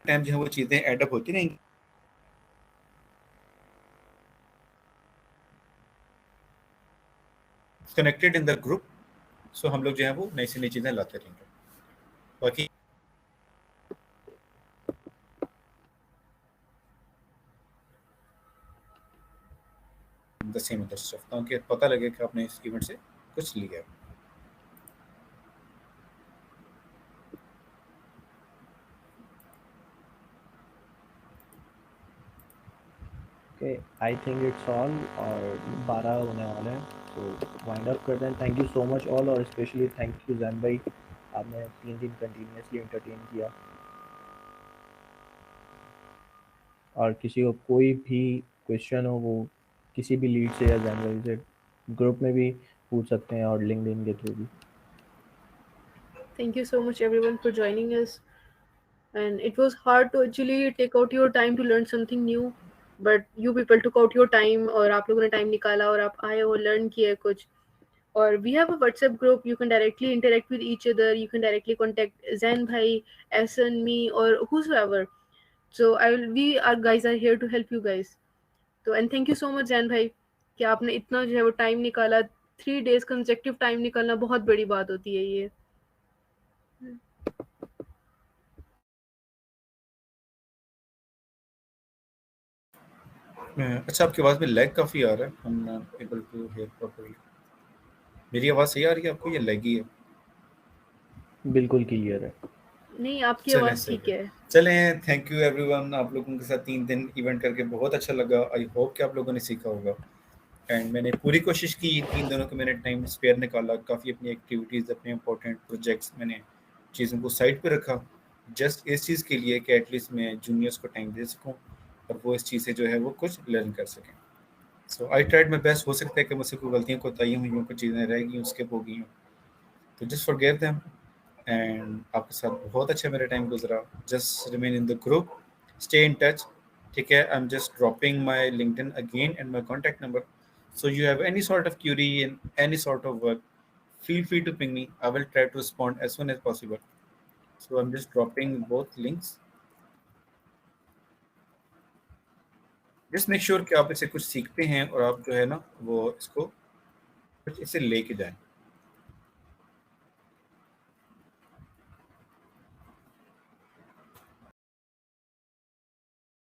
टाइम जो है वो चीज़ें एडअप होती रहेंगी। कनेक्टेड इन द ग्रुप, सो हम लोग जो है वो नई से नई चीज़ें लाते रहेंगे। बाकी द सेम अदर स्टफ, ताकि पता लगे कि आपने इस इवेंट से कुछ लिया है। Okay, I think it's all, और 12 होने वाले हैं, तो वाइंड अप करते हैं. Thank you so much all, और स्पेशली थैंक यू जैन भाई, आपने 3 दिन कंटिन्यूसली एंटरटेन किया. और किसी को कोई भी क्वेश्चन हो, वो किसी भी लीड से या जैन भाई से ग्रुप में भी पूछ सकते हैं, और लिंक्डइन के थ्रू भी. Thank you so much everyone for joining us. And it was hard to actually take out your time to learn something new, but you people took out your time, और आप लोगों ने time निकाला और आप आए हो, लर्न किए कुछ. और we have a WhatsApp group, you can directly interact with each other, you can directly contact Zain bhai, Asan, me, or whosoever. So we are guys are here to help you guys. तो and thank you so much Zain bhai कि आपने इतना जो है वो time निकाला. 3 days consecutive time निकालना बहुत बड़ी बात होती है ये. अच्छा, आपकी आवाज़ में लैग काफ़ी आ रहा है, हम not able to hear properly. मेरी आवाज़ सही आ रही है आपको या लैगी है? बिल्कुल क्लियर है. नहीं, आपकी चलें आवाज़ सही ठीक है। है. चलें, थैंक यू एवरीवन, आप लोगों के साथ 3 दिन इवेंट करके बहुत अच्छा लगा। आई होप कि आप लोगों ने सीखा होगा, एंड मैंने पूरी कोशिश की 3 दिनों के मैंने टाइम स्पेयर निकाला, काफ़ी अपनी एक्टिविटीज़, अपने इंपॉर्टेंट प्रोजेक्ट्स, मैंने चीज़ों को साइड पे रखा, जस्ट इस चीज़ के लिए कि एटलीस्ट मैं जूनियर्स को टाइम दे सकूं और वो इस चीज़ से जो है वो कुछ लर्न कर सकें। सो आई ट्राइड माई बेस्ट। हो सकता है कि मुझसे कोई गलतियाँ कोताहियाँ हुई हों, कुछ चीज़ें रह गई हों, स्किप हो गई हों, तो जस्ट फॉरगेट देम। एंड आपके साथ बहुत अच्छा मेरा टाइम गुजरा। Just remain in the group, stay in touch, ठीक है? I am just dropping my LinkedIn again and my contact number, so you have any sort of query in any sort of work, feel free to ping me. I will try to respond as soon as possible. So I'm just dropping both links. Just make sure कि आप इसे कुछ सीखते हैं और आप जो है ना वो इसको कुछ इसे लेके जाएं।